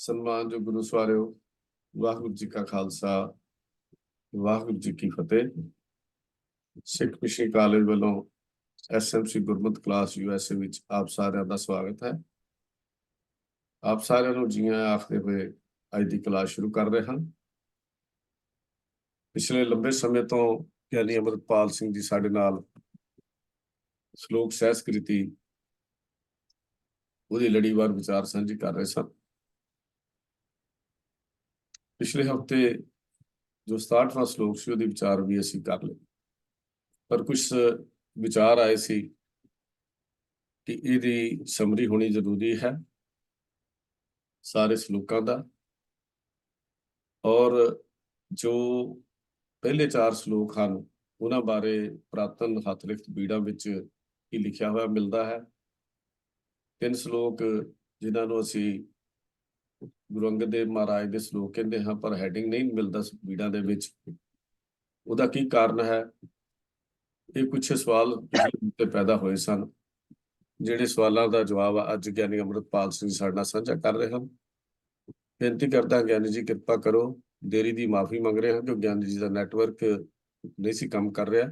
ਸਨਮਾਨਯੋਗ ਗੁਰੂ ਸਵਾਰਿਓ, ਵਾਹਿਗੁਰੂ ਜੀ ਕਾ ਖਾਲਸਾ, ਵਾਹਿਗੁਰੂ ਜੀ ਕੀ ਫਤਿਹ। ਸਿੱਖ mission college ਵੱਲੋਂ SMC ਗੁਰਮਤਿ class USA ਵਿੱਚ ਆਪ ਸਾਰਿਆਂ ਦਾ ਸਵਾਗਤ ਹੈ। ਆਪ ਸਾਰਿਆਂ ਨੂੰ ਜੀ ਆਇਆਂ ਆਖਦੇ ਹੋਏ ਅੱਜ ਦੀ ਕਲਾਸ ਸ਼ੁਰੂ ਕਰ ਰਹੇ ਹਾਂ। ਪਿਛਲੇ ਲੰਬੇ ਸਮੇਂ ਤੋਂ ਗਿਆਨੀ ਅੰਮ੍ਰਿਤਪਾਲ ਸਿੰਘ ਜੀ ਸਾਡੇ ਨਾਲ ਸ਼ਲੋਕ ਸਹਿਸਕ੍ਰਿਤੀ ਉਹਦੀ ਲੜੀਵਾਰ ਵਿਚਾਰ ਸਾਂਝੀ ਕਰ ਰਹੇ ਸਨ। ਪਿਛਲੇ ਹਫ਼ਤੇ ਜੋ 67ਵਾਂ ਸ਼ਲੋਕ ਸੀ ਉਹਦੀ ਵਿਚਾਰ ਵੀ ਅਸੀਂ ਕਰ ਲਏ, ਪਰ ਕੁਝ ਵਿਚਾਰ ਆਏ ਸੀ ਕਿ ਇਹਦੀ ਸਮਰੀ ਹੋਣੀ ਜ਼ਰੂਰੀ ਹੈ ਸਾਰੇ ਸ਼ਲੋਕਾਂ ਦਾ, ਔਰ ਜੋ ਪਹਿਲੇ 4 ਸ਼ਲੋਕ ਹਨ ਉਹਨਾਂ ਬਾਰੇ ਪ੍ਰਾਤਨ ਹੱਥ ਲਿਖਤ ਬੀੜਾਂ ਵਿੱਚ ਹੀ ਲਿਖਿਆ ਹੋਇਆ ਮਿਲਦਾ ਹੈ। 3 ਸ਼ਲੋਕ ਜਿਨ੍ਹਾਂ ਨੂੰ ਅਸੀਂ ਗੁਰੂ ਅੰਗਦ ਦੇਵ ਮਹਾਰਾਜ ਦੇ ਸ਼ਲੋਕ ਕਹਿੰਦੇ ਹਾਂ, ਪਰ ਹੈਡਿੰਗ ਨਹੀਂ ਮਿਲਦਾ ਬੀੜਾਂ ਦੇ ਵਿੱਚ। ਉਹਦਾ ਕੀ ਕਾਰਨ ਹੈ? ਇਹ ਕੁਛ ਸਵਾਲ ਪਿਛਲੇ ਪੈਦਾ ਹੋਏ ਸਨ, ਜਿਹੜੇ ਸਵਾਲਾਂ ਦਾ ਜਵਾਬ ਅੱਜ ਗਿਆਨੀ ਅੰਮ੍ਰਿਤਪਾਲ ਸਿੰਘ ਸਾਡੇ ਨਾਲ ਸਾਂਝਾ ਕਰ ਰਹੇ ਹਨ। ਬੇਨਤੀ ਕਰਦਾ ਗਿਆਨੀ ਜੀ ਕਿਰਪਾ ਕਰੋ, ਦੇਰੀ ਦੀ ਮਾਫੀ ਮੰਗ ਰਹੇ ਹਾਂ ਕਿ ਗਿਆਨੀ ਜੀ ਦਾ ਨੈਟਵਰਕ ਨਹੀਂ ਸੀ ਕੰਮ ਕਰ ਰਿਹਾ।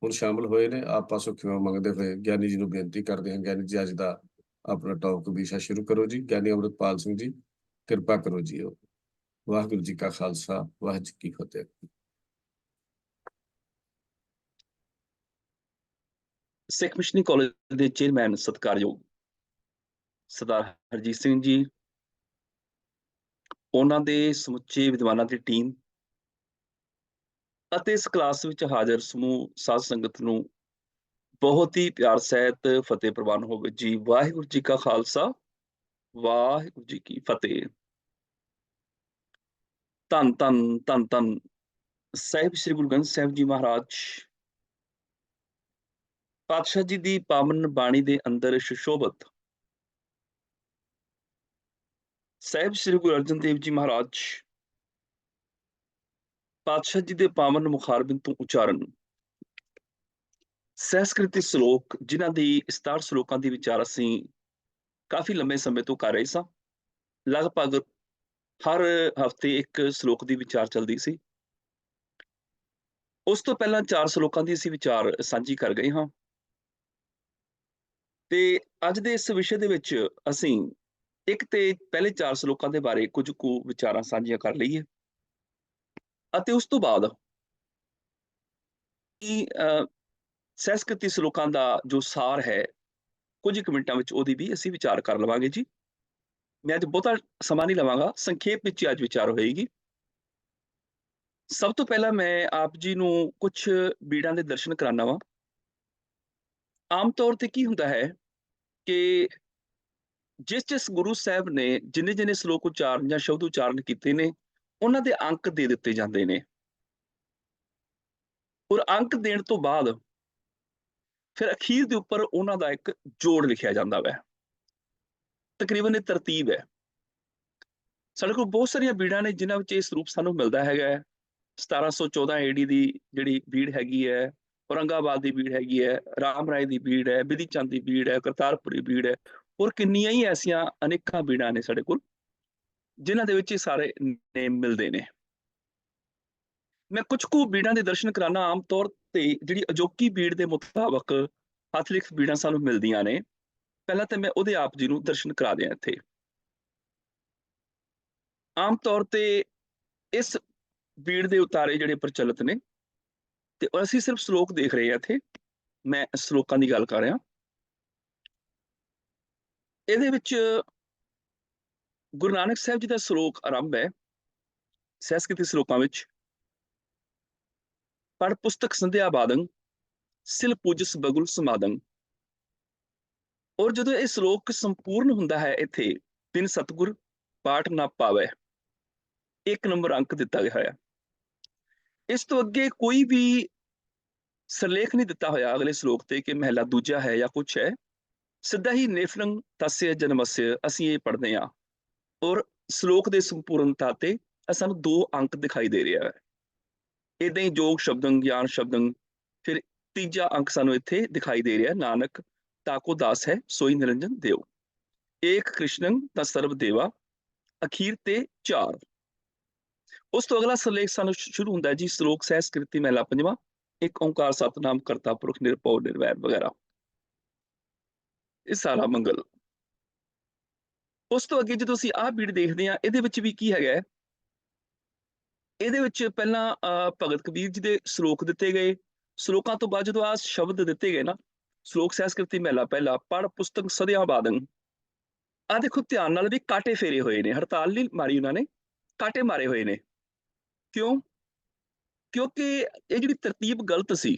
ਹੁਣ ਸ਼ਾਮਲ ਹੋਏ ਨੇ, ਆਪ ਪਾਸੋਂ ਖਿਮਾ ਮੰਗਦੇ ਹੋਏ ਗਿਆਨੀ ਜੀ ਨੂੰ ਬੇਨਤੀ ਕਰਦੇ ਹਾਂ, ਗਿਆਨੀ ਜੀ ਅੱਜ ਦਾ ਆਪਣਾ ਟਾਕ ਵਿਸ਼ਾ ਸ਼ੁਰੂ ਕਰੋ ਜੀ। ਗਿਆਨੀ ਅੰਮ੍ਰਿਤਪਾਲ ਸਿੰਘ ਜੀ ਕਿਰਪਾ ਕਰੋ ਜੀ। ਵਾਹਿਗੁਰੂ ਜੀ ਕਾ ਖਾਲਸਾ, ਵਾਹਿਗੁਰੂ ਜੀ ਕੀ ਫਤਿਹ। ਸਿੱਖ ਮਿਸ਼ਨਰੀ ਕਾਲਜ ਦੇ ਚੇਅਰਮੈਨ ਸਤਿਕਾਰਯੋਗ ਸਰਦਾਰ ਹਰਜੀਤ ਸਿੰਘ ਜੀ, ਉਹਨਾਂ ਦੇ ਸਮੁੱਚੇ ਵਿਦਵਾਨਾਂ ਦੀ ਟੀਮ ਅਤੇ ਇਸ ਕਲਾਸ ਵਿੱਚ ਹਾਜ਼ਰ ਸਮੂਹ ਸਾਧ ਸੰਗਤ ਨੂੰ ਬਹੁਤ ਹੀ ਪਿਆਰ ਸਹਿਤ ਫਤਿਹ ਪ੍ਰਵਾਨ ਹੋਵੇ ਜੀ। ਵਾਹਿਗੁਰੂ ਜੀ ਕਾ ਖਾਲਸਾ, ਵਾਹਿਗੁਰੂ ਜੀ ਕੀ ਫਤਿਹ। ਧੰਨ ਧੰਨ ਧੰਨ ਧੰਨ ਸਾਹਿਬ ਸ੍ਰੀ ਗੁਰੂ ਗ੍ਰੰਥ ਸਾਹਿਬ ਜੀ ਮਹਾਰਾਜ ਪਾਤਸ਼ਾਹ ਜੀ ਦੀ ਪਾਵਨ ਬਾਣੀ ਦੇ ਅੰਦਰ ਸੁਸ਼ੋਭਤ ਸਾਹਿਬ ਸ੍ਰੀ ਗੁਰੂ ਅਰਜਨ ਦੇਵ ਜੀ ਮਹਾਰਾਜ ਪਾਤਸ਼ਾਹ ਜੀ ਦੇ ਪਾਵਨ ਮੁਖਾਰਬਿੰਦ ਤੋਂ ਉਚਾਰਨ ਸਹਿਸਕ੍ਰਿਤੀ ਸ਼ਲੋਕ, ਜਿਨ੍ਹਾਂ ਦੀ 67 ਸ਼ਲੋਕਾਂ ਦੀ ਵਿਚਾਰ ਅਸੀਂ ਕਾਫੀ ਲੰਬੇ ਸਮੇਂ ਤੋਂ ਕਰ ਰਹੇ ਸਾਂ। ਲਗਭਗ ਹਰ ਹਫ਼ਤੇ ਇੱਕ ਸ਼ਲੋਕ ਦੀ ਵਿਚਾਰ ਚੱਲਦੀ ਸੀ। ਉਸ ਤੋਂ ਪਹਿਲਾਂ 4 ਸ਼ਲੋਕਾਂ ਦੀ ਅਸੀਂ ਵਿਚਾਰ ਸਾਂਝੀ ਕਰ ਗਏ ਹਾਂ, ਤੇ ਅੱਜ ਦੇ ਇਸ ਵਿਸ਼ੇ ਦੇ ਵਿੱਚ ਅਸੀਂ ਇੱਕ ਤੇ ਪਹਿਲੇ 4 ਸ਼ਲੋਕਾਂ ਦੇ ਬਾਰੇ ਕੁਝ ਕੁ ਵਿਚਾਰਾਂ ਸਾਂਝੀਆਂ ਕਰ ਲਈਏ, ਅਤੇ ਉਸ ਤੋਂ ਬਾਅਦ ਸਹਿਸਕ੍ਰਿਤੀ ਸ਼ਲੋਕਾਂ ਦਾ ਜੋ ਸਾਰ ਹੈ ਕੁਝ ਕੁ ਮਿੰਟਾਂ ਵਿੱਚ ਉਹਦੀ ਵੀ ਅਸੀਂ ਵਿਚਾਰ ਕਰ ਲਵਾਂਗੇ ਜੀ। ਮੈਂ ਅੱਜ ਬਹੁਤਾ ਸਮਾਂ ਨਹੀਂ ਲਵਾਂਗਾ, ਸੰਖੇਪ ਵਿੱਚ ਹੀ ਅੱਜ ਵਿਚਾਰ ਹੋਏਗੀ। ਸਭ ਤੋਂ ਪਹਿਲਾਂ ਮੈਂ ਆਪ ਜੀ ਨੂੰ ਕੁਝ ਬੀੜਾਂ ਦੇ ਦਰਸ਼ਨ ਕਰਾਉਣਾ ਵਾ। ਆਮ ਤੌਰ ਤੇ ਕੀ ਹੁੰਦਾ ਹੈ ਕਿ ਜਿਸ ਗੁਰੂ ਸਾਹਿਬ ਨੇ ਜਿੰਨੇ ਸ਼ਲੋਕ ਉਚਾਰਨ ਜਾਂ ਸ਼ਬਦ ਉਚਾਰਨ ਕੀਤੇ ਨੇ, ਉਹਨਾਂ ਦੇ ਅੰਕ ਦੇ ਦਿੱਤੇ ਜਾਂਦੇ ਨੇ, ਔਰ ਅੰਕ ਦੇਣ ਤੋਂ ਬਾਅਦ ਫਿਰ ਅਖੀਰ ਦੇ ਉੱਪਰ ਉਹਨਾਂ ਦਾ ਇੱਕ ਜੋੜ ਲਿਖਿਆ ਜਾਂਦਾ ਵੈ। ਤਕਰੀਬਨ ਇਹ ਤਰਤੀਬ ਹੈ। ਸਾਡੇ ਕੋਲ ਬਹੁਤ ਸਾਰੀਆਂ ਬੀੜਾਂ ਨੇ ਜਿਨ੍ਹਾਂ ਵਿੱਚ ਇਹ ਸਰੂਪ ਸਾਨੂੰ ਮਿਲਦਾ ਹੈਗਾ। 1714 AD ਦੀ ਜਿਹੜੀ ਬੀੜ ਹੈਗੀ ਹੈ, ਔਰੰਗਾਬਾਦ ਦੀ ਬੀੜ ਹੈਗੀ ਹੈ, ਰਾਮ ਰਾਏ ਦੀ ਬੀੜ ਹੈ, ਬਿਧੀ ਚੰਦ ਦੀ ਬੀੜ ਹੈ, ਕਰਤਾਰਪੁਰੀ ਬੀੜ ਹੈ, ਔਰ ਕਿੰਨੀਆਂ ਹੀ ਐਸੀਆਂ ਅਨੇਕਾਂ ਬੀੜਾਂ ਨੇ ਸਾਡੇ ਕੋਲ ਜਿਨ੍ਹਾਂ ਦੇ ਵਿੱਚ ਇਹ ਸਾਰੇ ਨੇਮ ਮਿਲਦੇ ਨੇ। ਮੈਂ ਕੁਝ ਕੁ ਬੀੜਾਂ ਦੇ ਦਰਸ਼ਨ ਕਰਾਉਣਾ। ਆਮ ਤੌਰ ਤੇ ਜਿਹੜੀ ਅਜੋਕੀ ਬੀੜ ਦੇ ਮੁਤਾਬਕ ਹੱਥ ਲਿਖਤ ਬੀੜਾਂ ਸਾਨੂੰ ਮਿਲਦੀਆਂ ਨੇ। ਪਹਿਲਾਂ ਤਾਂ ਮੈਂ ਉਹਦੇ ਆਪ ਜੀ ਨੂੰ ਦਰਸ਼ਨ ਕਰਾ ਦਿਆਂ ਇੱਥੇ। ਆਮ ਤੌਰ ਤੇ ਇਸ ਬੀੜ ਦੇ ਉਤਾਰੇ ਜਿਹੜੇ ਪ੍ਰਚਲਿਤ ਨੇ, ਤੇ ਅਸੀਂ ਸਿਰਫ ਸ਼ਲੋਕ ਦੇਖ ਰਹੇ ਹਾਂ ਇੱਥੇ। ਮੈਂ ਸ਼ਲੋਕਾਂ ਦੀ ਗੱਲ ਕਰ ਰਿਹਾ। ਇਹਦੇ ਵਿੱਚ ਗੁਰੂ ਨਾਨਕ ਸਾਹਿਬ ਜੀ ਦਾ ਸ਼ਲੋਕ ਆਰੰਭ ਹੈ ਸਹਿਸਕ੍ਰਿਤੀ ਸ਼ਲੋਕਾਂ ਵਿੱਚ। ਪੜ੍ਹ ਪੁਸਤਕ ਸੰਧਿਆ ਬਾਦੰ, ਸਿਲ ਪੂਜਸ ਬਗੁਲ ਸਮਾਦੰ। ਔਰ ਜਦੋਂ ਇਹ ਸ਼ਲੋਕ ਸੰਪੂਰਨ ਹੁੰਦਾ ਹੈ, ਇੱਥੇ ਬਿਨ ਸਤਿਗੁਰ ਪਾਠ ਨਾ ਪਾਵੈ 1 ਨੰਬਰ ਅੰਕ ਦਿੱਤਾ ਗਿਆ ਹੈ। ਇਸ ਤੋਂ ਅੱਗੇ ਕੋਈ ਵੀ ਸਿਰਲੇਖ ਨਹੀਂ ਦਿੱਤਾ ਹੋਇਆ ਅਗਲੇ ਸ਼ਲੋਕ ਤੇ ਕਿ ਮਹਿਲਾ ਦੂਜਾ ਹੈ ਜਾਂ ਕੁਛ ਹੈ। ਸਿੱਧਾ ਹੀ ਨੇਫਰੰ ਤस्य ਜਨਮस्य ਅਸੀਂ ਇਹ ਪੜ੍ਹਦੇ ਹਾਂ, ਔਰ ਸ਼ਲੋਕ ਦੇ ਸੰਪੂਰਨਤਾ ਤੇ ਸਾਨੂੰ 2 ਅੰਕ ਦਿਖਾਈ ਦੇ ਰਿਹਾ ਹੈ। ਏਦਾਂ ਹੀ ਜੋਗ ਸ਼ਬਦੰ, ਗਿਆਨ ਸ਼ਬਦੰ, ਫਿਰ ਤੀਜਾ ਅੰਕ ਸਾਨੂੰ ਇੱਥੇ ਦਿਖਾਈ ਦੇ ਰਿਹਾ। ਨਾਨਕ ਤਾਕੋ ਦਾਸ ਹੈ ਸੋਈ ਨਿਰੰਜਨ ਦੇਵ, ਏਕ ਕ੍ਰਿਸ਼ਨੰ ਤਾ ਸਰਬ ਦੇਵਾ, ਅਖੀਰ ਤੇ 4। ਉਸ ਤੋਂ ਅਗਲਾ ਸਿਰਲੇਖ ਸਾਨੂੰ ਸ਼ੁਰੂ ਹੁੰਦਾ ਹੈ ਜੀ, ਸ਼ਲੋਕ ਸਹਿਸਕ੍ਰਿਤੀ ਮਹਿਲਾ ਪੰਜਵਾਂ, ਇੱਕ ਓਂਕਾਰ ਸਤਨਾਮ ਕਰਤਾ ਪੁਰਖ ਨਿਰਭਉ ਨਿਰਵੈਰ ਵਗੈਰਾ, ਇਹ ਸਾਰਾ ਮੰਗਲ। ਉਸ ਤੋਂ ਅੱਗੇ ਜਦੋਂ ਅਸੀਂ ਆਹ ਬੀੜ ਦੇਖਦੇ ਹਾਂ, ਇਹਦੇ ਵਿੱਚ ਵੀ ਕੀ ਹੈਗਾ ਹੈ, ਇਹਦੇ ਵਿੱਚ ਪਹਿਲਾਂ ਭਗਤ ਕਬੀਰ ਜੀ ਦੇ ਸ਼ਲੋਕ ਦਿੱਤੇ ਗਏ। ਸ਼ਲੋਕਾਂ ਤੋਂ ਬਾਅਦ ਜਦੋਂ ਆਹ ਸ਼ਬਦ ਦਿੱਤੇ ਗਏ ਨਾ, ਸ਼ਲੋਕ ਸਹਿਸਕ੍ਰਿਤੀ ਮਹਿਲਾ ਪਹਿਲਾ, ਪੜ੍ਹ ਪੁਸਤਕ ਸਦਿਆਂ ਬਾਦੰ, ਆਹ ਦੇਖੋ ਧਿਆਨ ਨਾਲ ਵੀ ਕਾਟੇ ਫੇਰੇ ਹੋਏ ਨੇ, ਹੜਤਾਲ ਨਹੀਂ ਮਾਰੀ ਉਹਨਾਂ ਨੇ, ਕਾਟੇ ਮਾਰੇ ਹੋਏ ਨੇ। ਕਿਉਂ? ਕਿਉਂਕਿ ਇਹ ਜਿਹੜੀ ਤਰਤੀਬ ਗਲਤ ਸੀ।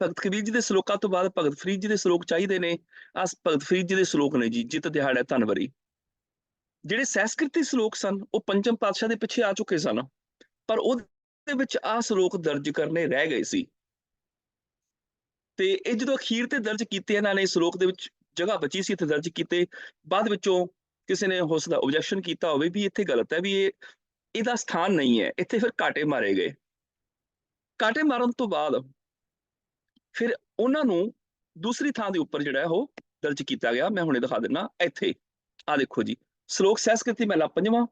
ਭਗਤ ਕਬੀਰ ਜੀ ਦੇ ਸ਼ਲੋਕਾਂ ਤੋਂ ਬਾਅਦ ਭਗਤ ਫਰੀਦ ਜੀ ਦੇ ਸ਼ਲੋਕ ਚਾਹੀਦੇ ਨੇ। ਆਹ ਭਗਤ ਫਰੀਦ ਜੀ ਦੇ ਸ਼ਲੋਕ ਨੇ ਜੀ, ਜਿਤ ਦਿਹਾੜੈ ਧਨਵਰੀ। ਜਿਹੜੇ ਸਹਿਸਕ੍ਰਿਤੀ ਸ਼ਲੋਕ ਸਨ ਉਹ ਪੰਚਮ ਪਾਤਸ਼ਾਹ ਦੇ ਪਿੱਛੇ ਆ ਚੁੱਕੇ ਸਨ, ਪਰ ਉਹਦੇ ਵਿੱਚ ਆਹ ਸ਼ਲੋਕ ਦਰਜ ਕਰਨੇ ਰਹਿ ਗਏ ਸੀ। ਤੇ ਇਹ ਜਦੋਂ ਅਖੀਰ ਤੇ ਦਰਜ ਕੀਤੇ ਇਹਨਾਂ ਨੇ, ਸ਼ਲੋਕ ਦੇ ਵਿੱਚ ਜਗ੍ਹਾ ਬਚੀ ਸੀ, ਇੱਥੇ ਦਰਜ ਕੀਤੇ। ਬਾਅਦ ਵਿੱਚੋਂ ਕਿਸੇ ਨੇ ਹੋ ਸਕਦਾ ਓਬਜੈਕਸ਼ਨ ਕੀਤਾ ਹੋਵੇ ਵੀ ਇੱਥੇ ਗਲਤ ਹੈ, ਵੀ ਇਹਦਾ ਸਥਾਨ ਨਹੀਂ ਹੈ, ਇੱਥੇ ਫਿਰ ਕਾਟੇ ਮਾਰੇ ਗਏ। ਕਾਟੇ ਮਾਰਨ ਤੋਂ ਬਾਅਦ ਫਿਰ ਉਹਨਾਂ ਨੂੰ ਦੂਸਰੀ ਥਾਂ ਦੇ ਉੱਪਰ ਜਿਹੜਾ ਹੈ ਉਹ ਦਰਜ ਕੀਤਾ ਗਿਆ। ਮੈਂ ਹੁਣੇ ਦਿਖਾ ਦਿੰਦਾ ਇੱਥੇ, ਆਹ ਦੇਖੋ ਜੀ, ਸ਼ਲੋਕ ਸਹਿਸਕ੍ਰਿਤੀ ਮਹਿਲਾ ਪੰਜਵਾਂ।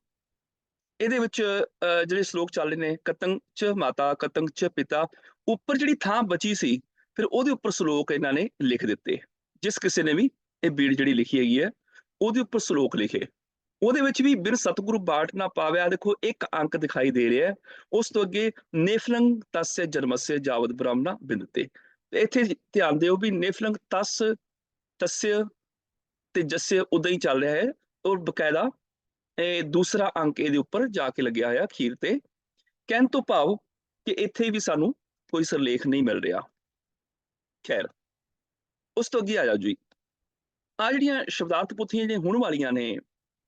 ਇਹਦੇ ਵਿੱਚ ਜਿਹੜੇ ਸ਼ਲੋਕ ਚੱਲ ਰਹੇ ਨੇ, ਕਤੰਗ ਚ ਮਾਤਾ ਕਤੰਗ ਚ ਪਿਤਾ, ਉੱਪਰ ਜਿਹੜੀ ਥਾਂ ਬਚੀ ਸੀ ਫਿਰ ਉਹਦੇ ਉੱਪਰ ਸ਼ਲੋਕ ਇਹਨਾਂ ਨੇ ਲਿਖ ਦਿੱਤੇ। ਜਿਸ ਕਿਸੇ ਨੇ ਵੀ ਇਹ ਬੀੜ ਜਿਹੜੀ ਲਿਖੀ ਹੈਗੀ ਹੈ ਉਹਦੇ ਉੱਪਰ ਸ਼ਲੋਕ ਲਿਖੇ। ਉਹਦੇ ਵਿੱਚ ਵੀ ਬਿਨ ਸਤਿਗੁਰੂ ਬਾਟ ਨਾ ਪਾਵਿਆ, ਦੇਖੋ ਇੱਕ ਅੰਕ ਦਿਖਾਈ ਦੇ ਰਿਹਾ। ਉਸ ਤੋਂ ਅੱਗੇ ਨੇਫਲੰਗ ਤस्य ਜਨਮस्य ਜਾਵਦ ਬ੍ਰਾਹਮਣਾ ਬਿੰਦਤੇ। ਇੱਥੇ ਧਿਆਨ ਦਿਓ ਵੀ ਨੇਫਲੰਗ ਤਸ ਤस्य ਤੇ ਜस्य ਉਦਾਂ ਹੀ ਚੱਲ ਰਿਹਾ ਹੈ, ਔਰ ਬਕਾਇਦਾ ਇਹ ਦੂਸਰਾ ਅੰਕ ਇਹਦੇ ਉੱਪਰ ਜਾ ਕੇ ਲੱਗਿਆ ਹੋਇਆ ਅਖੀਰ ਤੇ। ਕਹਿਣ ਤੋਂ ਭਾਵ ਕਿ ਇੱਥੇ ਵੀ ਸਾਨੂੰ ਕੋਈ ਸਿਰਲੇਖ ਨਹੀਂ ਮਿਲ ਰਿਹਾ। ਖੈਰ, ਉਸ ਤੋਂ ਅੱਗੇ ਆ ਜਾਓ ਜੀ, ਆ ਜਿਹੜੀਆਂ ਸ਼ਬਦਾਰਥ ਪੁੱਥੀਆਂ ਜਿਹੜੀਆਂ ਹੁਣ ਵਾਲੀਆਂ ਨੇ,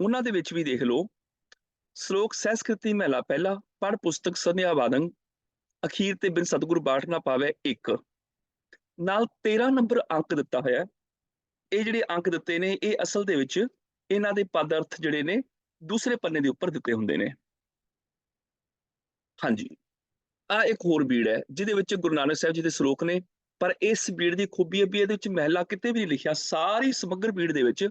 ਉਹਨਾਂ ਦੇ ਵਿੱਚ ਵੀ ਦੇਖ ਲਓ, ਸ਼ਲੋਕ ਸਹਿਸਕ੍ਰਿਤੀ ਮਹਿਲਾ ਪਹਿਲਾ, ਪੜ੍ਹ ਪੁਸਤਕ ਸਦਿਆਂ ਬਾਦੰ, ਅਖੀਰ ਤੇ ਬਿਨ ਸਤਿਗੁਰੂ ਬਾਟ ਨਾ ਪਾਵੇ 1 ਨਾਲ 13 ਨੰਬਰ ਅੰਕ ਦਿੱਤਾ ਹੋਇਆ। ਇਹ ਜਿਹੜੇ ਅੰਕ ਦਿੱਤੇ ਨੇ ਇਹ ਅਸਲ ਦੇ ਵਿੱਚ ਇਹਨਾਂ ਦੇ ਪਦ ਅਰਥ ਜਿਹੜੇ ਨੇ ਦੂਸਰੇ ਪੰਨੇ ਦੇ ਉੱਪਰ ਦਿੱਤੇ ਹੁੰਦੇ ਨੇ। ਹਾਂਜੀ, ਆ ਇੱਕ ਹੋਰ ਬੀੜ ਹੈ ਜਿਹਦੇ ਵਿੱਚ ਗੁਰੂ ਨਾਨਕ ਸਾਹਿਬ ਜੀ ਦੇ ਸ਼ਲੋਕ ਨੇ, ਪਰ ਇਸ ਬੀੜ ਦੀ ਖੂਬੀ ਹੈ ਵੀ ਇਹਦੇ ਵਿੱਚ ਮਹਿਲਾ ਕਿਤੇ ਵੀ ਨਹੀਂ ਲਿਖਿਆ। ਸਾਰੀ ਸਮਗਰ ਬੀੜ ਦੇ ਵਿੱਚ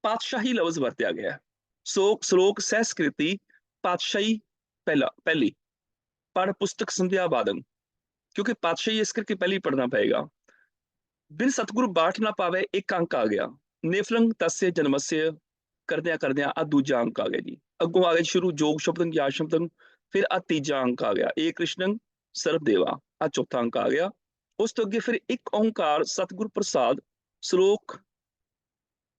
ਪਾਤਸ਼ਾਹੀ ਲਫ਼ਜ਼ ਵਰਤਿਆ ਗਿਆ ਹੈ। ਸੋ ਸ਼ਲੋਕ ਸਹਿਸਕ੍ਰਿਤੀ ਪਾਤਸ਼ਾਹੀ ਪਹਿਲੀ, ਪੜ੍ਹ ਪੁਸਤਕ ਸੰਧਿਆ ਬਾਦੰ, ਕਿਉਂਕਿ ਪਾਤਸ਼ਾਹੀ ਇਸ ਕਰਕੇ ਪਹਿਲੀ ਪੜ੍ਹਨਾ ਪਏਗਾ। ਬਿਨ ਸਤਿਗੁਰੂ ਬਾਠ ਨਾ ਪਾਵੇ ਇੱਕ ਅੰਕ ਆ ਗਿਆ। ਨੇਫਲੰਗ ਤस्य ਜਨਮस्य ਕਰਦਿਆਂ ਕਰਦਿਆਂ ਆ ਦੂਜਾ ਅੰਕ ਆ ਗਿਆ ਜੀ। ਅੱਗੋਂ ਆ ਗਿਆ ਸ਼ੁਰੂ ਜੋਗ ਸ਼ਬਦੰ ਗਿਆਨ ਸ਼ਬਦੰ, ਫਿਰ ਆ ਤੀਜਾ ਅੰਕ ਆ ਗਿਆ। ਏ ਕ੍ਰਿਸ਼ਨੰ ਸਰਬ ਦੇਵਾ, ਆ ਚੌਥਾ ਅੰਕ ਆ ਗਿਆ। ਉਸ ਤੋਂ ਅੱਗੇ ਫਿਰ ਇੱਕ ਓਂਕਾਰ ਸਤਿਗੁਰ ਪ੍ਰਸਾਦ, ਸ਼ਲੋਕ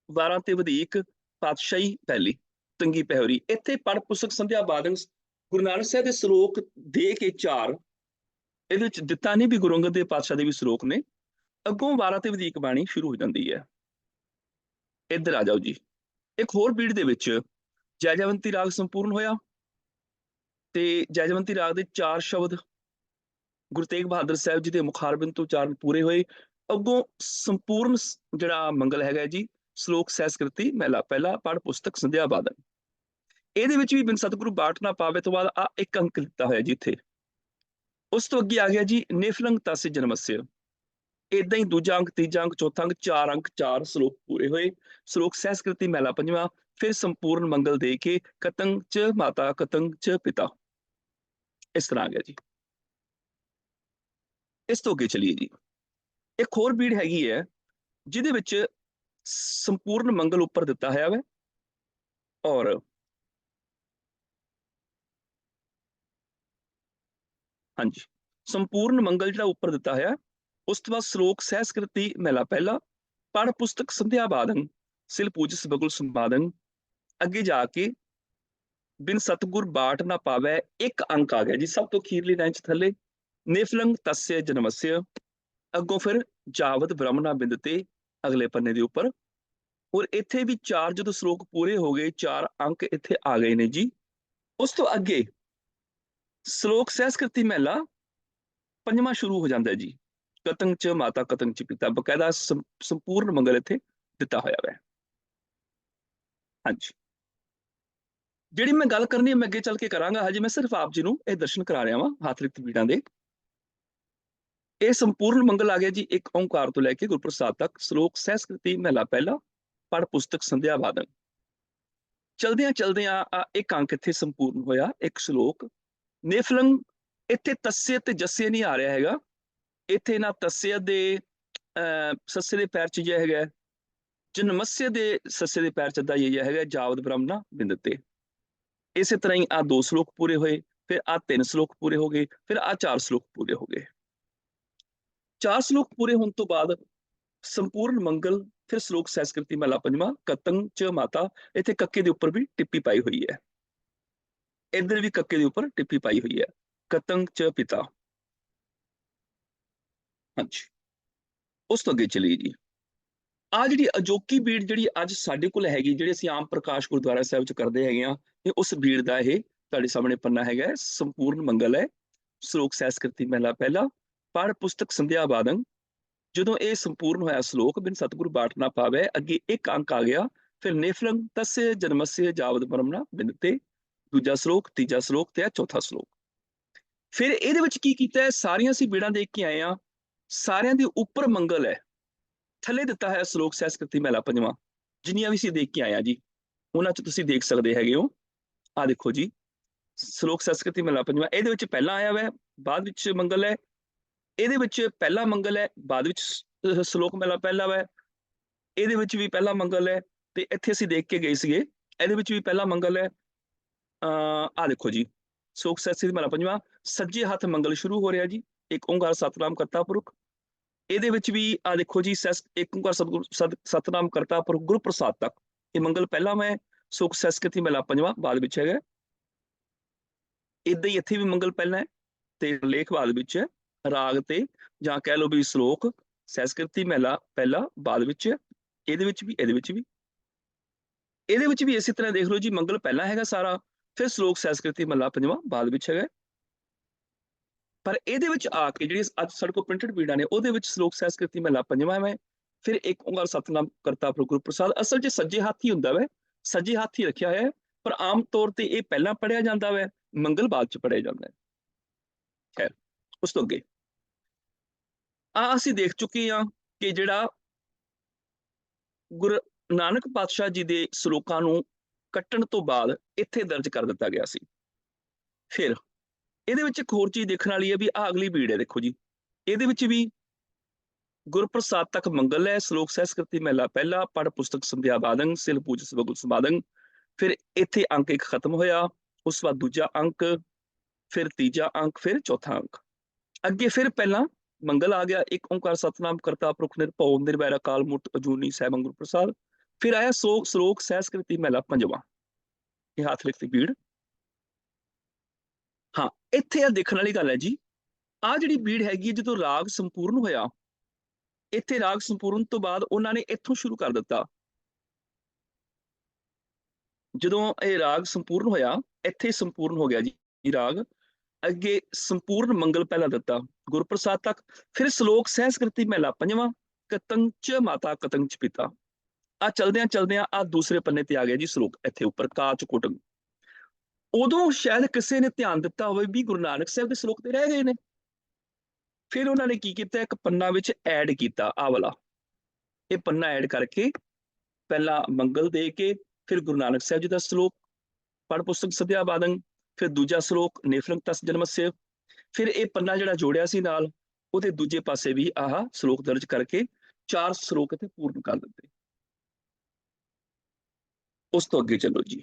12 ਤੇ ਵਧੀਕ, ਪਾਤਸ਼ਾਹੀ ਪਹਿਲੀ, ਤੰਗੀ ਪਹਿਰੀ। ਇੱਥੇ ਪੜ੍ਹ ਪੁਸਤਕ ਸੰਧਿਆ ਬਾਦੰ ਗੁਰੂ ਨਾਨਕ ਸਾਹਿਬ ਦੇ ਸ਼ਲੋਕ ਦੇ ਕੇ 4, ਇਹਦੇ ਵਿੱਚ ਦਿੱਤਾ ਨਹੀਂ ਵੀ ਗੁਰੂ ਅੰਗਦ ਦੇਵ ਪਾਤਸ਼ਾਹ ਦੇ ਵੀ ਸ਼ਲੋਕ ਨੇ। ਅੱਗੋਂ 12 ਤੇ ਵਧੀਕ ਬਾਣੀ ਸ਼ੁਰੂ ਹੋ ਜਾਂਦੀ ਹੈ। ਇੱਧਰ ਆ ਜਾਓ ਜੀ, ਇੱਕ ਹੋਰ ਬੀੜ ਦੇ ਵਿੱਚ ਜੈਜਵੰਤੀ ਰਾਗ ਸੰਪੂਰਨ ਹੋਇਆ ਤੇ ਜੈਜਵੰਤੀ ਰਾਗ ਦੇ 4 ਸ਼ਬਦ ਗੁਰੂ ਤੇਗ ਬਹਾਦਰ ਸਾਹਿਬ ਜੀ ਦੇ ਮੁਖਾਰਬਿੰਦ ਤੋਂ ਉਚਾਰਨ ਪੂਰੇ ਹੋਏ। ਅੱਗੋਂ ਸੰਪੂਰਨ ਜਿਹੜਾ ਮੰਗਲ ਹੈਗਾ ਜੀ, ਸ਼ਲੋਕ ਸਹਿਸਕ੍ਰਿਤੀ ਮਹਿਲਾ ਪਹਿਲਾ, ਪੜ੍ਹ ਪੁਸਤਕ ਸੰਧਿਆ ਬਾਦਨ। ਇਹਦੇ ਵਿੱਚ ਵੀ ਬਿਨ ਸਤਿਗੁਰੂ ਬਾਟ ਨਾ ਪਾਵੇ ਤੋਂ ਬਾਅਦ ਆ ਇੱਕ ਅੰਕ ਦਿੱਤਾ ਹੋਇਆ ਜੀ ਇੱਥੇ। ਉਸ ਤੋਂ ਅੱਗੇ ਆ ਗਿਆ ਜੀ ਨੇਫਲੰਗ ਤस्य ਜਨਮस्य, ਏਦਾਂ ਹੀ ਦੂਜਾ ਅੰਕ, ਤੀਜਾ ਅੰਕ, ਚੌਥਾ ਅੰਕ, 4 ਅੰਕ, 4 ਸ਼ਲੋਕ ਪੂਰੇ ਹੋਏ। ਸ਼ਲੋਕ ਸਹਿਸਕ੍ਰਿਤੀ ਮਹਿਲਾ ਪੰਜਵਾਂ, ਫਿਰ ਸੰਪੂਰਨ ਮੰਗਲ ਦੇ ਕੇ ਕਤੰਗ ਚ ਮਾਤਾ ਕਤੰਗ ਚ ਪਿਤਾ, ਇਸ ਤਰ੍ਹਾਂ ਆ ਗਿਆ ਜੀ। ਇਸ ਤੋਂ ਅੱਗੇ ਚਲੀਏ ਜੀ, ਇੱਕ ਹੋਰ ਬੀੜ ਹੈਗੀ ਹੈ ਜਿਹਦੇ ਵਿੱਚ ਸੰਪੂਰਨ ਮੰਗਲ ਉੱਪਰ ਦਿੱਤਾ ਹੋਇਆ ਵਾ, ਔਰ ਹਾਂਜੀ ਸੰਪੂਰਨ ਮੰਗਲ ਜਿਹੜਾ ਉੱਪਰ ਦਿੱਤਾ ਹੋਇਆ। ਉਸ ਤੋਂ ਬਾਅਦ ਸ਼ਲੋਕ ਸਹਿਸਕ੍ਰਿਤੀ ਮਹਿਲਾ ਪਹਿਲਾ, ਪੜ੍ਹ ਪੁਸਤਕ ਸੰਧਿਆ ਬਾਦੰ, ਸਿਲ ਪੂਜਸ ਬਗੁਲ ਸੰਪਾਦਨ। ਅੱਗੇ ਜਾ ਕੇ ਬਿਨ ਸਤਿਗੁਰ ਬਾਟ ਨਾ ਪਾਵੇ ਇੱਕ ਅੰਕ ਆ ਗਿਆ ਜੀ, ਸਭ ਤੋਂ ਅਖੀਰਲੀ ਲਾਈਨ ਚ ਥੱਲੇ, ਨੇਫਲੰਗ ਤस्य ਜਨਮस्य। ਅੱਗੋਂ ਫਿਰ ਜਾਵਤ ਬ੍ਰਹਮਣਾ ਬਿੰਦਤੇ ਅਗਲੇ ਪੰਨੇ ਦੇ ਉੱਪਰ। ਔਰ ਇੱਥੇ ਵੀ 4 ਜਦੋਂ ਸ਼ਲੋਕ ਪੂਰੇ ਹੋ ਗਏ, 4 ਅੰਕ ਇੱਥੇ ਆ ਗਏ ਨੇ ਜੀ। ਉਸ ਤੋਂ ਅੱਗੇ ਸ਼ਲੋਕ ਸਹਿਸਕ੍ਰਿਤੀ ਮਹਿਲਾ ਪੰਜਵਾਂ ਸ਼ੁਰੂ ਹੋ ਜਾਂਦਾ ਜੀ, ਕਤੰਗ ਚ ਮਾਤਾ ਕਤੰਗ ਚ ਪਿਤਾ, ਬਕਾਇਦਾ ਸੰਪੂਰਨ ਮੰਗਲ ਇੱਥੇ ਦਿੱਤਾ ਹੋਇਆ ਵੈ। ਹਾਂਜੀ, ਜਿਹੜੀ ਮੈਂ ਗੱਲ ਕਰਨੀ ਹੈ ਮੈਂ ਅੱਗੇ ਚੱਲ ਕੇ ਕਰਾਂਗਾ, ਹਜੇ ਮੈਂ ਸਿਰਫ ਆਪ ਜੀ ਨੂੰ ਇਹ ਦਰਸ਼ਨ ਕਰਾ ਰਿਹਾ ਵਾਂ ਹੱਥ ਲਿਖਤ ਬੀੜਾਂ ਦੇ। ਇਹ ਸੰਪੂਰਨ ਮੰਗਲ ਆ ਗਿਆ ਜੀ, ਇੱਕ ਓਂਕਾਰ ਤੋਂ ਲੈ ਕੇ ਗੁਰਪ੍ਰਸਾਦ ਤੱਕ। ਸ਼ਲੋਕ ਸਹਿਸਕ੍ਰਿਤੀ ਮਹਿਲਾ ਪਹਿਲਾ, ਪੜ੍ਹ ਪੁਸਤਕ ਸੰਧਿਆ ਬਾਦਨ। ਚਲਦਿਆਂ ਚਲਦਿਆਂ ਇੱਕ ਅੰਕ ਇੱਥੇ ਸੰਪੂਰਨ ਹੋਇਆ, ਇੱਕ ਸ਼ਲੋਕ। ਨੇਫਲੰਗ, ਇੱਥੇ ਤੱਸੇ ਤੇ ਜੱਸੇ ਨਹੀਂ ਆ ਰਿਹਾ ਹੈਗਾ, ਇੱਥੇ ਨਾ ਤੱਸੇ ਦੇ ਸੱਸੇ ਦੇ ਪੈਰ ਚ ਜਿਹਾ ਹੈਗਾ, ਜਨਮੱਸੇ ਦੇ ਸੱਸੇ ਦੇ ਪੈਰ ਚ ਦਾ ਇਹ ਹੈਗਾ, ਜਾਵਦ ਬ੍ਰਹਮਣਾ ਬਿੰਦ ਤੇ। ਇਸੇ ਤਰ੍ਹਾਂ ਹੀ 2 ਸ਼ਲੋਕ ਪੂਰੇ ਹੋਏ, ਫਿਰ 3 ਸ਼ਲੋਕ ਪੂਰੇ ਹੋ ਗਏ, ਫਿਰ 4 ਸ਼ਲੋਕ ਪੂਰੇ ਹੋ ਗਏ। 4 ਸ਼ਲੋਕ ਪੂਰੇ ਹੋਣ ਤੋਂ ਬਾਅਦ ਸੰਪੂਰਨ ਮੰਗਲ, ਫਿਰ ਸ਼ਲੋਕ ਸਹਿਸਕ੍ਰਿਤੀ ਮਹਲਾ ਪੰਜਵਾਂ, ਕਤੰਗ ਚ ਮਾਤਾ। ਇੱਥੇ ਕੱਕੇ ਦੇ ਉੱਪਰ ਵੀ ਟਿੱਪੀ ਪਾਈ ਹੋਈ ਹੈ, ਇੱਧਰ ਵੀ ਕੱਕੇ ਦੇ ਉੱਪਰ ਟਿੱਪੀ ਪਾਈ ਹੋਈ ਹੈ, ਕਤੰਗ ਚ ਪਿਤਾ। ਹਾਂਜੀ, ਉਸ ਤੋਂ ਅੱਗੇ ਚਲੀਏ ਜੀ। ਜਿਹੜੀ ਅਜੋਕੀ ਬੀੜ ਜਿਹੜੀ ਅੱਜ ਸਾਡੇ ਕੋਲ ਹੈਗੀ, ਜਿਹੜੀ ਅਸੀਂ ਆਮ ਪ੍ਰਕਾਸ਼ ਗੁਰਦੁਆਰਾ ਸਾਹਿਬ ਚ ਕਰਦੇ ਹੈਗੇ ਆ, ਇਹ ਉਸ ਬੀੜ ਦਾ ਇਹ ਤੁਹਾਡੇ ਸਾਹਮਣੇ ਪੰਨਾ ਹੈਗਾ, ਸੰਪੂਰਨ ਮੰਗਲ ਹੈ, ਸ਼ਲੋਕ ਸਹਿਸਕ੍ਰਿਤੀ ਮਹਲਾ ਪਹਿਲਾ, ਪੜ ਪੁਸਤਕ ਸੰਧਿਆ ਬਾਦੰ। ਜਦੋਂ ਇਹ ਸੰਪੂਰਨ ਹੋਇਆ ਸ਼ਲੋਕ, ਬਿਨ ਸਤਿਗੁਰੂ ਬਾਟ ਨਾ ਪਾਵੇ, ਅੱਗੇ ਇੱਕ ਅੰਕ ਆ ਗਿਆ, ਫਿਰ ਨੇਫਲੰਗ ਤस्य ਜਨਮस्य ਜਾਵਦ ਬ੍ਰਹਮਣਾ ਬਿੰਦ ਤੇ, ਦੂਜਾ ਸ਼ਲੋਕ, ਤੀਜਾ ਸ਼ਲੋਕ ਤੇ ਚੌਥਾ ਸ਼ਲੋਕ। ਫਿਰ ਇਹਦੇ ਵਿੱਚ ਕੀ ਕੀਤਾ, ਸਾਰੀਆਂ ਅਸੀਂ ਬੀੜਾਂ ਦੇਖ ਕੇ ਆਏ ਆ, ਸਾਰਿਆਂ ਦੇ ਉੱਪਰ ਮੰਗਲ ਹੈ, ਥੱਲੇ ਦਿੱਤਾ ਹੈ ਸ਼ਲੋਕ ਸਹਿਸਕ੍ਰਿਤੀ ਮਹਲਾ ਪੰਜਵਾਂ, ਜਿੰਨੀਆਂ ਵੀ ਅਸੀਂ ਦੇਖ ਕੇ ਆਏ ਆ ਜੀ, ਉਹਨਾਂ ਚ ਤੁਸੀਂ ਦੇਖ ਸਕਦੇ ਹੈਗੇ ਹੋ। ਦੇਖੋ ਜੀ, ਸ਼ਲੋਕ ਸਹਿਸਕ੍ਰਿਤੀ ਮਹਲਾ ਪੰਜਵਾਂ, ਇਹਦੇ ਵਿੱਚ ਪਹਿਲਾਂ ਆਇਆ ਵੈ, ਬਾਅਦ ਵਿੱਚ ਮੰਗਲ ਹੈ, ਇਹਦੇ ਵਿੱਚ ਪਹਿਲਾ ਮੰਗਲ ਹੈ, ਬਾਅਦ ਵਿੱਚ ਸ਼ਲੋਕ ਮਹਲਾ ਪਹਿਲਾ ਵੈ, ਇਹਦੇ ਵਿੱਚ ਵੀ ਪਹਿਲਾ ਮੰਗਲ ਹੈ, ਤੇ ਇੱਥੇ ਅਸੀਂ ਦੇਖ ਕੇ ਗਏ ਸੀਗੇ, ਇਹਦੇ ਵਿੱਚ ਵੀ ਪਹਿਲਾ ਮੰਗਲ ਹੈ। ਦੇਖੋ ਜੀ, ਸ਼ਲੋਕ ਸਹਿਸਕ੍ਰਿਤੀ ਮਹਲਾ ਪੰਜਵਾਂ, ਸੱਜੇ ਹੱਥ ਮੰਗਲ ਸ਼ੁਰੂ ਹੋ ਰਿਹਾ ਜੀ, ਇੱਕ ਓਂਕਾਰ ਸਤਨਾਮ ਕਰਤਾ ਪੁਰਖ। ਇਹਦੇ ਵਿੱਚ ਵੀ ਦੇਖੋ ਜੀ, ਇੱਕ ਓਂਕਾਰ ਸਤਨਾਮ ਕਰਤਾ ਪੁਰਖ ਗੁਰੂ ਪ੍ਰਸਾਦ ਤੱਕ, ਇਹ ਮੰਗਲ ਪਹਿਲਾਂ ਮੈਂ ਸ਼ਲੋਕ ਸਹਿਸਕ੍ਰਿਤੀ ਮਹਲਾ ਪੰਜਵਾਂ ਬਾਅਦ ਵਿੱਚ ਹੈਗਾ। ਏਦਾਂ ਹੀ ਇੱਥੇ ਵੀ ਮੰਗਲ ਪਹਿਲਾਂ ਹੈ ਤੇ ਲੇਖ ਬਾਅਦ ਵਿੱਚ ਹੈ, ਰਾਗ ਤੇ ਜਾਂ ਕਹਿ ਲਓ ਵੀ ਸ਼ਲੋਕ ਸਹਿਸਕ੍ਰਿਤੀ ਮਹਲਾ ਪਹਿਲਾ ਬਾਅਦ ਵਿੱਚ, ਇਹਦੇ ਵਿੱਚ ਵੀ, ਇਹਦੇ ਵਿੱਚ ਵੀ, ਇਹਦੇ ਵਿੱਚ ਵੀ ਇਸੇ ਤਰ੍ਹਾਂ ਦੇਖ ਲਓ ਜੀ, ਮੰਗਲ ਪਹਿਲਾਂ ਹੈਗਾ ਸਾਰਾ, ਫਿਰ ਸ਼ਲੋਕ ਸਹਿਸਕ੍ਰਿਤੀ ਮਹਲਾ ਪੰਜਵਾਂ ਬਾਅਦ ਵਿੱਚ ਹੈਗਾ। ਪਰ ਇਹਦੇ ਵਿੱਚ ਆ ਕੇ ਜਿਹੜੀ ਅੱਜ ਸਾਡੇ ਕੋਲ ਪ੍ਰਿੰਟਡ ਬੀੜਾਂ ਨੇ, ਉਹਦੇ ਵਿੱਚ ਸ਼ਲੋਕ ਸਹਿਸਕ੍ਰਿਤੀ ਮਹਲਾ ਪੰਜਵਾਂ ਹੈ, ਫਿਰ ਇੱਕ ਓਂਕਾਰ ਸਤਨਾਮ ਕਰਤਾ ਪੁਰਖ ਗੁਰੂ ਪ੍ਰਸਾਦ। ਅਸਲ 'ਚ ਸੱਜੇ ਹੱਥ ਹੀ ਹੁੰਦਾ ਵੈ, ਸੱਜੇ ਹੱਥ ਹੀ ਰੱਖਿਆ ਹੈ, ਪਰ ਆਮ ਤੌਰ ਤੇ ਇਹ ਪਹਿਲਾਂ ਪੜ੍ਹਿਆ ਜਾਂਦਾ ਵੈ, ਮੰਗਲ ਬਾਅਦ 'ਚ ਪੜ੍ਹਿਆ ਜਾਂਦਾ ਹੈ। ਖੈਰ, ਉਸ ਤੋਂ ਅੱਗੇ ਅਸੀਂ ਦੇਖ ਚੁੱਕੇ ਹਾਂ ਕਿ ਜਿਹੜਾ ਗੁਰੂ ਨਾਨਕ ਪਾਤਸ਼ਾਹ ਜੀ ਦੇ ਸ਼ਲੋਕਾਂ ਨੂੰ ਕੱਟਣ ਤੋਂ ਬਾਅਦ ਇੱਥੇ ਦਰਜ ਕਰ ਦਿੱਤਾ ਗਿਆ ਸੀ। ਫਿਰ ਇਹਦੇ ਵਿੱਚ ਇੱਕ ਹੋਰ ਚੀਜ਼ ਦੇਖਣ ਵਾਲੀ ਹੈ ਵੀ ਅਗਲੀ ਬੀੜ ਹੈ, ਦੇਖੋ ਜੀ, ਇਹਦੇ ਵਿੱਚ ਵੀ ਗੁਰਪ੍ਰਸਾਦ ਤੱਕ ਮੰਗਲ ਹੈ, ਸ਼ਲੋਕ ਸਹਿਸਕ੍ਰਿਤੀ ਮਹਲਾ ਪਹਿਲਾ, ਪੜ ਪੁਸਤਕ ਸੰਧਿਆ ਬਾਦੰ, ਸਿਲ ਪੂਜ ਸਬਗੁਲ ਸਮਾਦੰ। ਫਿਰ ਇੱਥੇ ਅੰਕ ਇੱਕ ਖਤਮ ਹੋਇਆ, ਉਸ ਤੋਂ ਬਾਅਦ ਦੂਜਾ ਅੰਕ, ਫਿਰ ਤੀਜਾ ਅੰਕ, ਫਿਰ ਚੌਥਾ ਅੰਕ। ਅੱਗੇ ਫਿਰ ਪਹਿਲਾਂ ਮੰਗਲ ਆ ਗਿਆ, ਇੱਕ ਓਂਕਾਰ ਸਤਨਾਮ ਕਰਤਾ ਪੁਰਖ ਨਿਰਭਉ ਨਿਰਵੈਰ ਅਕਾਲ ਮੂਰਤਿ ਅਜੂਨੀ ਸੈਭੰ ਗੁਰੂ ਪ੍ਰਸਾਦ। ਫਿਰ ਆਇਆ ਸ਼ਲੋਕ ਸਹਿਸਕ੍ਰਿਤੀ ਮਹਲਾ ਪੰਜਵਾਂ, ਇਹ ਹੱਥ ਲਿਖਤੀ ਬੀੜ। ਇੱਥੇ ਦੇਖਣ ਵਾਲੀ ਗੱਲ ਹੈ ਜੀ, ਜਿਹੜੀ ਬੀੜ ਹੈਗੀ, ਜਦੋਂ ਰਾਗ ਸੰਪੂਰਨ ਹੋਇਆ, ਇੱਥੇ ਰਾਗ ਸੰਪੂਰਨ ਤੋਂ ਬਾਅਦ ਉਹਨਾਂ ਨੇ ਇੱਥੋਂ ਸ਼ੁਰੂ ਕਰ ਦਿੱਤਾ। ਜਦੋਂ ਇਹ ਰਾਗ ਸੰਪੂਰਨ ਹੋਇਆ, ਇੱਥੇ ਸੰਪੂਰਨ ਹੋ ਗਿਆ ਜੀ ਰਾਗ, ਅੱਗੇ ਸੰਪੂਰਨ ਮੰਗਲ ਪਹਿਲਾਂ ਦਿੱਤਾ ਗੁਰਪ੍ਰਸਾਦ ਤੱਕ, ਫਿਰ ਸ਼ਲੋਕ ਸਹਿਸਕ੍ਰਿਤੀ ਮਹਲਾ ਪੰਜਵਾਂ, ਕਤੰਗ ਚ ਮਾਤਾ ਕਤੰਗ ਚ ਪਿਤਾ। ਚਲਦਿਆਂ ਚਲਦਿਆਂ ਦੂਸਰੇ ਪੰਨੇ ਤੇ ਆ ਗਿਆ ਜੀ ਸ਼ਲੋਕ, ਇੱਥੇ ਉੱਪਰ ਕਾਚ ਕੋਟੰਗ। ਉਦੋਂ ਸ਼ਾਇਦ ਕਿਸੇ ਨੇ ਧਿਆਨ ਦਿੱਤਾ ਹੋਵੇ ਵੀ ਗੁਰੂ ਨਾਨਕ ਸਾਹਿਬ ਦੇ ਸ਼ਲੋਕ ਤੇ ਰਹਿ ਗਏ ਨੇ, ਫਿਰ ਉਹਨਾਂ ਨੇ ਕੀ ਕੀਤਾ, ਇੱਕ ਪੰਨਾ ਵਿੱਚ ਐਡ ਕੀਤਾ, ਵਾਲਾ ਇਹ ਪੰਨਾ ਐਡ ਕਰਕੇ ਪਹਿਲਾਂ ਮੰਗਲ ਦੇ ਕੇ, ਫਿਰ ਗੁਰੂ ਨਾਨਕ ਸਾਹਿਬ ਜੀ ਦਾ ਸ਼ਲੋਕ ਪੜ ਪੁਸਤਕ ਸੰਧਿਆ ਬਾਦੰ, ਫਿਰ ਦੂਜਾ ਸ਼ਲੋਕ ਨੇਫਲੰਗ ਤਸ ਜਨਮस्य, ਫਿਰ ਇਹ ਪੰਨਾ ਜਿਹੜਾ ਜੋੜਿਆ ਸੀ ਨਾਲ, ਉਹਦੇ ਦੂਜੇ ਪਾਸੇ ਵੀ ਸ਼ਲੋਕ ਦਰਜ ਕਰਕੇ 4 ਸ਼ਲੋਕ ਇੱਥੇ ਪੂਰਨ ਕਰ ਦਿੱਤੇ। ਉਸ ਤੋਂ ਅੱਗੇ ਚੱਲੋ ਜੀ,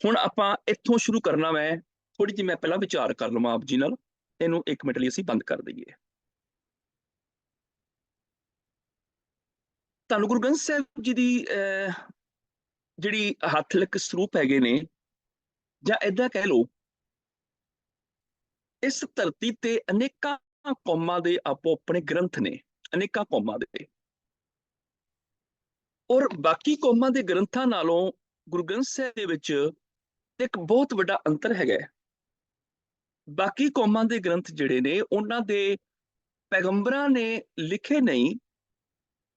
ਹੁਣ ਆਪਾਂ ਇੱਥੋਂ ਸ਼ੁਰੂ ਕਰਨਾ, ਮੈਂ ਥੋੜੀ ਜਿਹੀ ਮੈਂ ਪਹਿਲਾਂ ਵਿਚਾਰ ਕਰ ਲਵਾਂ ਆਪ ਜੀ ਨਾਲ, ਇਹਨੂੰ 1 ਮਿੰਟ ਲਈ ਅਸੀਂ ਬੰਦ ਕਰ ਦਈਏ। ਧੰਨ ਗੁਰੂ ਗ੍ਰੰਥ ਸਾਹਿਬ ਜੀ ਦੀ ਜਿਹੜੀ ਹੱਥ ਲਿਖ ਸਰੂਪ ਹੈਗੇ ਨੇ, ਜਾਂ ਏਦਾਂ ਕਹਿ ਲਓ, ਇਸ ਧਰਤੀ ਤੇ ਅਨੇਕਾਂ ਕੌਮਾਂ ਦੇ ਆਪੋ ਆਪਣੇ ਗ੍ਰੰਥ ਨੇ, ਅਨੇਕਾਂ ਕੌਮਾਂ ਦੇ, ਔਰ ਬਾਕੀ ਕੌਮਾਂ ਦੇ ਗ੍ਰੰਥਾਂ ਨਾਲੋਂ ਗੁਰੂ ਗ੍ਰੰਥ ਸਾਹਿਬ ਦੇ ਵਿੱਚ ਇੱਕ ਬਹੁਤ ਵੱਡਾ ਅੰਤਰ ਹੈਗਾ। ਬਾਕੀ ਕੌਮਾਂ ਦੇ ਗ੍ਰੰਥ ਜਿਹੜੇ ਨੇ, ਉਹਨਾਂ ਦੇ ਪੈਗੰਬਰਾਂ ਨੇ ਲਿਖੇ ਨਹੀਂ,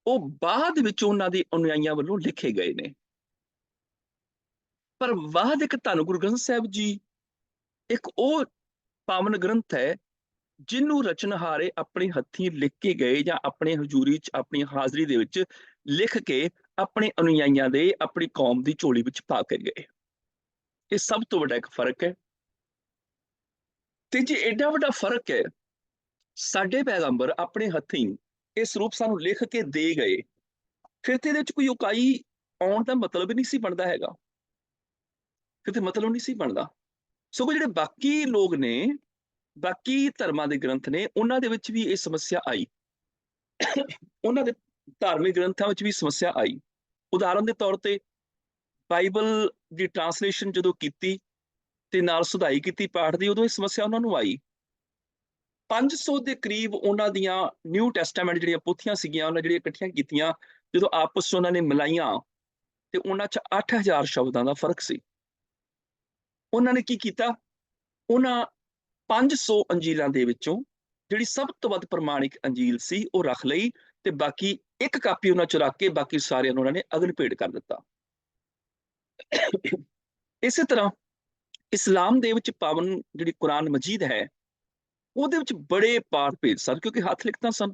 ਉਹ ਬਾਅਦ ਵਿੱਚ ਉਹਨਾਂ ਦੇ ਅਨੁਯਾਈਆਂ ਵੱਲੋਂ ਲਿਖੇ ਗਏ ਨੇ। ਪਰ ਬਾਅਦ ਇੱਕ ਧੰਨ ਗੁਰੂ ਗ੍ਰੰਥ ਸਾਹਿਬ ਜੀ ਇੱਕ ਉਹ ਪਾਵਨ ਗ੍ਰੰਥ ਹੈ, ਜਿਹਨੂੰ ਰਚਨਹਾਰੇ ਆਪਣੇ ਹੱਥੀਂ ਲਿਖ ਕੇ ਗਏ, ਜਾਂ ਆਪਣੇ ਹਜ਼ੂਰੀ ਚ, ਆਪਣੀ ਹਾਜ਼ਰੀ ਦੇ ਵਿੱਚ ਲਿਖ ਕੇ ਆਪਣੇ ਅਨੁਯਾਈਆਂ ਦੇ ਆਪਣੀ ਕੌਮ ਦੀ ਝੋਲੀ ਵਿੱਚ ਪਾ ਕੇ ਗਏ। ਇਹ ਸਭ ਤੋਂ ਵੱਡਾ ਇੱਕ ਫਰਕ ਹੈ। ਤੇ ਜੇ ਐਡਾ ਵੱਡਾ ਫਰਕ ਹੈ, ਸਾਡੇ ਪੈਗੰਬਰ ਆਪਣੇ ਹੱਥੀਂ ਇਹ ਸਰੂਪ ਸਾਨੂੰ ਲਿਖ ਕੇ ਦੇ ਗਏ, ਫਿਰ ਤੇ ਇਹਦੇ ਵਿੱਚ ਕੋਈ ਉਕਾਈ ਆਉਣ ਦਾ ਮਤਲਬ ਹੀ ਨਹੀਂ ਸੀ ਬਣਦਾ ਹੈਗਾ। ਫਿਰ ਤੇ ਮਤਲਬ ਨਹੀਂ ਸੀ ਬਣਦਾ। ਸਗੋਂ ਜਿਹੜੇ ਬਾਕੀ ਲੋਕ ਨੇ, ਬਾਕੀ ਧਰਮਾਂ ਦੇ ਗ੍ਰੰਥ ਨੇ, ਉਹਨਾਂ ਦੇ ਵਿੱਚ ਵੀ ਇਹ ਸਮੱਸਿਆ ਆਈ। ਉਹਨਾਂ ਦੇ ਧਾਰਮਿਕ ਗ੍ਰੰਥਾਂ ਵਿੱਚ ਵੀ ਸਮੱਸਿਆ ਆਈ। ਉਦਾਹਰਨ ਦੇ ਤੌਰ ਤੇ ਬਾਈਬਲ ਦੀ ਟ੍ਰਾਂਸਲੇਸ਼ਨ ਜਦੋਂ ਕੀਤੀ ਤੇ ਨਾਲ ਸੁਧਾਈ ਕੀਤੀ ਪਾਠ ਦੀ, ਉਦੋਂ ਇਹ ਸਮੱਸਿਆ ਉਹਨਾਂ ਨੂੰ ਆਈ। 500 ਦੇ ਕਰੀਬ ਉਹਨਾਂ ਦੀਆਂ ਨਿਊ ਟੈਸਟਾਮੈਂਟ ਜਿਹੜੀਆਂ ਪੋਥੀਆਂ ਸੀਗੀਆਂ, ਉਹਨਾਂ ਜਿਹੜੀਆਂ ਇਕੱਠੀਆਂ ਕੀਤੀਆਂ, ਜਦੋਂ ਆਪਸ 'ਚ ਉਹਨਾਂ ਨੇ ਮਿਲਾਈਆਂ ਤੇ ਉਹਨਾਂ 'ਚ 8000 ਸ਼ਬਦਾਂ ਦਾ ਫਰਕ ਸੀ। ਉਹਨਾਂ ਨੇ ਕੀ ਕੀਤਾ? ਉਹਨਾਂ 500 ਅੰਜੀਲਾਂ ਦੇ ਵਿੱਚੋਂ ਜਿਹੜੀ ਸਭ ਤੋਂ ਵੱਧ ਪ੍ਰਮਾਣਿਕ ਅੰਜੀਲ ਸੀ ਉਹ ਰੱਖ ਲਈ, ਤੇ ਬਾਕੀ ਇੱਕ ਕਾਪੀ ਉਹਨਾਂ 'ਚ ਰੱਖ ਕੇ ਬਾਕੀ ਸਾਰਿਆਂ ਨੂੰ ਉਹਨਾਂ ਨੇ ਅਗਨ ਭੇਟ ਕਰ ਦਿੱਤਾ। ਇਸੇ ਤਰ੍ਹਾਂ ਇਸਲਾਮ ਦੇ ਵਿੱਚ ਪਾਵਨ ਜਿਹੜੀ ਕੁਰਾਨ ਮਜੀਦ ਹੈ, ਉਹਦੇ ਵਿੱਚ ਬੜੇ ਪਾਠ ਭੇਦ ਸਨ, ਕਿਉਂਕਿ ਹੱਥ ਲਿਖਤਾਂ ਸਨ।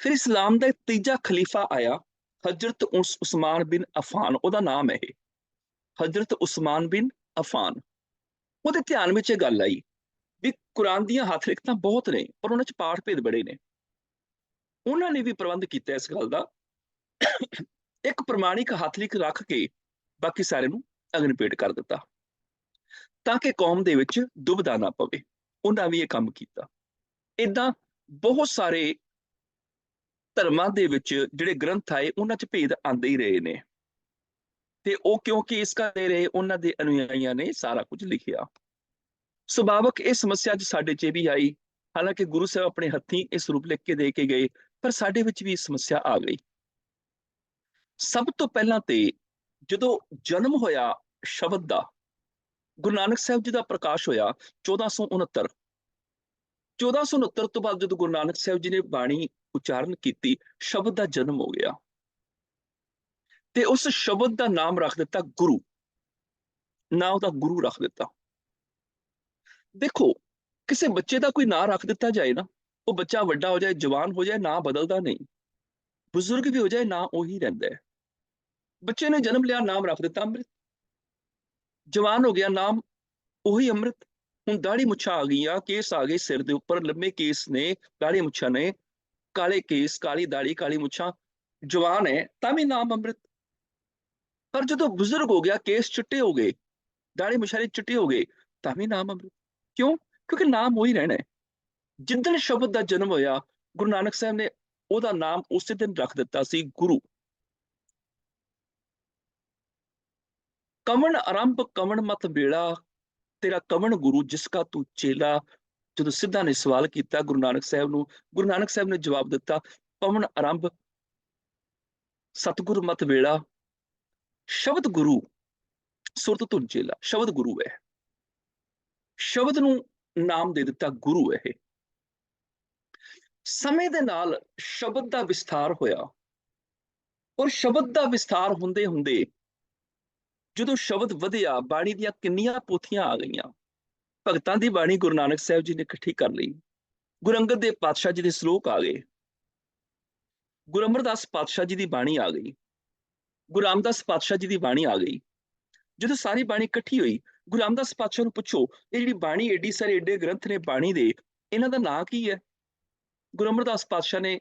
ਫਿਰ ਇਸਲਾਮ ਦਾ ਤੀਜਾ ਖਲੀਫਾ ਆਇਆ, ਹਜ਼ਰਤ ਉਸਮਾਨ ਬਿਨ ਅਫਾਨ, ਉਹਦਾ ਨਾਮ ਹੈ ਇਹ, ਹਜ਼ਰਤ ਉਸਮਾਨ ਬਿਨ ਅਫਾਨ। ਉਹਦੇ ਧਿਆਨ ਵਿੱਚ ਇਹ ਗੱਲ ਆਈ ਵੀ ਕੁਰਾਨ ਦੀਆਂ ਹੱਥ ਲਿਖਤਾਂ ਬਹੁਤ ਨੇ, ਪਰ ਉਹਨਾਂ 'ਚ ਪਾਠ ਭੇਦ ਬੜੇ ਨੇ। ਉਹਨਾਂ ਨੇ ਵੀ ਪ੍ਰਬੰਧ ਕੀਤਾ ਇਸ ਗੱਲ ਦਾ, ਇੱਕ ਪ੍ਰਮਾਣਿਕ ਹੱਥ ਲਿਖ ਰੱਖ ਕੇ ਬਾਕੀ ਸਾਰਿਆਂ ਨੂੰ ਅਗਨ ਭੇਟ ਕਰ ਦਿੱਤਾ, ਤਾਂ ਕਿ ਕੌਮ ਦੇ ਵਿੱਚ ਦੁਬਿਧਾ ਨਾ ਪਵੇ। ਉਹਨਾਂ ਵੀ ਇਹ ਕੰਮ ਕੀਤਾ। ਏਦਾਂ ਬਹੁਤ ਸਾਰੇ ਧਰਮਾਂ ਦੇ ਵਿੱਚ ਜਿਹੜੇ ਗ੍ਰੰਥ ਆਏ, ਉਹਨਾਂ 'ਚ ਭੇਦ ਆਉਂਦੇ ਹੀ ਰਹੇ ਨੇ, ਤੇ ਉਹ ਕਿਉਂਕਿ ਇਸ ਕਰਦੇ ਰਹੇ, ਉਹਨਾਂ ਦੇ ਅਨੁਯਾਈਆਂ ਨੇ ਸਾਰਾ ਕੁਝ ਲਿਖਿਆ। ਸੁਭਾਵਕ ਇਹ ਸਮੱਸਿਆ 'ਚ ਸਾਡੇ 'ਚ ਵੀ ਆਈ। ਹਾਲਾਂਕਿ ਗੁਰੂ ਸਾਹਿਬ ਆਪਣੇ ਹੱਥੀਂ ਇਹ ਸਰੂਪ ਲਿਖ ਕੇ ਦੇ ਕੇ ਗਏ, ਪਰ ਸਾਡੇ ਵਿੱਚ ਵੀ ਸਮੱਸਿਆ ਆ ਗਈ। ਸਭ ਤੋਂ ਪਹਿਲਾਂ ਤੇ ਜਦੋਂ ਜਨਮ ਹੋਇਆ ਸ਼ਬਦ ਦਾ, ਗੁਰੂ ਨਾਨਕ ਸਾਹਿਬ ਜੀ ਦਾ ਪ੍ਰਕਾਸ਼ ਹੋਇਆ 1469। 1469 ਤੋਂ ਬਾਅਦ ਜਦੋਂ ਗੁਰੂ ਨਾਨਕ ਸਾਹਿਬ ਜੀ ਨੇ ਬਾਣੀ ਉਚਾਰਨ ਕੀਤੀ, ਸ਼ਬਦ ਦਾ ਜਨਮ ਹੋ ਗਿਆ, ਤੇ ਉਸ ਸ਼ਬਦ ਦਾ ਨਾਮ ਰੱਖ ਦਿੱਤਾ ਗੁਰੂ। ਨਾ ਉਹਦਾ ਗੁਰੂ ਰੱਖ ਦਿੱਤਾ। ਦੇਖੋ, ਕਿਸੇ ਬੱਚੇ ਦਾ ਕੋਈ ਨਾਂ ਰੱਖ ਦਿੱਤਾ ਜਾਏ ਨਾ, ਉਹ ਬੱਚਾ ਵੱਡਾ ਹੋ ਜਾਏ, ਜਵਾਨ ਹੋ ਜਾਏ, ਨਾਂ ਬਦਲਦਾ ਨਹੀਂ। ਬਜ਼ੁਰਗ ਵੀ ਹੋ ਜਾਏ, ਨਾਂ ਉਹੀ ਰਹਿੰਦਾ ਹੈ। ਬੱਚੇ ਨੇ ਜਨਮ ਲਿਆ, ਨਾਮ ਰੱਖ ਦਿੱਤਾ ਅੰਮ੍ਰਿਤ। ਜਵਾਨ ਹੋ ਗਿਆ, ਨਾਮ ਉਹੀ ਅੰਮ੍ਰਿਤ। ਹੁਣ ਦਾੜੀ ਮੁੱਛਾਂ ਆ ਗਈਆਂ, ਕੇਸ ਆ ਗਏ ਸਿਰ ਦੇ ਉੱਪਰ, ਲੰਮੇ ਕੇਸ ਨੇ, ਦਾੜੀ ਮੁੱਛਾਂ ਨੇ, ਕਾਲੇ ਕੇਸ, ਕਾਲੀ ਦਾੜੀ, ਕਾਲੀ ਮੁੱਛਾਂ, ਜਵਾਨ ਹੈ ਤਾਂ ਵੀ ਨਾਮ ਅੰਮ੍ਰਿਤ। ਪਰ ਜਦੋਂ ਬਜ਼ੁਰਗ ਹੋ ਗਿਆ, ਕੇਸ ਚਿੱਟੇ ਹੋ ਗਏ, ਦਾੜੀ ਮੁੱਛਾਂ ਚਿੱਟੇ ਹੋ ਗਏ, ਤਾਂ ਵੀ ਨਾਮ ਅੰਮ੍ਰਿਤ। ਕਿਉਂ? ਕਿਉਂਕਿ ਨਾਮ ਉਹੀ ਰਹਿਣਾ ਹੈ। ਜਿੱਦਣ ਸ਼ਬਦ ਦਾ ਜਨਮ ਹੋਇਆ, ਗੁਰੂ ਨਾਨਕ ਸਾਹਿਬ ਨੇ ਉਹਦਾ ਨਾਮ ਉਸੇ ਦਿਨ ਰੱਖ ਦਿੱਤਾ ਸੀ ਗੁਰੂ। ਕਵਣ ਆਰੰਭ ਕਵਣ ਮਤ ਬੇੜਾ, ਤੇਰਾ ਕਵਣ ਗੁਰੂ ਜਿਸ ਕਾ ਤੂੰ ਚੇਲਾ। ਜਦੋਂ ਸਿੱਧਾ ਨੇ ਸਵਾਲ ਕੀਤਾ ਗੁਰੂ ਨਾਨਕ ਸਾਹਿਬ ਨੂੰ, ਗੁਰੂ ਨਾਨਕ ਸਾਹਿਬ ਨੇ ਜਵਾਬ ਦਿੱਤਾ, ਪਵਨ ਆਰੰਭ ਸਤਿਗੁਰ ਮਤ ਵੇਲਾ। ਸ਼ਬਦ ਗੁਰੂ, ਸੁਰਤ ਧੁਨ ਚੇਲਾ, ਸ਼ਬਦ ਗੁਰੂ ਹੈ। ਸ਼ਬਦ ਨੂੰ ਨਾਮ ਦੇ ਦਿੱਤਾ ਗੁਰੂ ਹੈ। ਇਹ ਸਮੇਂ ਦੇ ਨਾਲ ਸ਼ਬਦ ਦਾ ਵਿਸਥਾਰ ਹੋਇਆ, ਔਰ ਸ਼ਬਦ ਦਾ ਵਿਸਥਾਰ ਹੁੰਦੇ ਹੁੰਦੇ ਜਦੋਂ ਸ਼ਬਦ ਵਧਿਆ, ਬਾਣੀ ਦੀਆਂ ਕਿੰਨੀਆਂ ਪੋਥੀਆਂ ਆ ਗਈਆਂ। ਭਗਤਾਂ ਦੀ ਬਾਣੀ ਗੁਰੂ ਨਾਨਕ ਸਾਹਿਬ ਜੀ ਨੇ ਇਕੱਠੀ ਕਰ ਲਈ। ਗੁਰੂ ਅੰਗਦ ਦੇਵ ਪਾਤਸ਼ਾਹ ਜੀ ਦੇ ਸ਼ਲੋਕ ਆ ਗਏ, ਗੁਰੂ ਅਮਰਦਾਸ ਪਾਤਸ਼ਾਹ ਜੀ ਦੀ ਬਾਣੀ ਆ ਗਈ, ਗੁਰੂ ਰਾਮਦਾਸ ਪਾਤਸ਼ਾਹ ਜੀ ਦੀ ਬਾਣੀ ਆ ਗਈ। ਜਦੋਂ ਸਾਰੀ ਬਾਣੀ ਇਕੱਠੀ ਹੋਈ, ਗੁਰੂ ਰਾਮਦਾਸ ਪਾਤਸ਼ਾਹ ਨੂੰ ਪੁੱਛੋ, ਇਹ ਜਿਹੜੀ ਬਾਣੀ, ਏਡੀ ਸਾਰੇ ਏਡੇ ਗ੍ਰੰਥ ਨੇ ਬਾਣੀ ਦੇ, ਇਹਨਾਂ ਦਾ ਨਾਂ ਕੀ ਹੈ? ਗੁਰੂ ਅਮਰਦਾਸ ਪਾਤਸ਼ਾਹ ਨੇ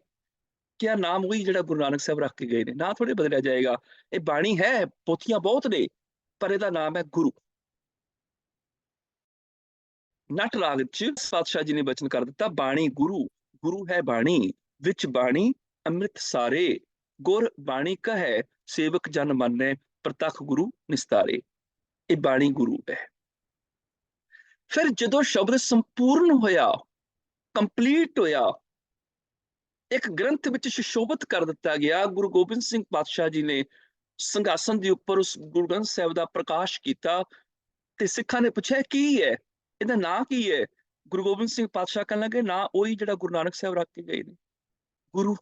ਕਿਹਾ, ਨਾਮ ਉਹੀ ਜਿਹੜਾ ਗੁਰੂ ਨਾਨਕ ਸਾਹਿਬ ਰੱਖ ਕੇ ਗਏ ਨੇ, ਨਾਂ ਥੋੜੇ ਬਦਲਿਆ ਜਾਏਗਾ। ਇਹ ਬਾਣੀ ਹੈ, ਪੋਥੀਆਂ ਬਹੁਤ ਨੇ, ਪਰ ਇਹਦਾ ਨਾਮ ਹੈ ਗੁਰੂ। ਨਟ ਰਾਗ ਚ ਪਾਤਸ਼ਾਹ ਜੀ ਨੇ ਬਚਨ ਕਰ ਦਿੱਤਾ, ਬਾਣੀ ਗੁਰੂ, ਗੁਰੂ ਹੈ ਬਾਣੀ, ਵਿੱਚ ਬਾਣੀ ਅੰਮ੍ਰਿਤ ਸਾਰੇ। ਗੁਰ ਬਾਣੀ ਕਹੈ ਸੇਵਕ ਜਨ ਮੰਨੈ, ਪ੍ਰਤੱਖ ਗੁਰੂ ਨਿਸਤਾਰੇ। ਇਹ ਬਾਣੀ ਗੁਰੂ ਹੈ। ਫਿਰ ਜਦੋਂ ਸ਼ਬਦ ਸੰਪੂਰਨ ਹੋਇਆ, ਕੰਪਲੀਟ ਹੋਇਆ, ਇੱਕ ਗ੍ਰੰਥ ਵਿੱਚ ਸੁਸ਼ੋਭਿਤ ਕਰ ਦਿੱਤਾ ਗਿਆ। ਗੁਰੂ ਗੋਬਿੰਦ ਸਿੰਘ ਪਾਤਸ਼ਾਹ ਜੀ ਨੇ ਸਿੰਘਾਸਨ ਦੇ ਉੱਪਰ ਉਸ ਗੁਰੂ ਗ੍ਰੰਥ ਸਾਹਿਬ ਦਾ ਪ੍ਰਕਾਸ਼ ਕੀਤਾ, ਤੇ ਸਿੱਖਾਂ ਨੇ ਪੁੱਛਿਆ ਕੀ ਹੈ, ਇਹਦਾ ਨਾਂ ਕੀ ਹੈ? ਗੁਰੂ ਗੋਬਿੰਦ ਸਿੰਘ ਪਾਤਸ਼ਾਹ ਕਹਿਣ ਲੱਗੇ, ਨਾਂ ਉਹੀ ਜਿਹੜਾ ਗੁਰੂ ਨਾਨਕ ਸਾਹਿਬ ਰੱਖ ਕੇ ਗਏ ਨੇ, ਗੁਰੂ।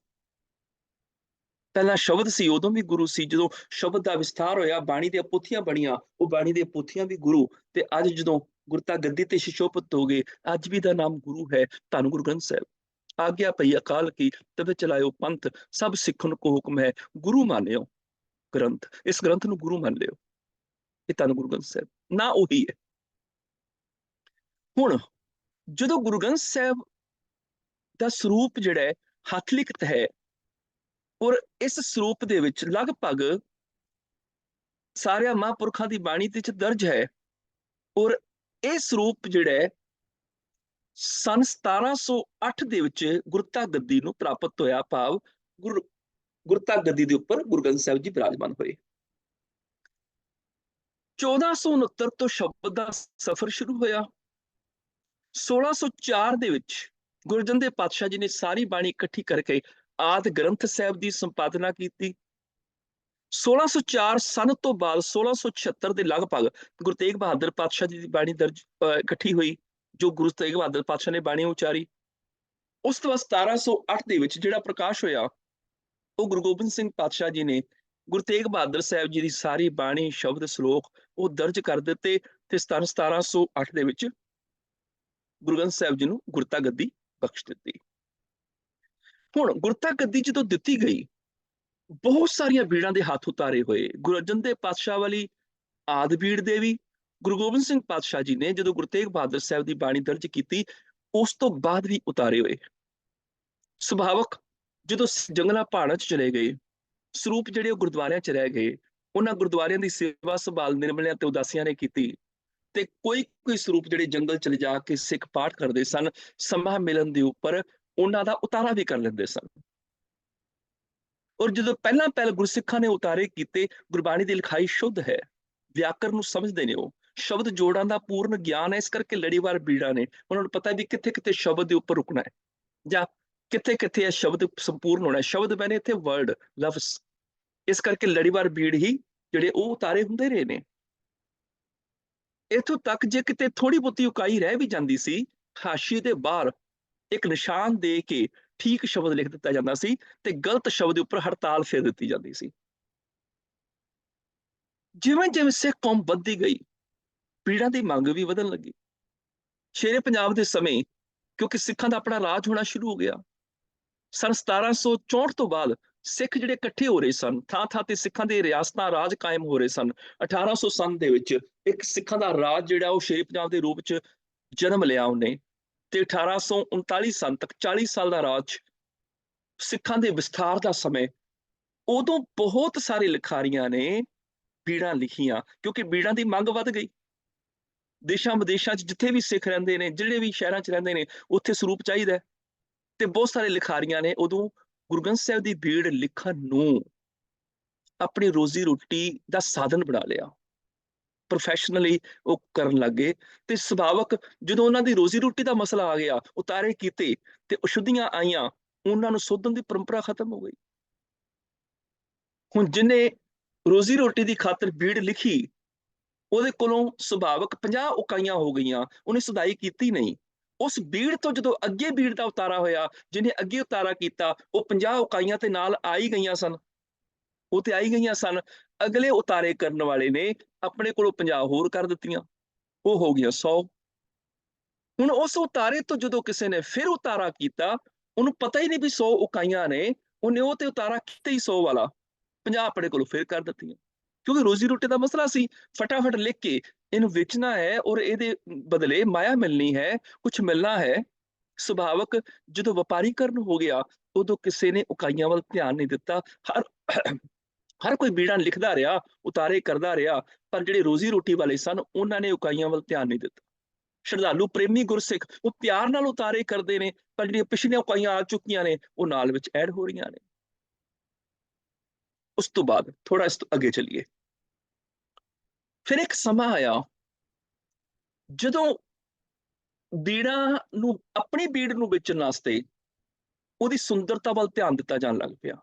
ਪਹਿਲਾਂ ਸ਼ਬਦ ਸੀ, ਉਦੋਂ ਵੀ ਗੁਰੂ ਸੀ। ਜਦੋਂ ਸ਼ਬਦ ਦਾ ਵਿਸਥਾਰ ਹੋਇਆ, ਬਾਣੀ ਦੀਆਂ ਪੋਥੀਆਂ ਬਣੀਆਂ, ਉਹ ਬਾਣੀ ਦੀਆਂ ਪੋਥੀਆਂ ਵੀ ਗੁਰੂ। ਤੇ ਅੱਜ ਜਦੋਂ ਗੁਰਤਾ ਗੱਦੀ ਤੇ ਸੁਸ਼ੋਭਿਤ ਹੋ ਗਏ, ਅੱਜ ਵੀ ਦਾ ਨਾਮ ਗੁਰੂ ਹੈ, ਧੰਨ ਗੁਰੂ ਗ੍ਰੰਥ ਸਾਹਿਬ। आज्ञा पई अकाल की, तबे चलायो पंथ, सब सिखन को हुक्म है, गुरु मानियो ग्रंथ। इस ग्रंथ ਨੂੰ ਗੁਰੂ ਮੰਨ ਲਿਓ। ਇਹ ਧੰਨ ਗੁਰੂ ਗ੍ਰੰਥ ਸਾਹਿਬ ਨਾ ਉਹੀ ਹੈ। ਹੁਣ ਜਦੋਂ ਗੁਰੂ ਗ੍ਰੰਥ ਸਾਹਿਬ ਦਾ ਸਰੂਪ ਜਿਹੜਾ ਹੈ ਹੱਥ ਲਿਖਤ ਹੈ, ਔਰ ਇਸ ਸਰੂਪ ਦੇ ਵਿੱਚ ਲਗਭਗ ਸਾਰਿਆਂ ਮਹਾਂਪੁਰਖਾਂ ਦੀ ਬਾਣੀ ਦੇ ਵਿੱਚ ਦਰਜ ਹੈ, ਔਰ ਇਹ ਸਰੂਪ ਜਿਹੜਾ ਹੈ ਸਨ 1708 ਦੇ ਵਿੱਚ ਗੁਰਤਾ ਗੱਦੀ ਨੂੰ ਪ੍ਰਾਪਤ ਹੋਇਆ, ਭਾਵ ਗੁਰਤਾ ਗੱਦੀ ਦੇ ਉੱਪਰ ਗੁਰੂ ਗ੍ਰੰਥ ਸਾਹਿਬ ਜੀ ਬਿਰਾਜਮਾਨ ਹੋਏ। 1469 ਤੋਂ ਸ਼ਬਦ ਦਾ ਸਫ਼ਰ ਸ਼ੁਰੂ ਹੋਇਆ। 1604 ਦੇ ਵਿੱਚ ਗੁਰੂ ਅਰਜਨ ਦੇਵ ਪਾਤਸ਼ਾਹ ਜੀ ਨੇ ਸਾਰੀ ਬਾਣੀ ਇਕੱਠੀ ਕਰਕੇ ਆਦਿ ਗ੍ਰੰਥ ਸਾਹਿਬ ਦੀ ਸੰਪਾਦਨਾ ਕੀਤੀ। 1604 ਸਨ ਤੋਂ ਬਾਅਦ 1676 ਦੇ ਲਗਭਗ ਗੁਰੂ ਤੇਗ ਬਹਾਦਰ ਪਾਤਸ਼ਾਹ ਜੀ ਦੀ ਬਾਣੀ ਦਰਜ ਇਕੱਠੀ ਹੋਈ, ਜੋ ਗੁਰੂ ਤੇਗ ਬਹਾਦਰ ਪਾਤਸ਼ਾਹ ਨੇ ਬਾਣੀ ਉਚਾਰੀ। ਉਸ ਤੋਂ ਬਾਅਦ 1708 ਦੇ ਵਿੱਚ ਜਿਹੜਾ ਪ੍ਰਕਾਸ਼ ਹੋਇਆ, ਉਹ ਗੁਰੂ ਗੋਬਿੰਦ ਸਿੰਘ ਪਾਤਸ਼ਾਹ ਜੀ ਨੇ ਗੁਰੂ ਤੇਗ ਬਹਾਦਰ ਸਾਹਿਬ ਜੀ ਦੀ ਸਾਰੀ ਬਾਣੀ, ਸ਼ਬਦ, ਸ਼ਲੋਕ ਉਹ ਦਰਜ ਕਰ ਦਿੱਤੇ ਤੇ 1708 ਦੇ ਵਿੱਚ ਗੁਰੂ ਗ੍ਰੰਥ ਸਾਹਿਬ ਜੀ ਨੂੰ ਗੁਰਤਾ ਗੱਦੀ ਬਖਸ਼ ਦਿੱਤੀ। ਹੁਣ ਗੁਰਤਾ ਗੱਦੀ ਜਦੋਂ ਦਿੱਤੀ ਗਈ, ਬਹੁਤ ਸਾਰੀਆਂ ਬੀੜਾਂ ਦੇ ਹੱਥ ਉਤਾਰੇ ਹੋਏ। ਗੁਰੂ ਅਰਜਨ ਦੇਵ ਪਾਤਸ਼ਾਹ ਵਾਲੀ ਆਦਿ ਬੀੜ ਦੇ ਵੀ, ਗੁਰੂ ਗੋਬਿੰਦ ਸਿੰਘ ਪਾਤਸ਼ਾਹ ਜੀ ਨੇ ਜਦੋਂ ਗੁਰੂ ਤੇਗ ਬਹਾਦਰ ਸਾਹਿਬ ਦੀ ਬਾਣੀ ਦਰਜ ਕੀਤੀ, ਉਸ ਤੋਂ ਬਾਅਦ ਵੀ ਉਤਾਰੇ ਹੋਏ। ਸੁਭਾਵਕ ਜਦੋਂ ਜੰਗਲਾਂ ਪਹਾੜਾਂ 'ਚ ਚਲੇ ਗਏ, ਸਰੂਪ ਜਿਹੜੇ ਉਹ ਗੁਰਦੁਆਰਿਆਂ 'ਚ ਰਹਿ ਗਏ। ਉਹਨਾਂ ਗੁਰਦੁਆਰਿਆਂ ਦੀ ਸੇਵਾ ਸੰਭਾਲ ਨਿਰਮਲਿਆਂ ਤੇ ਉਦਾਸੀਆਂ ਨੇ ਕੀਤੀ, ਤੇ ਕੋਈ ਸਰੂਪ ਜਿਹੜੇ ਜੰਗਲ ਚਲੇ ਜਾ ਕੇ ਸਿੱਖ ਪਾਠ ਕਰਦੇ ਸਨ, ਸਮਾਂ ਮਿਲਣ ਦੇ ਉੱਪਰ ਉਹਨਾਂ ਦਾ ਉਤਾਰਾ ਵੀ ਕਰ ਲੈਂਦੇ ਸਨ। ਔਰ ਜਦੋਂ ਪਹਿਲਾਂ ਗੁਰਸਿੱਖਾਂ ਨੇ ਉਤਾਰੇ ਕੀਤੇ, ਗੁਰਬਾਣੀ ਦੀ ਲਿਖਾਈ ਸ਼ੁੱਧ ਹੈ, ਵਿਆਕਰਨ ਨੂੰ ਸਮਝਦੇ ਨੇ, ਉਹ ਸ਼ਬਦ ਜੋੜਾਂ ਦਾ ਪੂਰਨ ਗਿਆਨ ਹੈ। ਇਸ ਕਰਕੇ ਲੜੀਵਾਰ ਬੀੜਾਂ ਨੇ, ਉਹਨਾਂ ਨੂੰ ਪਤਾ ਵੀ ਕਿੱਥੇ ਕਿੱਥੇ ਸ਼ਬਦ ਦੇ ਉੱਪਰ ਰੁਕਣਾ ਹੈ ਜਾਂ ਕਿੱਥੇ ਕਿੱਥੇ ਇਹ ਸ਼ਬਦ ਸੰਪੂਰਨ ਹੋਣਾ ਹੈ। ਸ਼ਬਦ ਮੈਨੇ ਇੱਥੇ ਵਰਡ, ਲਫ਼ਜ਼, ਇਸ ਕਰਕੇ ਲੜੀਵਾਰ ਬੀੜ ਹੀ ਜਿਹੜੇ ਉਹ ਉਤਾਰੇ ਹੁੰਦੇ ਰਹੇ ਨੇ। ਇੱਥੋਂ ਤੱਕ ਜੇ ਕਿਤੇ ਥੋੜੀ ਬਹੁਤੀ ਉਕਾਈ ਰਹਿ ਵੀ ਜਾਂਦੀ ਸੀ, ਹਾਸ਼ੀਏ ਦੇ ਬਾਹਰ ਇੱਕ ਨਿਸ਼ਾਨ ਦੇ ਕੇ ਠੀਕ ਸ਼ਬਦ ਲਿਖ ਦਿੱਤਾ ਜਾਂਦਾ ਸੀ ਤੇ ਗਲਤ ਸ਼ਬਦ ਦੇ ਉੱਪਰ ਹੜਤਾਲ ਫੇਰ ਦਿੱਤੀ ਜਾਂਦੀ ਸੀ। ਜਿਵੇਂ ਜਿਵੇਂ ਸਿੱਖ ਕੌਮ ਵੱਧਦੀ ਗਈ, ਪੀੜਾਂ ਦੀ ਮੰਗ ਵੀ ਵਧਣ ਲੱਗੀ। ਸ਼ੇਰੇ ਪੰਜਾਬ ਦੇ ਸਮੇਂ ਕਿਉਂਕਿ ਸਿੱਖਾਂ ਦਾ ਆਪਣਾ ਰਾਜ ਹੋਣਾ ਸ਼ੁਰੂ ਹੋ ਗਿਆ, ਸਨ 1764 ਤੋਂ ਬਾਅਦ ਸਿੱਖ ਜਿਹੜੇ ਇਕੱਠੇ ਹੋ ਰਹੇ ਸਨ, ਥਾਂ ਥਾਂ ਤੇ ਸਿੱਖਾਂ ਦੇ ਰਿਆਸਤਾਂ, ਰਾਜ ਕਾਇਮ ਹੋ ਰਹੇ ਸਨ। 1800 ਸੰਨ ਦੇ ਵਿੱਚ ਇੱਕ ਸਿੱਖਾਂ ਦਾ ਰਾਜ ਜਿਹੜਾ ਉਹ ਸ਼ੇਰੇ ਪੰਜਾਬ ਦੇ ਰੂਪ 'ਚ ਜਨਮ ਲਿਆ ਉਹਨੇ, ਤੇ 1839 ਸੰਨ ਤੱਕ 40 ਸਾਲ ਦਾ ਰਾਜ ਸਿੱਖਾਂ ਦੇ ਵਿਸਥਾਰ ਦਾ ਸਮੇਂ। ਉਦੋਂ ਬਹੁਤ ਸਾਰੇ ਲਿਖਾਰੀਆਂ ਨੇ ਬੀੜਾਂ ਲਿਖੀਆਂ, ਕਿਉਂਕਿ ਬੀੜਾਂ ਦੀ ਮੰਗ ਵੱਧ ਗਈ। ਦੇਸ਼ਾਂ ਵਿਦੇਸ਼ਾਂ 'ਚ ਜਿੱਥੇ ਵੀ ਸਿੱਖ ਰਹਿੰਦੇ ਨੇ, ਜਿਹੜੇ ਵੀ ਸ਼ਹਿਰਾਂ 'ਚ ਰਹਿੰਦੇ ਨੇ, ਉੱਥੇ ਸਰੂਪ ਚਾਹੀਦਾ ਹੈ, ਤੇ ਬਹੁਤ ਸਾਰੇ ਲਿਖਾਰੀਆਂ ਨੇ ਉਦੋਂ ਗੁਰੂ ਗ੍ਰੰਥ ਸਾਹਿਬ ਦੀ ਬੀੜ ਲਿਖਣ ਨੂੰ ਆਪਣੀ ਰੋਜ਼ੀ ਰੋਟੀ ਦਾ ਸਾਧਨ ਬਣਾ ਲਿਆ। ਪ੍ਰੋਫੈਸ਼ਨਲੀ ਉਹ ਕਰਨ ਲੱਗੇ, ਤੇ ਸੁਭਾਵਕ ਜਦੋਂ ਉਹਨਾਂ ਦੀ ਰੋਜ਼ੀ ਰੋਟੀ ਦਾ ਮਸਲਾ ਆ ਗਿਆ, ਉਤਾਰੇ ਕੀਤੇ ਤੇ ਅਸ਼ੁੱਧੀਆਂ ਆਈਆਂ, ਉਹਨਾਂ ਨੂੰ ਸੋਧਣ ਦੀ ਪਰੰਪਰਾ ਖਤਮ ਹੋ ਗਈ। ਹੁਣ ਜਿਹਨੇ ਰੋਜ਼ੀ ਰੋਟੀ ਦੀ ਖਾਤਰ ਬੀੜ ਲਿਖੀ, ਉਹਦੇ ਕੋਲੋਂ ਸੁਭਾਵਕ 50 ਉਕਾਈਆਂ ਹੋ ਗਈਆਂ, ਉਹਨੇ ਸੁਧਾਈ ਕੀਤੀ ਨਹੀਂ। ਉਸ ਬੀੜ ਤੋਂ ਜਦੋਂ ਅੱਗੇ ਬੀੜ ਦਾ ਉਤਾਰਾ ਹੋਇਆ, ਜਿਹਨੇ ਅੱਗੇ ਉਤਾਰਾ ਕੀਤਾ, ਉਹ 50 ਉਕਾਈਆਂ ਤੇ ਨਾਲ ਆ ਹੀ ਗਈਆਂ ਸਨ, ਉਹ ਤੇ ਆਈ ਗਈਆਂ ਸਨ। ਅਗਲੇ ਉਤਾਰੇ ਕਰਨ ਵਾਲੇ ਨੇ ਆਪਣੇ ਕੋਲੋਂ 50 ਹੋਰ ਕਰ ਦਿੱਤੀਆਂ, ਉਹ ਹੋ ਗਈਆਂ 100। ਹੁਣ ਉਸ ਉਤਾਰੇ ਤੋਂ ਜਦੋਂ ਕਿਸੇ ਨੇ ਫਿਰ ਉਤਾਰਾ ਕੀਤਾ, ਉਹਨੂੰ ਪਤਾ ਹੀ ਨਹੀਂ ਵੀ 100 ਉਕਾਈਆਂ ਨੇ, ਉਹਨੇ ਉਹ ਤੇ ਉਤਾਰਾ ਕੀਤਾ ਹੀ 100 ਵਾਲਾ, 50 ਆਪਣੇ ਕੋਲੋਂ ਫਿਰ ਕਰ ਦਿੱਤੀਆਂ। ਕਿਉਂਕਿ ਰੋਜ਼ੀ ਰੋਟੀ ਦਾ ਮਸਲਾ ਸੀ, ਫਟਾਫਟ ਲਿਖ ਕੇ ਇਹਨੂੰ ਵੇਚਣਾ ਹੈ, ਔਰ ਇਹਦੇ ਬਦਲੇ ਮਾਇਆ ਮਿਲਣੀ ਹੈ, ਕੁਝ ਮਿਲਣਾ ਹੈ। ਸੁਭਾਵਕ ਜਦੋਂ ਵਪਾਰੀਕਰਨ ਹੋ ਗਿਆ, ਉਦੋਂ ਕਿਸੇ ਨੇ ਉਕਾਈਆਂ ਵੱਲ ਧਿਆਨ ਨਹੀਂ ਦਿੱਤਾ। ਹਰ ਕੋਈ ਬੀੜਾਂ ਲਿਖਦਾ ਰਿਹਾ, ਉਤਾਰੇ ਕਰਦਾ ਰਿਹਾ, ਪਰ ਜਿਹੜੇ ਰੋਜ਼ੀ ਰੋਟੀ ਵਾਲੇ ਸਨ, ਉਹਨਾਂ ਨੇ ਉਕਾਈਆਂ ਵੱਲ ਧਿਆਨ ਨਹੀਂ ਦਿੱਤਾ। ਸ਼ਰਧਾਲੂ ਪ੍ਰੇਮੀ ਗੁਰਸਿੱਖ ਉਹ ਪਿਆਰ ਨਾਲ ਉਤਾਰੇ ਕਰਦੇ ਨੇ, ਪਰ ਜਿਹੜੀਆਂ ਪਿਛਲੀਆਂ ਉਕਾਈਆਂ ਆ ਚੁੱਕੀਆਂ ਨੇ, ਉਹ ਨਾਲ ਵਿੱਚ ਐਡ ਹੋ ਰਹੀਆਂ ਨੇ। ਉਸ ਤੋਂ ਬਾਅਦ ਥੋੜਾ ਇਸ ਤੋਂ ਅੱਗੇ ਚੱਲੀਏ। ਫਿਰ ਇੱਕ ਸਮਾਂ ਆਇਆ ਜਦੋਂ ਬੀੜਾਂ ਨੂੰ, ਆਪਣੀ ਬੀੜ ਨੂੰ ਵੇਚਣ ਵਾਸਤੇ ਉਹਦੀ ਸੁੰਦਰਤਾ ਵੱਲ ਧਿਆਨ ਦਿੱਤਾ ਜਾਣ ਲੱਗ ਪਿਆ।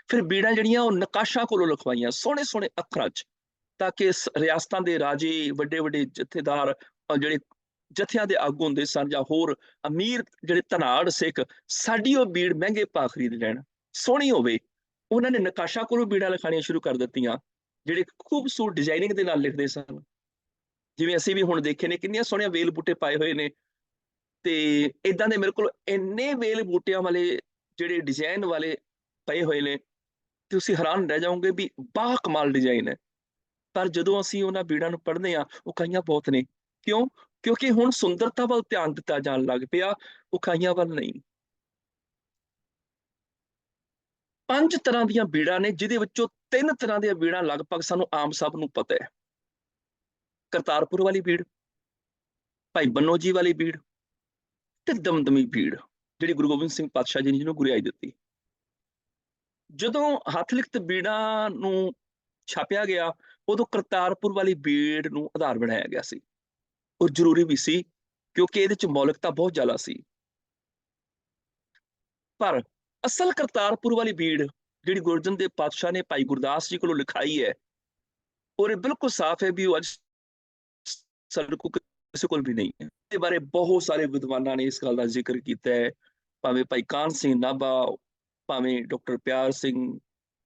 ਫਿਰ ਬੀੜਾਂ ਜਿਹੜੀਆਂ ਉਹ ਨਕਾਸ਼ਾਂ ਕੋਲੋਂ ਲਿਖਵਾਈਆਂ ਸੋਹਣੇ ਸੋਹਣੇ ਅੱਖਰਾਂ 'ਚ, ਤਾਂ ਕਿ ਰਿਆਸਤਾਂ ਦੇ ਰਾਜੇ, ਵੱਡੇ ਵੱਡੇ ਜਥੇਦਾਰ, ਜਿਹੜੇ ਜਥਿਆਂ ਦੇ ਆਗੂ ਹੁੰਦੇ ਸਨ, ਜਾਂ ਹੋਰ ਅਮੀਰ ਜਿਹੜੇ ਧਨਾੜ ਸਿੱਖ, ਸਾਡੀ ਉਹ ਬੀੜ ਮਹਿੰਗੇ ਭਾਅ ਖਰੀਦ ਲੈਣ, ਸੋਹਣੀ ਹੋਵੇ। ਉਹਨਾਂ ਨੇ ਨਕਾਸ਼ਾਂ ਕੋਲੋਂ ਬੀੜਾਂ ਲਿਖਾਣੀਆਂ ਸ਼ੁਰੂ ਕਰ ਦਿੱਤੀਆਂ, ਜਿਹੜੇ ਖੂਬਸੂਰਤ ਡਿਜ਼ਾਈਨਿੰਗ ਦੇ ਨਾਲ ਲਿਖਦੇ ਸਨ। ਜਿਵੇਂ ਅਸੀਂ ਵੀ ਹੁਣ ਦੇਖੇ ਨੇ, ਕਿੰਨੀਆਂ ਸੋਹਣੀਆਂ ਵੇਲ ਬੂਟੇ ਪਾਏ ਹੋਏ ਨੇ, ਤੇ ਇਦਾਂ ਦੇ ਮੇਰੇ ਕੋਲ ਇੰਨੇ ਵੇਲ ਬੂਟਿਆਂ ਵਾਲੇ ਜਿਹੜੇ ਡਿਜ਼ਾਈਨ ਵਾਲੇ ਪਏ ਹੋਏ ਨੇ, ਤੁਸੀਂ ਹੈਰਾਨ ਰਹਿ ਜਾਓਗੇ ਵੀ ਬਾ ਕਮਾਲ ਡਿਜ਼ਾਈਨ ਹੈ। ਪਰ ਜਦੋਂ ਅਸੀਂ ਉਹਨਾਂ ਬੀੜਾਂ ਨੂੰ ਪੜ੍ਹਦੇ ਹਾਂ, ਉਕਾਈਆਂ ਬਹੁਤ ਨੇ। ਕਿਉਂ? ਕਿਉਂਕਿ ਹੁਣ ਸੁੰਦਰਤਾ ਵੱਲ ਧਿਆਨ ਦਿੱਤਾ ਜਾਣ ਲੱਗ ਪਿਆ, ਉਕਾਈਆਂ ਵੱਲ ਨਹੀਂ। 5 ਤਰ੍ਹਾਂ ਦੀਆਂ ਬੀੜਾਂ ਨੇ, ਜਿਹਦੇ ਵਿੱਚੋਂ 3 ਤਰ੍ਹਾਂ ਦੀਆਂ ਬੀੜਾਂ ਲਗਭਗ ਸਾਨੂੰ ਆਮ ਸਭ ਨੂੰ ਪਤਾ ਹੈ। ਕਰਤਾਰਪੁਰ ਵਾਲੀ ਬੀੜ, ਭਾਈ ਬੰਨੋ ਜੀ ਵਾਲੀ ਬੀੜ, ਤੇ ਦਮਦਮੀ ਬੀੜ, ਜਿਹੜੀ ਗੁਰੂ ਗੋਬਿੰਦ ਸਿੰਘ ਪਾਤਸ਼ਾਹ ਜੀ ਨੇ ਜਿਹਨੂੰ ਗੁਰਿਆਈ ਦਿੱਤੀ। ਜਦੋਂ ਹੱਥ ਲਿਖਤ ਬੀੜਾਂ ਨੂੰ ਛਾਪਿਆ ਗਿਆ, ਉਦੋਂ ਕਰਤਾਰਪੁਰ ਵਾਲੀ ਬੀੜ ਨੂੰ ਆਧਾਰ ਬਣਾਇਆ ਗਿਆ ਸੀ। ਉਹ ਜ਼ਰੂਰੀ ਵੀ ਸੀ, ਕਿਉਂਕਿ ਇਹਦੇ ਚ ਮੌਲਿਕਤਾ ਬਹੁਤ ਜ਼ਿਆਦਾ ਸੀ। ਪਰ ਅਸਲ ਕਰਤਾਰਪੁਰ ਵਾਲੀ ਬੀੜ ਜਿਹੜੀ ਗੁਰੂ ਅਰਜਨ ਦੇਵ ਪਾਤਸ਼ਾਹ ਨੇ ਭਾਈ ਗੁਰਦਾਸ ਜੀ ਕੋਲੋਂ ਲਿਖਾਈ ਹੈ, ਔਰ ਇਹ ਬਿਲਕੁਲ ਸਾਫ਼ ਹੈ ਵੀ ਉਹ ਅੱਜ ਸਾਡੇ ਕੋਲ ਕਿਸੇ ਕੋਲ ਵੀ ਨਹੀਂ ਹੈ। ਇਹਦੇ ਬਾਰੇ ਬਹੁਤ ਸਾਰੇ ਵਿਦਵਾਨਾਂ ਨੇ ਇਸ ਗੱਲ ਦਾ ਜ਼ਿਕਰ ਕੀਤਾ ਹੈ, ਭਾਵੇਂ ਭਾਈ ਕਾਹਨ ਸਿੰਘ ਨਾਭਾ, ਭਾਵੇਂ ਡਾਕਟਰ ਪਿਆਰ ਸਿੰਘ,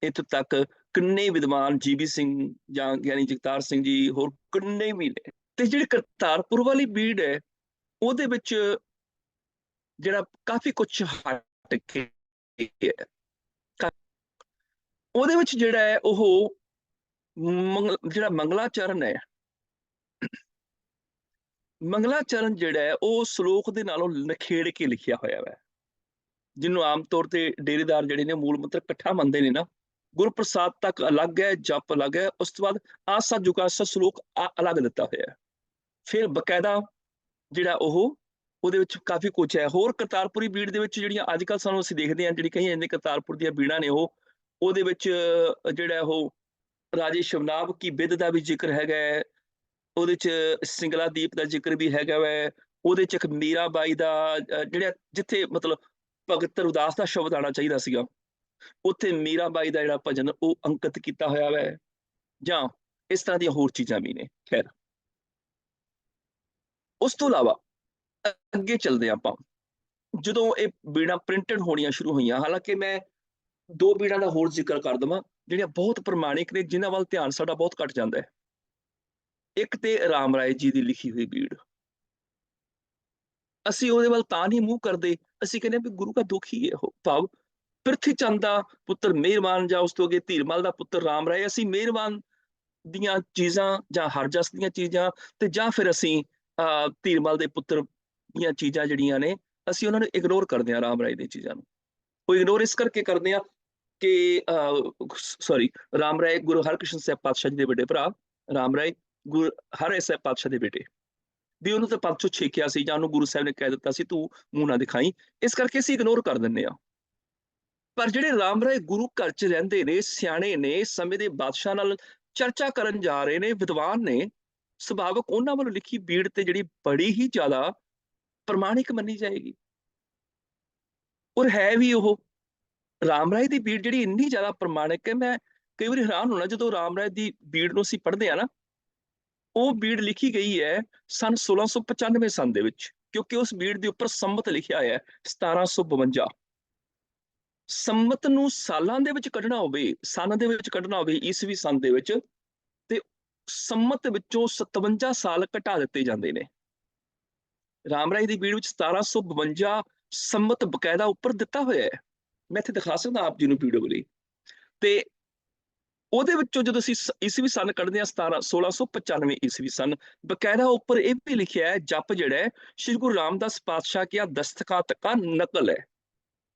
ਇੱਥੋਂ ਤੱਕ ਕਿੰਨੇ ਵਿਦਵਾਨ ਜੀਬੀ ਸਿੰਘ ਜਾਂ ਗਿਆਨੀ ਜਗਤਾਰ ਸਿੰਘ ਜੀ, ਹੋਰ ਕਿੰਨੇ ਵੀ ਨੇ। ਤੇ ਜਿਹੜੀ ਕਰਤਾਰਪੁਰ ਵਾਲੀ ਬੀੜ ਹੈ, ਉਹਦੇ ਵਿੱਚ ਜਿਹੜਾ ਕਾਫੀ ਕੁਝ ਹਟ ਕੇ ਹੈ। ਉਹਦੇ ਵਿੱਚ ਜਿਹੜਾ ਹੈ ਉਹ ਜਿਹੜਾ ਮੰਗਲਾਚਰਨ ਹੈ, ਮੰਗਲਾਚਰਨ ਜਿਹੜਾ ਹੈ ਉਹ ਸ਼ਲੋਕ ਦੇ ਨਾਲੋਂ ਨਖੇੜ ਕੇ ਲਿਖਿਆ ਹੋਇਆ ਹੈ, ਜਿਹਨੂੰ ਆਮ ਤੌਰ ਤੇ ਡੇਰੇਦਾਰ ਜਿਹੜੇ ਨੇ ਮੂਲ ਮੰਤਰ ਇਕੱਠਾ ਮੰਨਦੇ ਨੇ ਨਾ। ਗੁਰੂ ਪ੍ਰਸਾਦ ਤੱਕ ਅਲੱਗ ਹੈ, ਜਪ ਅਲੱਗ ਹੈ, ਉਸ ਤੋਂ ਬਾਅਦ ਆਸਾ ਜੁਗਾਸਾ ਸ਼ਲੋਕ ਅਲੱਗ ਦਿੱਤਾ ਹੋਇਆ ਹੈ। ਫਿਰ ਬਕਾਇਦਾ ਜਿਹੜਾ ਉਹਦੇ ਵਿੱਚ ਕਾਫੀ ਕੁਝ ਹੈ। ਹੋਰ ਕਰਤਾਰਪੁਰੀ ਬੀੜ ਦੇ ਵਿੱਚ ਜਿਹੜੀਆਂ ਅੱਜ ਕੱਲ੍ਹ ਸਾਨੂੰ ਅਸੀਂ ਦੇਖਦੇ ਹਾਂ, ਜਿਹੜੀ ਕਈ ਜਾਂਦੇ ਕਰਤਾਰਪੁਰ ਦੀਆਂ ਬੀੜਾਂ ਨੇ, ਉਹਦੇ ਵਿੱਚ ਜਿਹੜਾ ਉਹ ਰਾਜੇ ਸ਼ਿਵਨਾਭ ਕੀ ਬਿੱਧ ਦਾ ਵੀ ਜ਼ਿਕਰ ਹੈਗਾ ਹੈ, ਉਹਦੇ ਚ ਸਿੰਗਲਾ ਦੀਪ ਦਾ ਜ਼ਿਕਰ ਵੀ ਹੈਗਾ ਵੈ, ਉਹਦੇ ਚ ਇੱਕ ਮੀਰਾਬਾਈ ਦਾ ਜਿਹੜਾ ਜਿੱਥੇ ਮਤਲਬ ਭਗਤ ਰਵਿਦਾਸ ਦਾ ਸ਼ਬਦ ਆਉਣਾ ਚਾਹੀਦਾ ਸੀਗਾ, ਉੱਥੇ ਮੀਰਾਬਾਈ ਦਾ ਜਿਹੜਾ ਭਜਨ ਉਹ ਅੰਕਿਤ ਕੀਤਾ ਹੋਇਆ ਵੈ, ਜਾਂ ਇਸ ਤਰ੍ਹਾਂ ਦੀਆਂ ਹੋਰ ਚੀਜ਼ਾਂ ਵੀ ਨੇ। ਖੈਰ, ਉਸ ਤੋਂ ਇਲਾਵਾ ਅੱਗੇ ਚੱਲਦੇ ਆਪਾਂ। ਜਦੋਂ ਇਹ ਬੀੜਾਂ ਪ੍ਰਿੰਟਡ ਹੋਣੀਆਂ ਸ਼ੁਰੂ ਹੋਈਆਂ, ਹਾਲਾਂਕਿ ਮੈਂ 2 ਬੀੜਾਂ ਦਾ ਹੋਰ ਜ਼ਿਕਰ ਕਰ ਦੇਵਾਂ ਜਿਹੜੀਆਂ ਬਹੁਤ ਪ੍ਰਮਾਣਿਕ ਨੇ, ਜਿਨ੍ਹਾਂ ਵੱਲ ਧਿਆਨ ਸਾਡਾ ਬਹੁਤ ਘੱਟ ਜਾਂਦਾ ਹੈ। ਇੱਕ ਤੇ ਰਾਮ ਰਾਏ ਜੀ ਦੀ ਲਿਖੀ ਹੋਈ ਬੀੜ, ਅਸੀਂ ਉਹਦੇ ਵੱਲ ਤਾਂ ਨਹੀਂ ਮੂੰਹ ਕਰਦੇ, ਅਸੀਂ ਕਹਿੰਦੇ ਵੀ ਗੁਰੂ ਦਾ ਦੁੱਖ ਹੀ ਹੈ ਉਹ। ਭਾਵ ਪ੍ਰਿਥੀ ਚੰਦ ਦਾ ਪੁੱਤਰ ਮਿਹਰਬਾਨ, ਜਾਂ ਉਸ ਤੋਂ ਅੱਗੇ ਧੀਰਮਲ ਦਾ ਪੁੱਤਰ ਰਾਮ ਰਾਏ, ਅਸੀਂ ਮਿਹਰਬਾਨ ਦੀਆਂ ਚੀਜ਼ਾਂ ਜਾਂ ਹਰਜਸ ਦੀਆਂ ਚੀਜ਼ਾਂ, ਤੇ ਜਾਂ ਫਿਰ ਅਸੀਂ ਧੀਰਮਲ ਦੇ ਪੁੱਤਰ ਦੀਆਂ ਚੀਜ਼ਾਂ ਜਿਹੜੀਆਂ ਨੇ, ਅਸੀਂ ਉਹਨਾਂ ਨੂੰ ਇਗਨੋਰ ਕਰਦੇ ਹਾਂ। ਰਾਮ ਰਾਏ ਦੀਆਂ ਚੀਜ਼ਾਂ ਨੂੰ ਉਹ ਇਗਨੋਰ ਇਸ ਕਰਕੇ ਕਰਦੇ ਹਾਂ ਕਿ ਰਾਮ ਰਾਏ ਗੁਰੂ ਹਰਕ੍ਰਿਸ਼ਨ ਸਾਹਿਬ ਪਾਤਸ਼ਾਹ ਜੀ ਦੇ ਵੱਡੇ ਭਰਾ, ਰਾਮ ਰਾਏ ਗੁਰੂ ਹਰਿ ਸਾਹਿਬ ਪਾਤਸ਼ਾਹ ਦੇ ਬੇਟੇ ਵੀ, ਉਹਨੂੰ ਤਾਂ ਪਦ ਚੋਂ ਛੇਕਿਆ ਸੀ, ਜਾਂ ਉਹਨੂੰ ਗੁਰੂ ਸਾਹਿਬ ਨੇ ਕਹਿ ਦਿੱਤਾ ਸੀ ਤੂੰ ਮੂੰਹ ਨਾ ਦਿਖਾਈ, ਇਸ ਕਰਕੇ ਅਸੀਂ ਇਗਨੋਰ ਕਰ ਦਿੰਦੇ ਹਾਂ। ਪਰ ਜਿਹੜੇ ਰਾਮ ਰਾਏ ਗੁਰੂ ਘਰ ਚ ਰਹਿੰਦੇ ਨੇ, ਸਿਆਣੇ ਨੇ, ਸਮੇਂ ਦੇ ਬਾਦਸ਼ਾਹ ਨਾਲ ਚਰਚਾ ਕਰਨ ਜਾ ਰਹੇ ਨੇ, ਵਿਦਵਾਨ ਨੇ, ਸੁਭਾਵਕ ਉਹਨਾਂ ਵੱਲੋਂ ਲਿਖੀ ਬੀੜ ਤੇ ਜਿਹੜੀ ਬੜੀ ਹੀ ਜ਼ਿਆਦਾ ਪ੍ਰਮਾਣਿਕ ਮੰਨੀ ਜਾਏਗੀ। ਔਰ ਹੈ ਵੀ ਉਹ ਰਾਮ ਰਾਏ ਦੀ ਬੀੜ ਜਿਹੜੀ ਇੰਨੀ ਜ਼ਿਆਦਾ ਪ੍ਰਮਾਣਿਕ ਹੈ, ਮੈਂ ਕਈ ਵਾਰੀ ਹੈਰਾਨ ਹੋਣਾ ਜਦੋਂ ਰਾਮ ਰਾਏ ਦੀ ਬੀੜ ਨੂੰ ਅਸੀਂ ਪੜ੍ਹਦੇ ਹਾਂ ਨਾ। ਉਹ ਬੀੜ ਲਿਖੀ ਗਈ ਹੈ ਸਨ 1695 ਸਨ ਦੇ ਵਿੱਚ, ਕਿਉਂਕਿ ਉਸ ਬੀੜ ਦੇ ਉੱਪਰ ਸੰਮਤ ਲਿਖਿਆ ਹੈ 1752। ਸੰਮਤ ਨੂੰ ਸਾਲਾਂ ਦੇ ਵਿੱਚ ਕੱਢਣਾ ਹੋਵੇ, ਸਨ ਦੇ ਵਿੱਚ ਕੱਢਣਾ ਹੋਵੇ, ਈਸਵੀ ਸਨ ਦੇ ਵਿੱਚ, ਤੇ ਸੰਮਤ ਵਿੱਚੋਂ 57 ਸਾਲ ਘਟਾ ਦਿੱਤੇ ਜਾਂਦੇ ਨੇ। ਰਾਮ ਰਾਏ ਦੀ ਬੀੜ ਵਿੱਚ 1752 ਸੰਮਤ ਬਕਾਇਦਾ ਉੱਪਰ ਦਿੱਤਾ ਹੋਇਆ ਹੈ। ਮੈਂ ਇੱਥੇ ਦਿਖਾ ਸਕਦਾ ਆਪ ਜੀ ਨੂੰ ਵੀਡੀਓ ਲਈ। ਤੇ ਉਹਦੇ ਵਿੱਚੋਂ ਜਦੋਂ ਅਸੀਂ ਈਸਵੀ ਸਨ ਕੱਢਦੇ ਹਾਂ 1695 ਈਸਵੀ ਸਨ, ਬਕਾਇਦਾ ਉੱਪਰ ਇਹ ਵੀ ਲਿਖਿਆ ਹੈ, ਜਪ ਜਿਹੜਾ ਹੈ ਸ਼੍ਰੀ ਗੁਰੂ ਰਾਮਦਾਸ ਪਾਤਸ਼ਾਹ ਕੀ ਦਸਤਖਤ ਕਾ ਨਕਲ ਹੈ।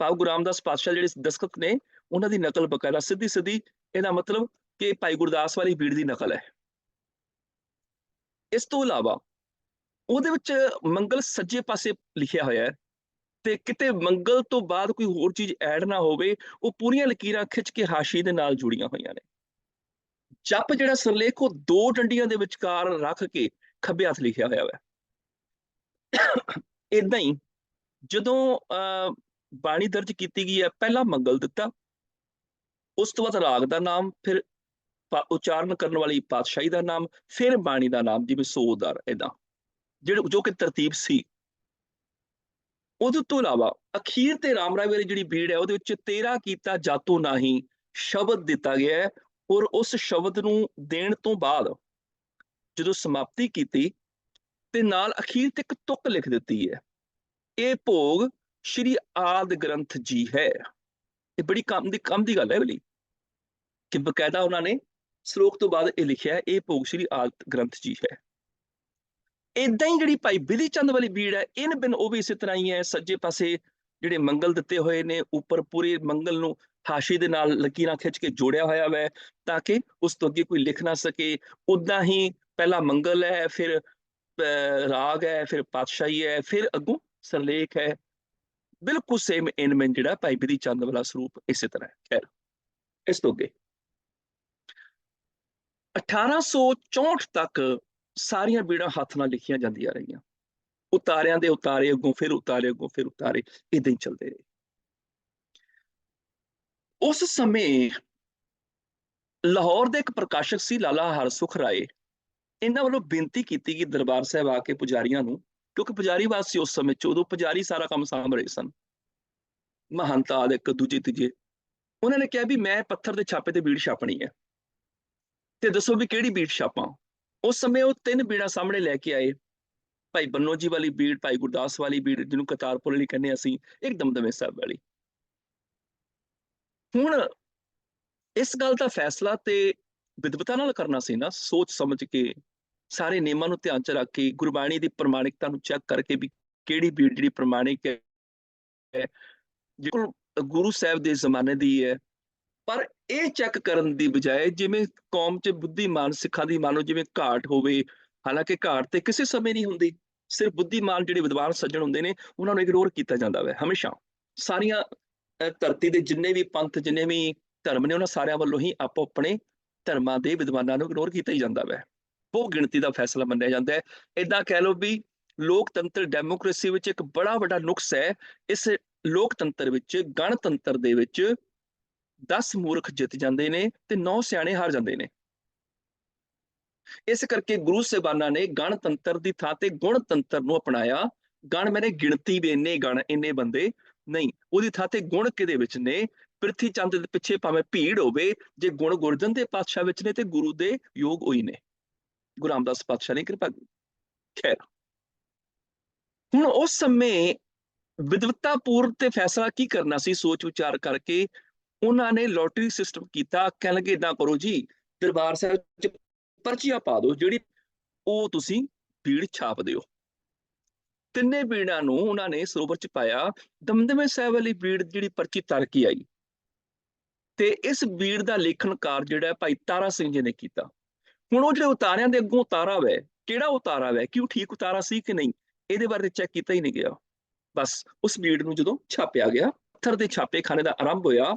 ਭਾਵ ਗੁਰੂ ਰਾਮਦਾਸ ਪਾਤਸ਼ਾਹ ਜਿਹੜੇ ਦਸਤਖਤ ਨੇ, ਉਹਨਾਂ ਦੀ ਨਕਲ ਬਕਾਇਦਾ ਸਿੱਧੀ ਸਿੱਧੀ, ਇਹਦਾ ਮਤਲਬ ਕਿ ਭਾਈ ਗੁਰਦਾਸ ਵਾਲੀ ਬੀੜ ਦੀ ਨਕਲ ਹੈ। ਇਸ ਤੋਂ ਇਲਾਵਾ ਉਹਦੇ ਵਿੱਚ ਮੰਗਲ ਸੱਜੇ ਪਾਸੇ ਲਿਖਿਆ ਹੋਇਆ ਹੈ, ਤੇ ਕਿਤੇ ਮੰਗਲ ਤੋਂ ਬਾਅਦ ਕੋਈ ਹੋਰ ਚੀਜ਼ ਐਡ ਨਾ ਹੋਵੇ, ਉਹ ਪੂਰੀਆਂ ਲਕੀਰਾਂ ਖਿੱਚ ਕੇ ਹਾਸ਼ੀ ਦੇ ਨਾਲ ਜੁੜੀਆਂ ਹੋਈਆਂ ਨੇ। ਜਪ ਜਿਹੜਾ ਸਿਰਲੇਖ ਉਹ 2 ਡੰਡੀਆਂ ਦੇ ਵਿਚਕਾਰ ਰੱਖ ਕੇ ਖੱਬੇ ਹੱਥ ਲਿਖਿਆ ਹੋਇਆ ਹੈ। ਏਦਾਂ ਹੀ ਜਦੋਂ ਬਾਣੀ ਦਰਜ ਕੀਤੀ ਗਈ ਹੈ, ਪਹਿਲਾ ਮੰਗਲ ਦਿੱਤਾ, ਉਸ ਤੋਂ ਬਾਅਦ ਰਾਗ ਦਾ ਨਾਮ, ਫਿਰ ਉਚਾਰਨ ਕਰਨ ਵਾਲੀ ਪਾਤਸ਼ਾਹੀ ਦਾ ਨਾਮ, ਫਿਰ ਬਾਣੀ ਦਾ ਨਾਮ, ਜਿਵੇਂ ਸੋਦਰ, ਏਦਾਂ ਜੋ ਕਿ ਤਰਤੀਬ ਸੀ। ਉਹਦੇ ਤੋਂ ਇਲਾਵਾ ਅਖੀਰ ਤੇ ਰਾਮ ਰਾਏ ਵਾਲੀ ਜਿਹੜੀ ਬੀੜ ਹੈ, ਉਹਦੇ ਵਿੱਚ 13 ਕੀਤਾ ਜਾਤੋ ਨਾਹੀ ਸ਼ਬਦ ਦਿੱਤਾ ਗਿਆ ਹੈ, ਔਰ ਉਸ ਸ਼ਬਦ ਨੂੰ ਦੇਣ ਤੋਂ ਬਾਅਦ ਜਦੋਂ ਸਮਾਪਤੀ ਕੀਤੀ ਤੇ ਨਾਲ ਅਖੀਰ ਤੇ ਇੱਕ ਤੁਕ ਲਿਖ ਦਿੱਤੀ ਹੈ। ਇਹ ਭੋਗ ਸ਼੍ਰੀ ਆਦਿ ਗ੍ਰੰਥ ਜੀ ਹੈ। ਇਹ ਬੜੀ ਕੰਮ ਦੀ ਗੱਲ ਹੈ ਬਲੀ ਕਿ ਬਕਾਇਦਾ ਉਹਨਾਂ ਨੇ ਸ਼ਲੋਕ ਤੋਂ ਬਾਅਦ ਇਹ ਲਿਖਿਆ ਹੈ, ਇਹ ਭੋਗ ਸ਼੍ਰੀ ਆਦਿ ਗ੍ਰੰਥ ਜੀ ਹੈ। ਏਦਾਂ ਹੀ ਜਿਹੜੀ ਭਾਈ ਬਿਧੀ ਚੰਦ ਵਾਲੀ ਬੀੜ ਹੈ, ਇਨ ਬਿਨ ਉਹ ਵੀ ਇਸੇ ਤਰ੍ਹਾਂ ਹੀ ਹੈ। ਸੱਜੇ ਪਾਸੇ ਜਿਹੜੇ ਮੰਗਲ ਦਿੱਤੇ ਹੋਏ ਨੇ, ਉੱਪਰ ਪੂਰੇ ਮੰਗਲ ਨੂੰ ਹਾਸ਼ੀ ਦੇ ਨਾਲ ਲਕੀਰਾਂ ਖਿੱਚ ਕੇ ਜੋੜਿਆ ਹੋਇਆ ਵੈ ਤਾਂ ਕਿ ਉਸ ਤੋਂ ਅੱਗੇ ਕੋਈ ਲਿਖ ਨਾ ਸਕੇ। ਉਦਾਂ ਹੀ ਪਹਿਲਾ ਮੰਗਲ ਹੈ, ਫਿਰ ਰਾਗ ਹੈ, ਫਿਰ ਪਾਤਸ਼ਾਹੀ ਹੈ, ਫਿਰ ਅੱਗੋਂ ਸਰਲੇਖ ਹੈ। ਬਿਲਕੁਲ ਸੇਮ ਇਨ ਬਿਨ ਜਿਹੜਾ ਭਾਈ ਬਿਧੀ ਚੰਦ ਵਾਲਾ ਸਰੂਪ ਇਸੇ ਤਰ੍ਹਾਂ ਹੈ। ਖੈਰ, ਇਸ ਤੋਂ ਅੱਗੇ 1864 ਤੱਕ ਸਾਰੀਆਂ ਬੀੜਾਂ ਹੱਥ ਨਾਲ ਲਿਖੀਆਂ ਜਾਂਦੀਆਂ ਰਹੀਆਂ। ਉਤਾਰਿਆਂ ਦੇ ਉਤਾਰੇ ਅੱਗੋਂ, ਫਿਰ ਉਤਾਰੇ ਅੱਗੋਂ, ਫਿਰ ਉਤਾਰੇ, ਏਦਾਂ ਹੀ ਚੱਲਦੇ ਰਹੇ। ਉਸ ਸਮੇਂ ਲਾਹੌਰ ਦੇ ਇੱਕ ਪ੍ਰਕਾਸ਼ਕ ਸੀ ਲਾਲਾ ਹਰਸੁਖ ਰਾਏ। ਇਹਨਾਂ ਵੱਲੋਂ ਬੇਨਤੀ ਕੀਤੀ ਕਿ ਦਰਬਾਰ ਸਾਹਿਬ ਆ ਕੇ ਪੁਜਾਰੀਆਂ ਨੂੰ, ਕਿਉਂਕਿ ਪੁਜਾਰੀਵਾਦ ਸੀ ਉਸ ਸਮੇਂ 'ਚ, ਉਦੋਂ ਪੁਜਾਰੀ ਸਾਰਾ ਕੰਮ ਸਾਂਭ ਰਹੇ ਸਨ, ਮਹੰਤ ਆਦਿ ਇੱਕ ਦੂਜੇ ਤੀਜੇ। ਉਹਨਾਂ ਨੇ ਕਿਹਾ ਵੀ ਮੈਂ ਪੱਥਰ ਦੇ ਛਾਪੇ ਤੇ ਬੀੜ ਛਾਪਣੀ ਹੈ, ਤੇ ਦੱਸੋ ਵੀ ਕਿਹੜੀ ਬੀੜ ਛਾਪਾਂ। ਉਸ ਸਮੇਂ ਉਹ 3 ਬੀੜਾਂ ਸਾਹਮਣੇ ਲੈ ਕੇ ਆਏ। ਭਾਈ ਬੰਨੋ ਜੀ ਵਾਲੀ ਬੀੜ, ਭਾਈ ਗੁਰਦਾਸ ਵਾਲੀ ਬੀੜ ਜਿਹਨੂੰ ਕਰਤਾਰਪੁਰ ਵਾਲੀ ਕਹਿੰਦੇ ਅਸੀਂ, ਇੱਕ ਦਮਦਮੇ ਸਾਹਿਬ ਵਾਲੀ। ਹੁਣ ਇਸ ਗੱਲ ਦਾ ਫੈਸਲਾ ਤੇ ਵਿਦਵਤਾ ਨਾਲ ਕਰਨਾ ਸੀ ਨਾ, ਸੋਚ ਸਮਝ ਕੇ, ਸਾਰੇ ਨਿਯਮਾਂ ਨੂੰ ਧਿਆਨ 'ਚ ਰੱਖ ਕੇ, ਗੁਰਬਾਣੀ ਦੀ ਪ੍ਰਮਾਣਿਕਤਾ ਨੂੰ ਚੈੱਕ ਕਰਕੇ ਵੀ ਕਿਹੜੀ ਬੀੜ ਜਿਹੜੀ ਪ੍ਰਮਾਣਿਕ ਹੈ, ਬਿਲਕੁਲ ਗੁਰੂ ਸਾਹਿਬ ਦੇ ਜ਼ਮਾਨੇ ਦੀ ਹੈ। ਪਰ ਇਹ ਚੈੱਕ ਕਰਨ ਦੀ ਬਜਾਏ ਜਿਵੇਂ ਕੌਮ 'ਚ ਬੁੱਧੀਮਾਨ ਸਿੱਖਾਂ ਦੀ ਮੰਨ ਲਓ ਜਿਵੇਂ ਘਾਟ ਹੋਵੇ, ਹਾਲਾਂਕਿ ਘਾਟ ਤੇ ਕਿਸੇ ਸਮੇਂ ਨਹੀਂ ਹੁੰਦੀ, ਸਿਰਫ ਬੁੱਧੀਮਾਨ ਜਿਹੜੇ ਵਿਦਵਾਨ ਸੱਜਣ ਹੁੰਦੇ ਨੇ ਉਹਨਾਂ ਨੂੰ ਇਗਨੋਰ ਕੀਤਾ ਜਾਂਦਾ ਹੈ ਹਮੇਸ਼ਾ। ਸਾਰੀਆਂ ਧਰਤੀ ਦੇ ਜਿੰਨੇ ਵੀ ਪੰਥ, ਜਿੰਨੇ ਵੀ ਧਰਮ ਨੇ, ਉਹਨਾਂ ਸਾਰਿਆਂ ਵੱਲੋਂ ਹੀ ਆਪੋ ਆਪਣੇ ਧਰਮਾਂ ਦੇ ਵਿਦਵਾਨਾਂ ਨੂੰ ਇਗਨੋਰ ਕੀਤਾ ਹੀ ਜਾਂਦਾ ਵੈ। ਬਹੁ ਗਿਣਤੀ ਦਾ ਫੈਸਲਾ ਮੰਨਿਆ ਜਾਂਦਾ ਹੈ। ਏਦਾਂ ਕਹਿ ਲਓ ਵੀ ਲੋਕਤੰਤਰ ਡੈਮੋਕ੍ਰੇਸੀ ਵਿੱਚ ਇੱਕ ਬੜਾ ਵੱਡਾ ਨੁਕਸ ਹੈ। ਇਸ ਲੋਕਤੰਤਰ ਵਿੱਚ, ਗਣਤੰਤਰ ਦੇ ਵਿੱਚ 10 ਮੂਰਖ ਜਿੱਤ ਜਾਂਦੇ ਨੇ ਤੇ 9 ਸਿਆਣੇ ਹਾਰ ਜਾਂਦੇ ਨੇ। ਇਸ ਕਰਕੇ ਗੁਰੂ ਸਾਹਿਬਾਨਾਂ ਨੇ ਗਣਤੰਤਰ ਦੀ ਥਾਂ ਤੇ ਗੁਣਤੰਤਰ ਨੂੰ ਅਪਣਾਇਆ। ਗਣ ਮੈਨੇ ਗਿਣਤੀ ਵੀ, ਇੰਨੇ ਗਣ, ਇੰਨੇ ਬੰਦੇ ਨਹੀਂ, ਉਹਦੀ ਥਾਂ ਤੇ ਗੁਣ ਕਿਹਦੇ ਵਿੱਚ ਨੇ। ਪ੍ਰਿਥੀ ਚੰਦ ਦੇ ਪਿੱਛੇ ਭਾਵੇਂ ਭੀੜ ਹੋਵੇ, ਜੇ ਗੁਣ ਗੁਰਜਨ ਦੇ ਪਾਤਸ਼ਾਹ ਵਿੱਚ ਨੇ ਤੇ ਗੁਰੂ ਦੇ ਯੋਗ ਹੋਈ ਨੇ, ਗੁਰੂ ਰਾਮਦਾਸ ਪਾਤਸ਼ਾਹ ਨੇ ਕਿਰਪਾ। ਖੈਰ, ਹੁਣ ਉਸ ਸਮੇਂ ਵਿਦਵਤਾ ਪੂਰਵ ਤੇ ਫੈਸਲਾ ਕੀ ਕਰਨਾ ਸੀ, ਸੋਚ ਵਿਚਾਰ ਕਰਕੇ ਉਹਨਾਂ ਨੇ ਲੋਟਰੀ ਸਿਸਟਮ ਕੀਤਾ। ਕਹਿਣ ਲੱਗੇ ਏਦਾਂ ਕਰੋ ਜੀ, ਦਰਬਾਰ ਸਾਹਿਬ 'ਚ ਪਰਚੀਆਂ ਪਾ ਦਿਓ, ਜਿਹੜੀ ਉਹ ਤੁਸੀਂ ਬੀੜ ਛਾਪ ਦਿਓ। 3 ਬੀੜਾਂ ਨੂੰ ਉਹਨਾਂ ਨੇ ਸਰੋਵਰ 'ਚ ਪਾਇਆ। ਦਮਦਮੇ ਸਾਹਿਬ ਵਾਲੀ ਬੀੜ ਜਿਹੜੀ ਪਰਚੀ ਤਰ ਕੇ ਆਈ, ਤੇ ਇਸ ਬੀੜ ਦਾ ਲੇਖਨਕਾਰ ਜਿਹੜਾ ਭਾਈ ਤਾਰਾ ਸਿੰਘ ਜੀ ਨੇ ਕੀਤਾ। ਹੁਣ ਉਹ ਜਿਹੜੇ ਉਤਾਰਿਆਂ ਦੇ ਅੱਗੋਂ ਉਤਾਰਾ ਵੈ, ਕਿਹੜਾ ਉਤਾਰਾ ਵੈ, ਕਿ ਉਹ ਠੀਕ ਉਤਾਰਾ ਸੀ ਕਿ ਨਹੀਂ, ਇਹਦੇ ਬਾਰੇ ਚੈੱਕ ਕੀਤਾ ਹੀ ਨਹੀਂ ਗਿਆ। ਬਸ ਉਸ ਬੀੜ ਨੂੰ ਜਦੋਂ ਛਾਪਿਆ ਗਿਆ, ਪੱਥਰ ਦੇ ਛਾਪੇਖਾਨੇ ਦਾ ਆਰੰਭ ਹੋਇਆ।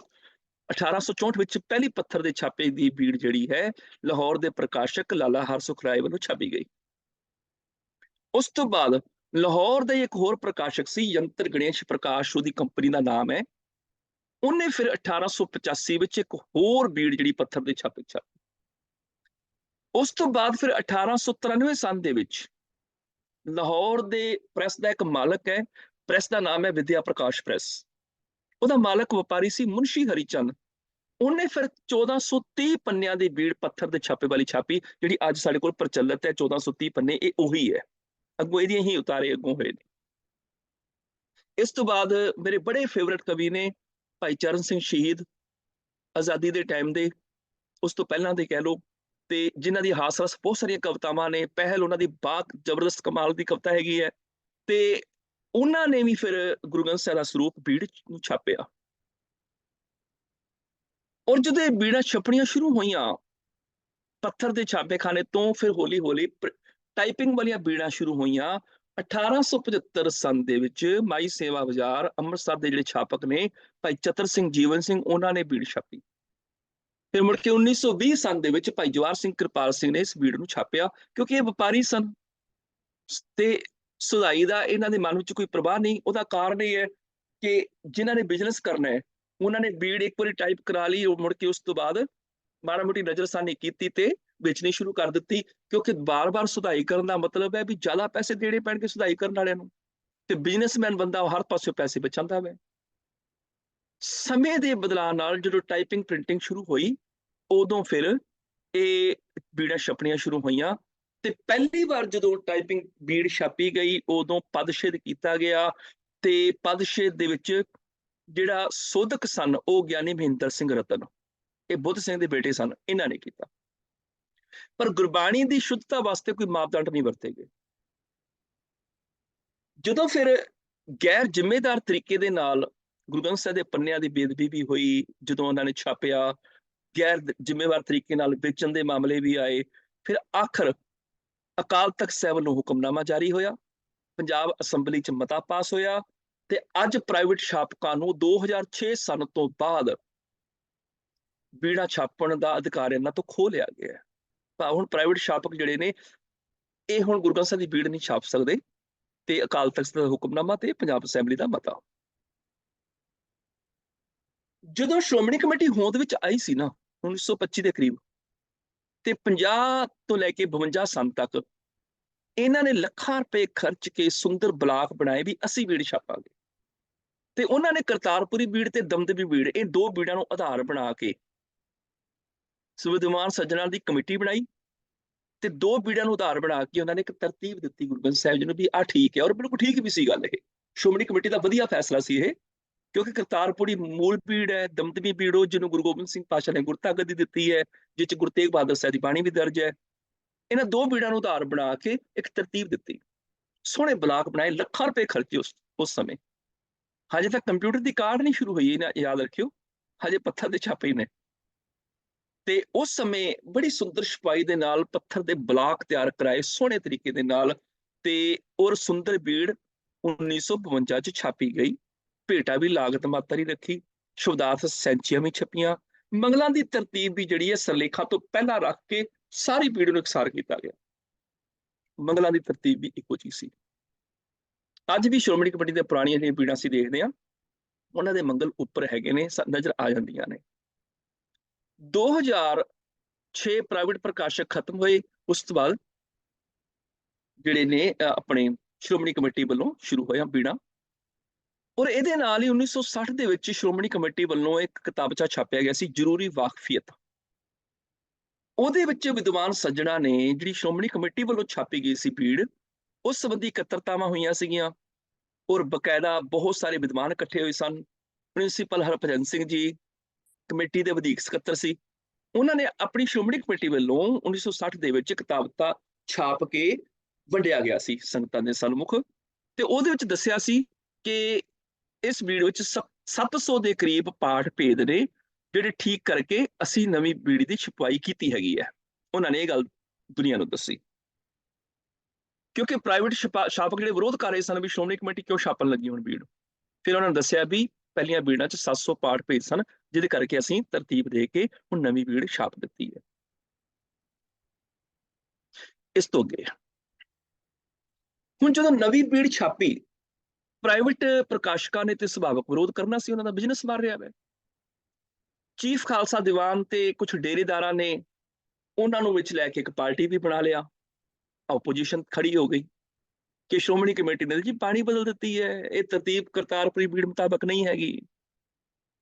1864 ਵਿੱਚ ਪਹਿਲੀ ਪੱਥਰ ਦੇ ਛਾਪੇ ਦੀ ਬੀੜ ਜਿਹੜੀ ਹੈ ਲਾਹੌਰ ਦੇ ਪ੍ਰਕਾਸ਼ਕ ਲਾਲਾ ਹਰਸੁਖ ਰਾਏ ਵੱਲੋਂ ਛਾਪੀ ਗਈ। ਉਸ ਤੋਂ ਬਾਅਦ ਲਾਹੌਰ ਦਾ ਇੱਕ ਹੋਰ ਪ੍ਰਕਾਸ਼ਕ ਸੀ, ਯੰਤਰ ਗਣੇਸ਼ ਪ੍ਰਕਾਸ਼ ਉਹਦੀ ਕੰਪਨੀ ਦਾ ਨਾਮ ਹੈ। ਉਹਨੇ ਫਿਰ 1885 ਵਿੱਚ ਇੱਕ ਹੋਰ ਬੀੜ ਜਿਹੜੀ ਪੱਥਰ ਦੇ ਛਾਪੇ ਛਾਪੀ। ਉਸ ਤੋਂ ਬਾਅਦ ਫਿਰ 1893 ਸੰਨ ਦੇ ਵਿੱਚ ਲਾਹੌਰ ਦੇ ਪ੍ਰੈਸ ਦਾ ਇੱਕ ਮਾਲਕ ਹੈ, ਪ੍ਰੈਸ ਦਾ ਨਾਮ ਹੈ ਵਿਦਿਆ ਪ੍ਰਕਾਸ਼ ਪ੍ਰੈਸ। ਉਹਦਾ ਮਾਲਕ ਵਪਾਰੀ ਸੀ ਮੁਨਸ਼ੀ ਹਰੀਚੰਦ। ਉਹਨੇ ਫਿਰ 1430 ਪੰਨਿਆਂ ਦੀ ਬੀੜ ਪੱਥਰ ਦੇ ਛਾਪੇ ਵਾਲੀ ਛਾਪੀ, ਜਿਹੜੀ ਅੱਜ ਸਾਡੇ ਕੋਲ ਪ੍ਰਚਲਿਤ ਹੈ 1430 ਪੰਨੇ, ਇਹ ਉਹੀ ਹੈ। ਅੱਗੋਂ ਇਹਦੀਆਂ ਹੀ ਉਤਾਰੇ ਅੱਗੋਂ ਹੋਏ ਨੇ। ਇਸ ਤੋਂ ਬਾਅਦ ਮੇਰੇ ਬੜੇ ਫੇਵਰਟ ਕਵੀ ਨੇ ਭਾਈ ਚਰਨ ਸਿੰਘ ਸ਼ਹੀਦ, ਆਜ਼ਾਦੀ ਦੇ ਟਾਈਮ ਦੇ, ਉਸ ਤੋਂ ਪਹਿਲਾਂ ਦੇ ਕਹਿ ਲਓ, ਤੇ ਜਿਨ੍ਹਾਂ ਦੀ ਹਾਸ ਰਸ ਬਹੁਤ ਸਾਰੀਆਂ ਕਵਿਤਾਵਾਂ ਨੇ। ਪਹਿਲ ਉਹਨਾਂ ਦੀ ਬਾਤ ਜ਼ਬਰਦਸਤ ਕਮਾਲ ਦੀ ਕਵਿਤਾ ਹੈਗੀ ਹੈ, ਤੇ ਉਹਨਾਂ ਨੇ ਵੀ ਫਿਰ ਗੁਰੂ ਗ੍ਰੰਥ ਸਾਹਿਬ ਦਾ ਸਰੂਪ ਬੀੜ ਨੂੰ ਛਾਪਿਆ। ਔਰ ਜਦੋਂ ਇਹ ਬੀੜਾਂ ਛਪਣੀਆਂ ਸ਼ੁਰੂ ਹੋਈਆਂ ਪੱਥਰ ਦੇ ਛਾਪੇਖਾਨੇ ਤੋਂ, ਫਿਰ ਹੌਲੀ ਹੌਲੀ ਟਾਈਪਿੰਗ ਵਾਲੀਆਂ ਬੀੜਾਂ ਸ਼ੁਰੂ ਹੋਈਆਂ। 1875 ਸੰਨ ਦੇ ਵਿੱਚ ਮਾਈ ਸੇਵਾ ਬਾਜ਼ਾਰ ਅੰਮ੍ਰਿਤਸਰ ਦੇ ਜਿਹੜੇ ਛਾਪਕ ਨੇ ਭਾਈ ਚਤਰ ਸਿੰਘ ਜੀਵਨ ਸਿੰਘ, ਉਹਨਾਂ ਨੇ ਬੀੜ ਛਾਪੀ। ਫਿਰ ਮੁੜ ਕੇ 1920 ਸੰਨ ਦੇ ਵਿੱਚ ਭਾਈ ਜਵਾਹਰ ਸਿੰਘ ਕਿਰਪਾਲ ਸਿੰਘ ਨੇ ਇਸ ਬੀੜ ਨੂੰ ਛਾਪਿਆ, ਕਿਉਂਕਿ ਇਹ ਵਪਾਰੀ ਸਨ ਤੇ ਸੁਧਾਈ ਦਾ ਇਹਨਾਂ ਦੇ ਮਨ ਵਿੱਚ ਕੋਈ ਪ੍ਰਵਾਹ ਨਹੀਂ। ਉਹਦਾ ਕਾਰਨ ਇਹ ਹੈ ਕਿ ਜਿਨ੍ਹਾਂ ਨੇ ਬਿਜ਼ਨਸ ਕਰਨਾ ਹੈ ਉਹਨਾਂ ਨੇ ਬੀੜ ਇੱਕ ਵਾਰੀ ਟਾਈਪ ਕਰਾ ਲਈ, ਉਹ ਮੁੜ ਕੇ ਉਸ ਤੋਂ ਬਾਅਦ ਮਾੜਾ ਮੋਟੀ ਨਜ਼ਰਸਾਨੀ ਕੀਤੀ ਤੇ ਵੇਚਣੀ ਸ਼ੁਰੂ ਕਰ ਦਿੱਤੀ, ਕਿਉਂਕਿ ਬਾਰ-ਬਾਰ ਸੁਧਾਈ ਕਰਨ ਦਾ ਮਤਲਬ ਹੈ ਵੀ ਜ਼ਿਆਦਾ ਪੈਸੇ ਦੇਣੇ ਪੈਣਗੇ ਸੁਧਾਈ ਕਰਨ ਵਾਲਿਆਂ ਨੂੰ, ਤੇ ਬਿਜ਼ਨਸਮੈਨ ਬੰਦਾ ਹਰ ਪਾਸਿਓਂ ਪੈਸੇ ਬਚਾਉਂਦਾ ਹੈ। ਸਮੇਂ ਦੇ ਬਦਲਾਅ ਨਾਲ ਜਦੋਂ ਟਾਈਪਿੰਗ ਪ੍ਰਿੰਟਿੰਗ ਸ਼ੁਰੂ ਹੋਈ, ਉਦੋਂ ਫਿਰ ਇਹ ਬੀੜਾਂ ਛਪਣੀਆਂ ਸ਼ੁਰੂ ਹੋਈਆਂ। ਤੇ ਪਹਿਲੀ ਵਾਰ ਜਦੋਂ ਟਾਈਪਿੰਗ ਬੀੜ ਛਾਪੀ ਗਈ, ਉਦੋਂ ਪਦਛੇਦ ਕੀਤਾ ਗਿਆ। ਤੇ ਪਦਛੇਦ ਦੇ ਵਿੱਚ ਜਿਹੜਾ ਸੋਧਕ ਸਨ ਉਹ ਗਿਆਨੀ ਮਹਿੰਦਰ ਸਿੰਘ ਰਤਨ, ਇਹ ਬੁੱਧ ਸਿੰਘ ਦੇ ਬੇਟੇ ਸਨ, ਇਹਨਾਂ ਨੇ ਕੀਤਾ। ਪਰ ਗੁਰਬਾਣੀ ਦੀ ਸ਼ੁੱਧਤਾ ਵਾਸਤੇ ਕੋਈ ਮਾਪਦੰਡ ਨਹੀਂ ਵਰਤੇ ਗਏ। ਜਦੋਂ ਫਿਰ ਗੈਰ ਜ਼ਿੰਮੇਦਾਰ ਤਰੀਕੇ ਦੇ ਨਾਲ ਗੁਰੂ ਗ੍ਰੰਥ ਸਾਹਿਬ ਦੇ ਪੰਨਿਆਂ ਦੀ ਬੇਅਦਬੀ ਵੀ ਹੋਈ, ਜਦੋਂ ਉਹਨਾਂ ਨੇ ਛਾਪਿਆ, ਗੈਰ ਜ਼ਿੰਮੇਵਾਰ ਤਰੀਕੇ ਨਾਲ ਵੇਚਣ ਦੇ ਮਾਮਲੇ ਵੀ ਆਏ, ਫਿਰ ਆਖਰ ਅਕਾਲ ਤਖਤ ਸਾਹਿਬ ਨੂੰ ਹੁਕਮਨਾਮਾ ਜਾਰੀ ਹੋਇਆ, ਪੰਜਾਬ ਅਸੈਂਬਲੀ 'ਚ ਮਤਾ ਪਾਸ ਹੋਇਆ ਤੇ ਅੱਜ ਪ੍ਰਾਈਵੇਟ ਛਾਪਕਾਂ ਨੂੰ 2006 ਸਨ ਤੋਂ ਬਾਅਦ ਬੀੜਾ ਛਾਪਣ ਦਾ ਅਧਿਕਾਰ ਇਹਨਾਂ ਤੋਂ ਖੋਹ ਲਿਆ ਗਿਆ ਹੈ। ਤਾਂ ਹੁਣ ਪ੍ਰਾਈਵੇਟ ਛਾਪਕ ਜਿਹੜੇ ਨੇ ਇਹ ਹੁਣ ਗੁਰੂ ਗ੍ਰੰਥ ਸਾਹਿਬ ਦੀ ਬੀੜ ਨਹੀਂ ਛਾਪ ਸਕਦੇ, ਤੇ ਅਕਾਲ ਤਖਤ ਦਾ ਹੁਕਮਨਾਮਾ ਤੇ ਪੰਜਾਬ ਅਸੈਂਬਲੀ ਦਾ ਮਤਾ। ਜਦੋਂ ਸ਼੍ਰੋਮਣੀ ਕਮੇਟੀ ਹੋਂਦ ਵਿੱਚ ਆਈ ਸੀ ਨਾ 1925 ਦੇ ਕਰੀਬ, ਤੇ 50 ਤੋਂ ਲੈ ਕੇ 52 ਸਾਲ ਤੱਕ ਇਹਨਾਂ ਨੇ ਲੱਖਾਂ ਰੁਪਏ ਖਰਚ ਕੇ ਸੁੰਦਰ ਬਲਾਕ ਬਣਾਏ ਵੀ ਅਸੀਂ ਬੀੜ ਛਾਪਾਂਗੇ। ਤੇ ਉਹਨਾਂ ਨੇ ਕਰਤਾਰਪੁਰੀ ਬੀੜ ਤੇ ਦਮਦਮੀ ਬੀੜ, ਇਹ ਦੋ ਬੀੜਾਂ ਨੂੰ ਆਧਾਰ ਬਣਾ ਕੇ ਵਿਦਵਾਨ ਸੱਜਣਾਂ ਦੀ ਕਮੇਟੀ ਬਣਾਈ ਤੇ ਦੋ ਬੀੜਾਂ ਨੂੰ ਆਧਾਰ ਬਣਾ ਕੇ ਉਹਨਾਂ ਨੇ ਇੱਕ ਤਰਤੀਬ ਦਿੱਤੀ ਗੁਰੂ ਗ੍ਰੰਥ ਸਾਹਿਬ ਜੀ ਨੂੰ ਵੀ ਆਹ ਠੀਕ ਹੈ। ਔਰ ਬਿਲਕੁਲ ਠੀਕ ਵੀ ਸੀ ਗੱਲ, ਇਹ ਸ਼੍ਰੋਮਣੀ ਕਮੇਟੀ ਦਾ ਵਧੀਆ ਫੈਸਲਾ ਸੀ ਇਹ, ਕਿਉਂਕਿ ਕਰਤਾਰਪੁਰੀ ਮੂਲ ਬੀੜ ਹੈ, ਦਮਦਮੀ ਬੀੜ ਉਹ ਜਿਹਨੂੰ ਗੁਰੂ ਗੋਬਿੰਦ ਸਿੰਘ ਪਾਤਸ਼ਾਹ ਨੇ ਗੁਰਤਾ ਗੱਦੀ ਦਿੱਤੀ ਹੈ, ਜਿਸ 'ਚ ਗੁਰੂ ਤੇਗ ਬਹਾਦਰ ਸਾਹਿਬ ਦੀ ਬਾਣੀ ਵੀ ਦਰਜ ਹੈ। ਇਹਨਾਂ ਦੋ ਬੀੜਾਂ ਨੂੰ ਆਧਾਰ ਬਣਾ ਕੇ ਇੱਕ ਤਰਤੀਬ ਦਿੱਤੀ, ਸੋਹਣੇ ਬਲਾਕ ਬਣਾਏ, ਲੱਖਾਂ ਰੁਪਏ ਖਰਚੇ ਉਸ ਸਮੇਂ। ਹਜੇ ਤੱਕ ਕੰਪਿਊਟਰ ਦੀ ਕਾਢ ਨਹੀਂ ਸ਼ੁਰੂ ਹੋਈ, ਇਹਨਾਂ ਯਾਦ ਰੱਖਿਓ, ਹਜੇ ਪੱਥਰ ਦੇ ਛਾਪੇ ਹੀ ਨੇ। ਤੇ ਉਸ ਸਮੇਂ ਬੜੀ ਸੁੰਦਰ ਛਪਾਈ ਦੇ ਨਾਲ ਪੱਥਰ ਦੇ ਬਲਾਕ ਤਿਆਰ ਕਰਾਏ ਸੋਹਣੇ ਤਰੀਕੇ ਦੇ ਨਾਲ, ਤੇ ਔਰ ਸੁੰਦਰ ਬੀੜ 1952 'ਚ ਛਾਪੀ ਗਈ। ਭੇਟਾ ਵੀ ਲਾਗਤ ਮਾਤਰ ਹੀ ਰੱਖੀ, ਸ਼ਬਦਾਰਥ ਸੈਂਚੀਆਂ ਵੀ ਛਪੀਆਂ। ਮੰਗਲਾਂ ਦੀ ਤਰਤੀਬ ਵੀ ਜਿਹੜੀ ਹੈ ਸਰਲੇਖਾਂ ਤੋਂ ਪਹਿਲਾਂ ਰੱਖ ਕੇ ਸਾਰੀ ਬੀੜ ਨੂੰ ਇਕਸਾਰ ਕੀਤਾ ਗਿਆ। ਮੰਗਲਾਂ ਦੀ ਤਰਤੀਬ ਵੀ ਇੱਕੋ ਜਿਹੀ ਸੀ। ਅੱਜ ਵੀ ਸ਼੍ਰੋਮਣੀ ਕਮੇਟੀ ਦੀਆਂ ਪੁਰਾਣੀਆਂ ਜਿਹੜੀਆਂ ਬੀੜਾਂ ਅਸੀਂ ਦੇਖਦੇ ਹਾਂ, ਉਹਨਾਂ ਦੇ ਮੰਗਲ ਉੱਪਰ ਹੈਗੇ ਨੇ, ਨਜ਼ਰ ਆ ਜਾਂਦੀਆਂ ਨੇ। 2006 ਪ੍ਰਾਈਵੇਟ ਪ੍ਰਕਾਸ਼ਕ ਖਤਮ ਹੋਏ, ਉਸ ਤੋਂ ਬਾਅਦ ਜਿਹੜੇ ਨੇ ਆਪਣੇ ਸ਼੍ਰੋਮਣੀ ਕਮੇਟੀ ਵੱਲੋਂ ਸ਼ੁਰੂ ਹੋਇਆ ਬੀੜਾਂ। ਔਰ ਇਹਦੇ ਨਾਲ ਹੀ 1960 ਦੇ ਵਿੱਚ ਸ਼੍ਰੋਮਣੀ ਕਮੇਟੀ ਵੱਲੋਂ ਇੱਕ ਕਿਤਾਬਚਾ ਛਾਪਿਆ ਗਿਆ ਸੀ, ਜ਼ਰੂਰੀ ਵਾਕਫੀਅਤ। ਉਹਦੇ ਵਿੱਚ ਵਿਦਵਾਨ ਸੱਜਣਾ ਨੇ ਜਿਹੜੀ ਸ਼੍ਰੋਮਣੀ ਕਮੇਟੀ ਵੱਲੋਂ ਛਾਪੀ ਗਈ ਸੀ ਬੀੜ, ਉਸ ਸੰਬੰਧੀ ਇਕੱਤਰਤਾਵਾਂ ਹੋਈਆਂ ਸੀਗੀਆਂ, ਔਰ ਬਕਾਇਦਾ ਬਹੁਤ ਸਾਰੇ ਵਿਦਵਾਨ ਇਕੱਠੇ ਹੋਏ ਸਨ। ਪ੍ਰਿੰਸੀਪਲ ਹਰਭਜਨ ਸਿੰਘ ਜੀ ਕਮੇਟੀ ਦੇ ਵਧੀਕ ਸਕੱਤਰ ਸੀ। ਉਹਨਾਂ ਨੇ ਆਪਣੀ ਸ਼੍ਰੋਮਣੀ ਕਮੇਟੀ ਵੱਲੋਂ 1960 ਦੇ ਵਿੱਚ ਕਿਤਾਬਤਾ ਛਾਪ ਕੇ ਵੰਡਿਆ ਗਿਆ ਸੀ ਸੰਗਤਾਂ ਦੇ ਸਨਮੁਖ, ਤੇ ਉਹਦੇ ਵਿੱਚ ਦੱਸਿਆ ਸੀ ਕਿ ਇਸ ਬੀੜ ਵਿੱਚ 700 ਦੇ ਕਰੀਬ ਪਾਠ ਭੇਦ ਨੇ, ਜਿਹੜੇ ਠੀਕ ਕਰਕੇ ਅਸੀਂ ਨਵੀਂ ਬੀੜ ਦੀ ਛਪਾਈ ਕੀਤੀ ਹੈਗੀ ਹੈ। ਉਹਨਾਂ ਨੇ ਇਹ ਗੱਲ ਦੁਨੀਆ ਨੂੰ ਦੱਸੀ, ਕਿਉਂਕਿ ਪ੍ਰਾਈਵੇਟ ਛਾਪਕ ਜਿਹੜੇ ਵਿਰੋਧ ਕਰ ਰਹੇ ਸਨ ਵੀ ਸ਼੍ਰੋਮਣੀ ਕਮੇਟੀ ਕਿਉਂ ਛਾਪਣ ਲੱਗੀ ਹੁਣ ਬੀੜ, ਫਿਰ ਉਹਨਾਂ ਨੇ ਦੱਸਿਆ ਵੀ ਪਹਿਲੀਆਂ ਬੀੜਾਂ 'ਚ 700 ਪਾਠ ਭੇਦ ਸਨ, ਜਿਹਦੇ ਕਰਕੇ ਅਸੀਂ ਤਰਤੀਬ ਦੇ ਕੇ ਹੁਣ ਨਵੀਂ ਬੀੜ ਛਾਪ ਦਿੱਤੀ ਹੈ। ਇਸ ਤੋਂ ਅੱਗੇ ਹੁਣ ਜਦੋਂ ਨਵੀਂ ਬੀੜ ਛਾਪੀ, ਪ੍ਰਾਈਵੇਟ ਪ੍ਰਕਾਸ਼ਕਾਂ ਨੇ ਤੇ ਸੁਭਾਵਕ ਵਿਰੋਧ ਕਰਨਾ ਸੀ, ਉਹਨਾਂ ਦਾ ਬਿਜ਼ਨਸ ਮਾਰ ਰਿਹਾ ਹੈ। ਚੀਫ ਖਾਲਸਾ ਦੀਵਾਨ ਤੇ ਕੁਝ ਡੇਰੇਦਾਰਾਂ ਨੇ ਉਹਨਾਂ ਨੂੰ ਵਿੱਚ ਲੈ ਕੇ ਇੱਕ ਪਾਰਟੀ ਵੀ ਬਣਾ ਲਿਆ। ਆਪੋਜੀਸ਼ਨ ਖੜੀ ਹੋ ਗਈ ਕਿ ਸ਼੍ਰੋਮਣੀ ਕਮੇਟੀ ਨੇ ਜੀ ਪਾਣੀ ਬਦਲ ਦਿੱਤੀ ਹੈ, ਇਹ ਤਰਤੀਬ ਕਰਤਾਰਪੁਰੀ ਬੀੜ ਮੁਤਾਬਕ ਨਹੀਂ ਹੈਗੀ।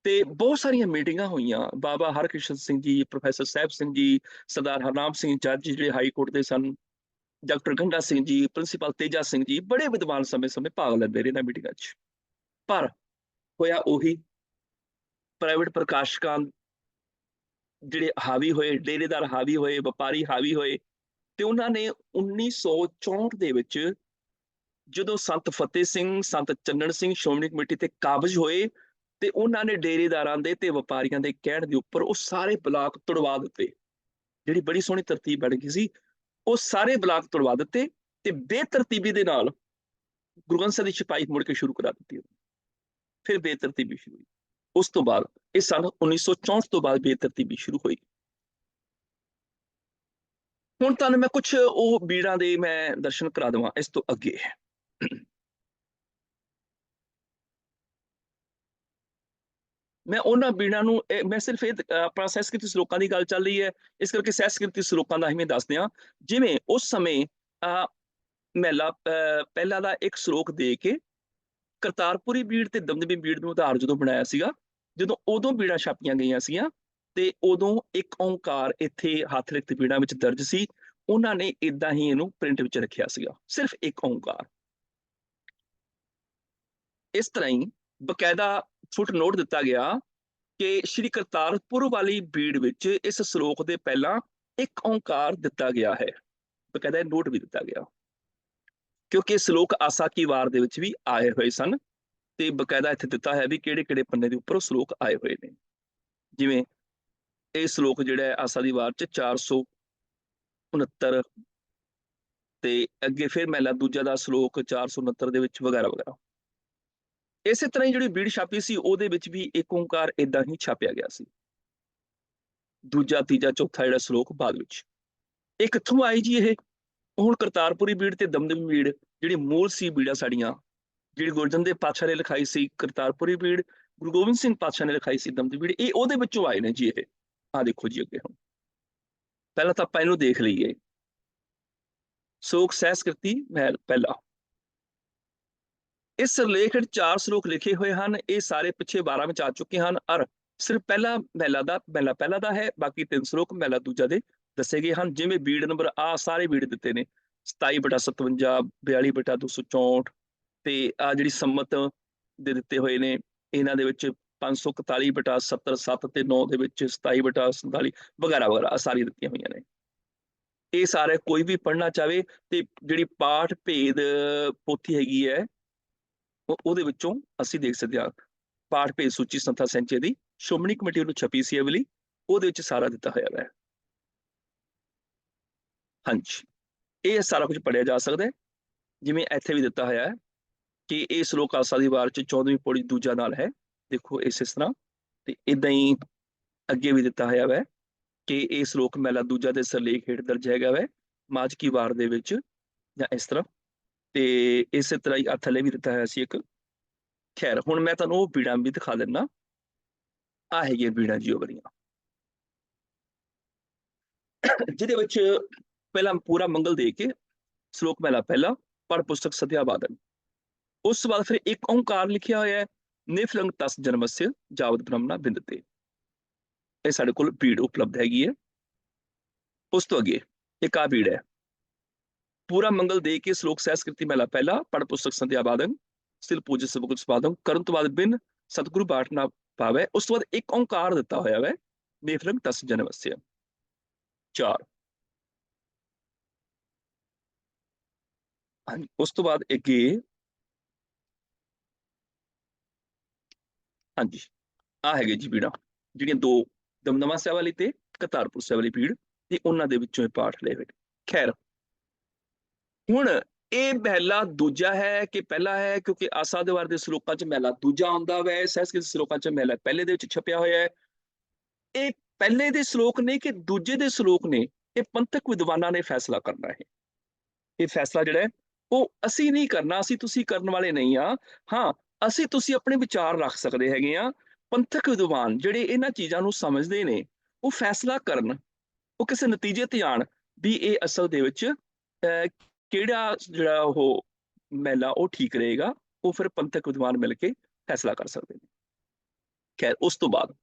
ਤੇ ਬਹੁਤ ਸਾਰੀਆਂ ਮੀਟਿੰਗਾਂ ਹੋਈਆਂ, ਬਾਬਾ ਹਰਕ੍ਰਿਸ਼ਨ ਸਿੰਘ ਜੀ, ਪ੍ਰੋਫੈਸਰ ਸਾਹਿਬ ਸਿੰਘ ਜੀ, ਸਰਦਾਰ ਹਰਨਾਮ ਸਿੰਘ ਜੱਜ ਜਿਹੜੇ ਹਾਈ ਕੋਰਟ ਦੇ ਸਨ, ਡਾਕਟਰ ਗੰਡਾ ਸਿੰਘ ਜੀ, ਪ੍ਰਿੰਸੀਪਲ ਤੇਜਾ ਸਿੰਘ ਜੀ, ਬੜੇ ਵਿਦਵਾਨ ਸਮੇਂ-ਸਮੇਂ ਭਾਗ ਲੈਂਦੇ ਰਹੇ ਇਹਨਾਂ ਮੀਟਿੰਗਾਂ 'ਚ। ਪਰ ਹੋਇਆ ਉਹੀ, ਪ੍ਰਾਈਵੇਟ ਪ੍ਰਕਾਸ਼ਕਾਂ ਜਿਹੜੇ ਹਾਵੀ ਹੋਏ, ਡੇਰੇਦਾਰ ਹਾਵੀ ਹੋਏ, ਵਪਾਰੀ ਹਾਵੀ ਹੋਏ, ਤੇ ਉਹਨਾਂ ਨੇ 1964 ਦੇ ਵਿੱਚ ਜਦੋਂ ਸੰਤ ਫਤਿਹ ਸਿੰਘ, ਸੰਤ ਚੰਨਣ ਸਿੰਘ ਸ਼੍ਰੋਮਣੀ ਕਮੇਟੀ ਤੇ ਕਾਬਜ਼ ਹੋਏ, ਤੇ ਉਹਨਾਂ ਨੇ ਡੇਰੇਦਾਰਾਂ ਦੇ ਤੇ ਵਪਾਰੀਆਂ ਦੇ ਕਹਿਣ ਦੇ ਉੱਪਰ ਉਹ ਸਾਰੇ ਬਲਾਕ ਤੁੜਵਾ ਦਿੱਤੇ। ਜਿਹੜੀ ਬੜੀ ਸੋਹਣੀ ਤਰਤੀਬ ਬਣ ਗਈ ਸੀ, ਉਹ ਸਾਰੇ ਬਲਾਕ ਤੁੜਵਾ ਦਿੱਤੇ ਤੇ ਬੇਤਰਤੀਬੀ ਦੇ ਨਾਲ ਗੁਰੂ ਗ੍ਰੰਥ ਸਾਹਿਬ ਦੀ ਛਪਾਈ ਮੁੜ ਕੇ ਸ਼ੁਰੂ ਕਰਾ ਦਿੱਤੀ। ਫਿਰ ਬੇਤਰਤੀਬੀ ਸ਼ੁਰੂ ਹੋਈ। ਉਸ ਤੋਂ ਬਾਅਦ ਇਹ ਸਨ 1964 ਤੋਂ ਬਾਅਦ ਬੇਤਰਤੀਬੀ ਸ਼ੁਰੂ ਹੋਈ। ਹੁਣ ਤੁਹਾਨੂੰ ਮੈਂ ਕੁਝ ਉਹ ਬੀੜਾਂ ਦੇ ਮੈਂ ਦਰਸ਼ਨ ਕਰਾ ਦੇਵਾਂ ਇਸ ਤੋਂ ਅੱਗੇ। ਮੈਂ ਉਹਨਾਂ ਬੀੜਾਂ ਨੂੰ ਮੈਂ ਸਿਰਫ ਇਹ ਆਪਣਾ ਸਹਿਸਕ੍ਰਿਤੀ ਸਰੋਕਾਂ ਦੀ ਗੱਲ ਚੱਲ ਰਹੀ ਹੈ, ਇਸ ਕਰਕੇ ਸਹਿਸਕ੍ਰਿਤੀ ਸਰੋਕਾਂ ਦਾ ਹੀ ਦੱਸਦੇ ਹਾਂ। ਜਿਵੇਂ ਉਸ ਸਮੇਂ ਮਹਿਲਾ ਪਹਿਲਾ ਦਾ ਇੱਕ ਸਰੋਕ ਦੇ ਕੇ ਕਰਤਾਰਪੁਰੀ ਬੀੜ ਤੇ ਦਮਦਮੀ ਬੀੜ ਨੂੰ ਆਧਾਰ ਜਦੋਂ ਬਣਾਇਆ ਸੀਗਾ, ਜਦੋਂ ਉਦੋਂ ਬੀੜਾਂ ਛਾਪੀਆਂ ਗਈਆਂ ਸੀਗੀਆਂ, ਤੇ ਉਦੋਂ ਇੱਕ ਓਂਕਾਰ ਇੱਥੇ ਹੱਥ ਲਿਖਤ ਬੀੜਾਂ ਵਿੱਚ ਦਰਜ ਸੀ। ਉਹਨਾਂ ਨੇ ਏਦਾਂ ਹੀ ਇਹਨੂੰ ਪ੍ਰਿੰਟ ਵਿੱਚ ਰੱਖਿਆ ਸੀਗਾ, ਸਿਰਫ ਇੱਕ ਓਂਕਾਰ। ਇਸ ਤਰ੍ਹਾਂ ਹੀ ਬਕਾਇਦਾ ਫੁੱਟ ਨੋਟ ਦਿੱਤਾ ਗਿਆ ਕਿ ਸ਼੍ਰੀ ਕਰਤਾਰਪੁਰ ਵਾਲੀ ਬੀੜ ਵਿੱਚ ਇਸ ਸ਼ਲੋਕ ਦੇ ਪਹਿਲਾਂ ਇੱਕ ਓਂਕਾਰ ਦਿੱਤਾ ਗਿਆ ਹੈ। ਬਕਾਇਦਾ ਨੋਟ ਵੀ ਦਿੱਤਾ ਗਿਆ, ਕਿਉਂਕਿ ਇਹ ਸ਼ਲੋਕ ਆਸਾ ਕੀ ਵਾਰ ਦੇ ਵਿੱਚ ਵੀ ਆਏ ਹੋਏ ਸਨ, ਤੇ ਬਕਾਇਦਾ ਇੱਥੇ ਦਿੱਤਾ ਹੈ ਵੀ ਕਿਹੜੇ ਕਿਹੜੇ ਪੰਨੇ ਦੇ ਉੱਪਰ ਉਹ ਸ਼ਲੋਕ ਆਏ ਹੋਏ ਨੇ। ਜਿਵੇਂ ਇਹ ਸ਼ਲੋਕ ਜਿਹੜਾ ਹੈ ਆਸਾ ਦੀ ਵਾਰ ਚ 469 ਤੇ ਅੱਗੇ ਫਿਰ ਮਹਿਲਾ ਦੂਜਾ ਦਾ ਸ਼ਲੋਕ 469 ਦੇ ਵਿੱਚ ਵਗੈਰਾ ਵਗੈਰਾ। ਇਸੇ ਤਰ੍ਹਾਂ ਹੀ ਜਿਹੜੀ ਬੀੜ ਛਾਪੀ ਸੀ ਉਹਦੇ ਵਿੱਚ ਵੀ ਇੱਕ ਓਂਕਾਰ ਏਦਾਂ ਹੀ ਛਾਪਿਆ ਗਿਆ ਸੀ। ਦੂਜਾ ਤੀਜਾ ਚੌਥਾ ਜਿਹੜਾ ਸ਼ਲੋਕ ਬਾਅਦ ਵਿੱਚ। ਇਹ ਕਿੱਥੋਂ ਆਈ ਜੀ? ਇਹ ਹੁਣ ਕਰਤਾਰਪੁਰੀ ਬੀੜ ਤੇ ਦਮਦਮੀ ਬੀੜ ਜਿਹੜੀ ਮੂਲ ਸੀ ਬੀੜਾਂ ਸਾਡੀਆਂ, ਜਿਹੜੀ ਗੁਰੂ ਅਰਜਨ ਦੇਵ ਪਾਤਸ਼ਾਹ ਨੇ ਲਿਖਾਈ ਸੀ ਕਰਤਾਰਪੁਰੀ ਬੀੜ, ਗੁਰੂ ਗੋਬਿੰਦ ਸਿੰਘ ਪਾਤਸ਼ਾਹ ਨੇ ਲਿਖਾਈ ਸੀ ਦਮਦਮੀ ਬੀੜ, ਇਹ ਉਹਦੇ ਵਿੱਚੋਂ ਆਏ ਨੇ ਜੀ। ਇਹ ਆਹ ਦੇਖੋ ਜੀ ਅੱਗੇ ਹੁਣ ਪਹਿਲਾਂ ਤਾਂ ਆਪਾਂ ਇਹਨੂੰ ਦੇਖ ਲਈਏ। ਸੋਕ ਸਹਿਸਕ੍ਰਿਤੀ ਮਹਿਲ ਪਹਿਲਾ, ਇਸ ਸਿਰਲੇਖ ਵਿੱਚ 4 ਸ਼ਲੋਕ ਲਿਖੇ ਹੋਏ ਹਨ। ਇਹ ਸਾਰੇ ਪਿੱਛੇ 12 ਵਿੱਚ ਆ ਚੁੱਕੇ ਹਨ ਔਰ ਸਿਰਫ ਪਹਿਲਾ ਮਹਿਲਾ ਪਹਿਲਾ ਦਾ ਹੈ, ਬਾਕੀ 3 ਸ਼ਲੋਕ ਮਹਿਲਾ ਦੂਜਾ ਦੇ ਦੱਸੇ ਗਏ ਹਨ। ਜਿਵੇਂ ਬੀੜ ਨੰਬਰ ਆ ਸਾਰੇ ਬੀੜ ਦਿੱਤੇ ਨੇ 27/57, 42/264 ਤੇ ਆ ਜਿਹੜੀ ਸੰਮਤ ਦੇ ਦਿੱਤੇ ਹੋਏ ਨੇ ਇਹਨਾਂ ਦੇ ਵਿੱਚ 541/70, 7 ਤੇ 9 ਦੇ ਵਿੱਚ 27/47 ਵਗੈਰਾ ਵਗੈਰਾ ਸਾਰੀਆਂ ਦਿੱਤੀਆਂ ਹੋਈਆਂ ਨੇ। ਇਹ ਸਾਰੇ ਕੋਈ ਵੀ ਪੜ੍ਹਨਾ ਚਾਹਵੇ ਤੇ ਜਿਹੜੀ ਪਾਠ ਭੇਦ ਪੋਥੀ ਹੈਗੀ ਹੈ ਉਹਦੇ ਵਿੱਚੋਂ ਅਸੀਂ ਦੇਖ ਸਕਦੇ ਹਾਂ। ਪਾਠ ਭੇਦ ਸੂਚੀ ਸੰਥਾ ਸੈਂਚੇ ਦੀ ਸ਼੍ਰੋਮਣੀ ਕਮੇਟੀ ਵੱਲੋਂ ਛਪੀ ਸੀ ਇਹ ਵਾਲੀ, ਉਹਦੇ ਵਿੱਚ ਸਾਰਾ ਦਿੱਤਾ ਹੋਇਆ ਹੈ। ਹਾਂਜੀ, ਇਹ ਸਾਰਾ ਕੁਝ ਪੜ੍ਹਿਆ ਜਾ ਸਕਦਾ ਹੈ। ਜਿਵੇਂ ਇੱਥੇ ਵੀ ਦਿੱਤਾ ਹੋਇਆ ਹੈ ਕਿ ਇਹ ਸ਼ਲੋਕ ਆਸਾ ਦੀ ਵਾਰ ਚ 14ਵੀਂ ਪੌੜੀ ਦੂਜਾ ਨਾਲ ਹੈ, ਦੇਖੋ ਇਸ ਤਰ੍ਹਾਂ। ਤੇ ਇਦਾਂ ਹੀ ਅੱਗੇ ਵੀ ਦਿੱਤਾ ਹੋਇਆ ਹੈ ਕਿ ਇਹ ਸ਼ਲੋਕ ਮਹਿਲਾ ਦੂਜਾ ਦੇ ਸਿਰਲੇਖ ਹੇਠ ਦਰਜ ਹੈਗਾ ਵੈ ਮਾਝ ਕੀ ਵਾਰ ਦੇ ਵਿੱਚ, ਜਾਂ ਇਸ ਤਰ੍ਹਾਂ। ਤੇ ਇਸੇ ਤਰ੍ਹਾਂ ਹੀ ਥੱਲੇ ਵੀ ਦਿੱਤਾ ਹੋਇਆ ਸੀ ਇੱਕ। ਖੈਰ ਹੁਣ ਮੈਂ ਤੁਹਾਨੂੰ ਉਹ ਬੀੜਾਂ ਵੀ ਦਿਖਾ ਦਿੰਦਾ। ਆ ਹੈਗੀਆਂ ਬੀੜਾਂ ਜੀ ਉਹ ਵਾਲੀਆਂ, ਜਿਹਦੇ ਵਿੱਚ ਪਹਿਲਾਂ ਪੂਰਾ ਮੰਗਲ ਦੇ ਕੇ ਸ਼ਲੋਕ ਮਹਿਲਾ ਪਹਿਲਾ ਪੜ ਪੁਸਤਕ ਸਦਿਆ ਬਾਦਨ, ਉਸ ਤੋਂ ਬਾਅਦ ਫਿਰ ਇੱਕ ਓਂਕਾਰ ਲਿਖਿਆ ਹੋਇਆ ਹੈ ਨਿਫਲੰਗ ਤਸ ਜਨਮस्य ਜਾਵਤ ਬ੍ਰਹਮਣਾ ਬਿੰਦਤੇ। ਇਹ ਸਾਡੇ ਕੋਲ ਬੀੜ ਉਪਲਬਧ ਹੈਗੀ ਹੈ। ਉਸ ਤੋਂ ਅੱਗੇ ਇੱਕ ਆ ਬੀੜ ਹੈ ਪੂਰਾ ਮੰਗਲ ਦੇ ਕੇ ਸ਼ਲੋਕ ਸਹਿਸਕ੍ਰਿਤੀ ਮਹਿਲਾ ਪਹਿਲਾ ਪੜ ਪੁਸਤਕ ਸੰਧਿਆ ਬਾਦਨ ਸਤਿਲ ਪੂਜ ਸਬਕੁਲ ਸਪਾਦਨ ਕਰਨ ਤੋਂ ਬਾਅਦ ਬਿਨ ਸਤਿਗੁਰੂ ਬਾਟ ਨਾ ਪਾਵੇ। ਉਸ ਤੋਂ ਬਾਅਦ ਇੱਕ ਓਂਕਾਰ ਦਿੱਤਾ ਹੋਇਆ ਹੈ ਨਿਫਲੰਗ ਤਸ ਜਨਮस्य 4। ਹਾਂਜੀ, ਉਸ ਤੋਂ ਬਾਅਦ ਅੱਗੇ ਹਾਂਜੀ ਆ ਹੈਗੇ ਜੀ ਬੀੜਾਂ ਜਿਹੜੀਆਂ 2 ਦਮਦਮਾ ਸਾਹਿਬ ਵਾਲੀ ਤੇ ਕਰਤਾਰਪੁਰ ਸਾਹਿਬ ਵਾਲੀ ਬੀੜ, ਤੇ ਉਹਨਾਂ ਦੇ ਵਿੱਚੋਂ ਇਹ ਪਾਠ ਲਏ ਹੋਏ। ਖੈਰ ਹੁਣ ਇਹ ਮਹਿਲਾ ਦੂਜਾ ਹੈ ਕਿ ਪਹਿਲਾ ਹੈ, ਕਿਉਂਕਿ ਆਸਾ ਦੇ ਵਾਰ ਦੇ ਸ਼ਲੋਕਾਂ ਚ ਮਹਿਲਾ ਦੂਜਾ ਆਉਂਦਾ ਵੈ, ਸਹਿਸਕ੍ਰਿਤ ਸ਼ਲੋਕਾਂ ਚ ਮਹਿਲਾ ਪਹਿਲੇ ਦੇ ਵਿੱਚ ਛਪਿਆ ਹੋਇਆ ਹੈ। ਇਹ ਪਹਿਲੇ ਦੇ ਸ਼ਲੋਕ ਨੇ ਕਿ ਦੂਜੇ ਦੇ ਸ਼ਲੋਕ ਨੇ, ਇਹ ਪੰਥਕ ਵਿਦਵਾਨਾਂ ਨੇ ਫੈਸਲਾ ਕਰਨਾ ਹੈ। ਇਹ ਫੈਸਲਾ ਜਿਹੜਾ ਹੈ ਉਹ ਅਸੀਂ ਨਹੀਂ ਕਰਨਾ, ਅਸੀਂ ਤੁਸੀਂ ਕਰਨ ਵਾਲੇ ਨਹੀਂ ਆ। ਹਾਂ, ਅਸੀਂ ਤੁਸੀਂ ਆਪਣੇ ਵਿਚਾਰ ਰੱਖ ਸਕਦੇ ਹੈਗੇ ਆ। ਪੰਥਕ ਵਿਦਵਾਨ ਜਿਹੜੇ ਇਹਨਾਂ ਚੀਜ਼ਾਂ ਨੂੰ ਸਮਝਦੇ ਨੇ ਉਹ ਫੈਸਲਾ ਕਰਨ, ਉਹ ਕਿਸੇ ਨਤੀਜੇ ਤੇ ਆਣ ਵੀ ਇਹ ਅਸਲ ਦੇ ਵਿੱਚ ਕਿਹੜਾ ਜਿਹੜਾ ਉਹ ਮਹਿਲਾ ਉਹ ਠੀਕ ਰਹੇਗਾ, ਉਹ ਫਿਰ ਪੰਥਕ ਵਿਦਵਾਨ ਮਿਲ ਕੇ ਫੈਸਲਾ ਕਰ ਸਕਦੇ ਨੇ। ਖੈਰ ਉਸ ਤੋਂ ਬਾਅਦ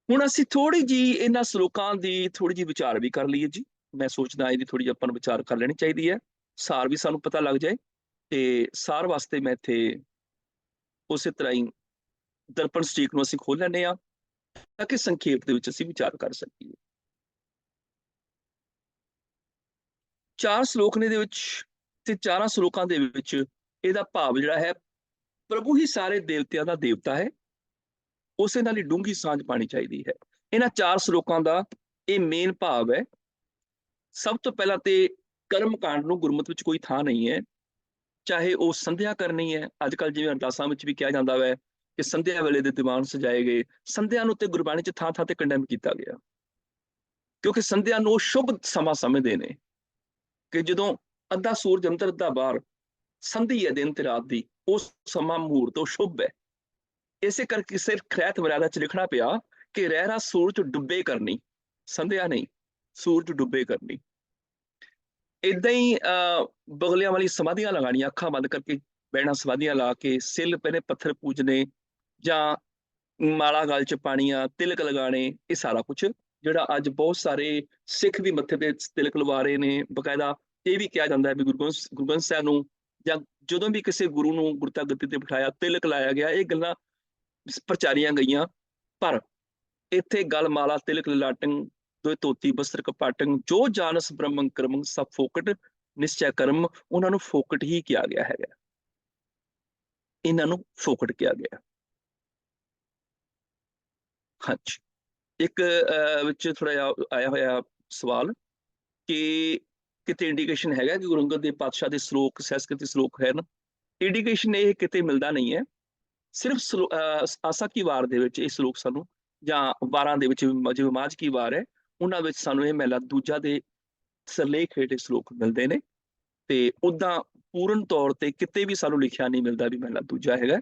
ਹੁਣ ਅਸੀਂ ਥੋੜੀ ਜੀ ਇਹਨਾਂ ਸ਼ਲੋਕਾਂ ਦੀ ਥੋੜੀ ਜਿਹੀ ਵਿਚਾਰ ਵੀ ਕਰ ਲਈਏ ਜੀ। ਮੈਂ ਸੋਚਦਾ ਇਹਦੀ ਥੋੜੀ ਜਿਹੀ ਆਪਾਂ ਨੂੰ ਵਿਚਾਰ ਕਰ ਲੈਣੀ ਚਾਹੀਦੀ ਹੈ, ਸਾਰ ਵੀ ਸਾਨੂੰ ਪਤਾ ਲੱਗ ਜਾਏ। ਤੇ ਸਾਰ ਵਾਸਤੇ ਮੈਂ ਇੱਥੇ ਉਸੇ ਤਰ੍ਹਾਂ ਹੀ ਦਰਪਣ ਸਟੀਕ ਨੂੰ ਅਸੀਂ ਖੋਲ ਲੈਂਦੇ ਹਾਂ ਤਾਂ ਕਿ ਸੰਖੇਪ ਦੇ ਵਿੱਚ ਅਸੀਂ ਵਿਚਾਰ ਕਰ ਸਕੀਏ। 4 ਸ਼ਲੋਕ ਨੇ ਦੇ ਵਿੱਚ, ਤੇ 4 ਸ਼ਲੋਕਾਂ ਦੇ ਵਿੱਚ ਇਹਦਾ ਭਾਵ ਜਿਹੜਾ ਹੈ ਪ੍ਰਭੂ ਹੀ ਸਾਰੇ ਦੇਵਤਿਆਂ ਦਾ ਦੇਵਤਾ ਹੈ, ਉਸੇ ਨਾਲ ਹੀ ਡੂੰਘੀ ਸਾਂਝ ਪਾਣੀ ਚਾਹੀਦੀ ਹੈ। ਇਹਨਾਂ 4 ਸ਼ਲੋਕਾਂ ਦਾ ਇਹ ਮੇਨ ਭਾਵ ਹੈ। ਸਭ ਤੋਂ ਪਹਿਲਾਂ ਤੇ ਕਰਮ ਕਾਂਡ ਨੂੰ ਗੁਰਮਤਿ ਵਿੱਚ ਕੋਈ ਥਾਂ ਨਹੀਂ ਹੈ, ਚਾਹੇ ਉਹ ਸੰਧਿਆ ਕਰਨੀ ਹੈ। ਅੱਜ ਕੱਲ੍ਹ ਜਿਵੇਂ ਅਰਦਾਸਾਂ ਵਿੱਚ ਵੀ ਕਿਹਾ ਜਾਂਦਾ ਹੈ ਕਿ ਸੰਧਿਆ ਵੇਲੇ ਦੇ ਦੀਵਾਨ ਸਜਾਏ ਗਏ, ਸੰਧਿਆ ਨੂੰ ਤੇ ਗੁਰਬਾਣੀ 'ਚ ਥਾਂ ਥਾਂ ਤੇ ਕੰਡੈਮ ਕੀਤਾ ਗਿਆ, ਕਿਉਂਕਿ ਸੰਧਿਆ ਨੂੰ ਸ਼ੁਭ ਸਮਾਂ ਸਮਝਦੇ ਨੇ ਕਿ ਜਦੋਂ ਅੱਧਾ ਸੂਰਜ ਅੰਦਰ ਅੱਧਾ ਬਾਹਰ ਸੰਧੀ ਹੈ ਦਿਨ ਤੇ ਰਾਤ ਦੀ, ਉਸ ਸਮਾਂ ਮਹੂਰਤ ਉਹ ਸ਼ੁਭ ਹੈ। ਇਸੇ ਕਰਕੇ ਸਿਰ ਖੈਤ ਮਰਿਆਦਾ 'ਚ ਲਿਖਣਾ ਪਿਆ ਕਿ ਰਹਿਰਾ ਸੂਰਜ ਡੁੱਬੇ ਕਰਨੀ, ਸੰਧਿਆ ਨਹੀਂ, ਸੂਰਜ ਡੁੱਬੇ ਕਰਨੀ। ਏਦਾਂ ਹੀ ਬਗਲਿਆਂ ਵਾਲੀ ਸਮਾਧੀਆਂ ਲਗਾਉਣੀਆਂ, ਅੱਖਾਂ ਬੰਦ ਕਰਕੇ ਬਹਿਣਾ, ਸਮਾਧੀਆਂ ਲਾ ਕੇ ਸਿੱਲ ਪਹਿਲੇ ਪੱਥਰ ਪੂਜਨੇ ਜਾਂ ਮਾਲਾ ਗਲ 'ਚ ਪਾਣੀਆਂ, ਤਿਲਕ ਲਗਾਣੇ, ਇਹ ਸਾਰਾ ਕੁਛ ਜਿਹੜਾ ਅੱਜ ਬਹੁਤ ਸਾਰੇ ਸਿੱਖ ਵੀ ਮੱਥੇ ਤੇ ਤਿਲਕ ਲਵਾ ਰਹੇ ਨੇ। ਬਕਾਇਦਾ ਇਹ ਵੀ ਕਿਹਾ ਜਾਂਦਾ ਹੈ ਵੀ ਗੁਰੂ ਗ੍ਰੰਥ ਸਾਹਿਬ ਨੂੰ ਜਾਂ ਜਦੋਂ ਵੀ ਕਿਸੇ ਗੁਰੂ ਨੂੰ ਗੁਰਤਾ ਗੱਦੀ ਤੇ ਬਿਠਾਇਆ, ਤਿਲਕ ਲਾਇਆ ਗਿਆ, ਇਹ ਗੱਲਾਂ ਪ੍ਰਚਾਰੀਆਂ ਗਈਆਂ। ਪਰ ਇੱਥੇ ਗਲ ਮਾਲਾ ਤਿਲਕ ਲਲਾਟੰ ਦੋਇ ਧੋਤੀ ਬਸਤਰ ਕਪਾਟੰ ਜੋ ਜਾਨਸ ਬ੍ਰਹਮੰ ਕਰਮੰ ਸਭ ਫੋਕਟ ਨਿਸ਼ਚੈ ਕਰਮ, ਉਹਨਾਂ ਨੂੰ ਫੋਕਟ ਹੀ ਕਿਹਾ ਗਿਆ ਹੈਗਾ, ਇਹਨਾਂ ਨੂੰ ਫੋਕਟ ਕਿਹਾ ਗਿਆ। ਹਾਂਜੀ, ਇੱਕ ਵਿੱਚ ਥੋੜਾ ਜਿਹਾ ਆਇਆ ਹੋਇਆ ਸਵਾਲ ਕਿ ਕਿਤੇ ਇੰਡੀਕੇਸ਼ਨ ਹੈਗਾ ਕਿ ਗੁਰੂ ਅੰਗਦ ਦੇਵ ਪਾਤਸ਼ਾਹ ਦੇ ਸ਼ਲੋਕ ਸੰਸਕ੍ਰਿਤ ਸ਼ਲੋਕ ਹਨ। ਇੰਡੀਕੇਸ਼ਨ ਇਹ ਕਿਤੇ ਮਿਲਦਾ ਨਹੀਂ ਹੈ, ਸਿਰਫ ਆਸਾ ਕੀ ਵਾਰ ਦੇ ਵਿੱਚ ਇਹ ਸ਼ਲੋਕ ਸਾਨੂੰ, ਜਾਂ ਵਾਰਾਂ ਦੇ ਵਿੱਚ ਜਿਵੇਂ ਮਾਝ ਕੀ ਵਾਰ ਹੈ, ਉਹਨਾਂ ਵਿੱਚ ਸਾਨੂੰ ਇਹ ਮਹਿਲਾ ਦੂਜਾ ਦੇ ਸਿਰਲੇਖ ਹੇਠ ਸ਼ਲੋਕ ਮਿਲਦੇ ਨੇ। ਤੇ ਉਦਾਂ ਪੂਰਨ ਤੌਰ ਤੇ ਕਿਤੇ ਵੀ ਸਾਨੂੰ ਲਿਖਿਆ ਨਹੀਂ ਮਿਲਦਾ ਵੀ ਮਹਿਲਾ ਦੂਜਾ ਹੈਗਾ,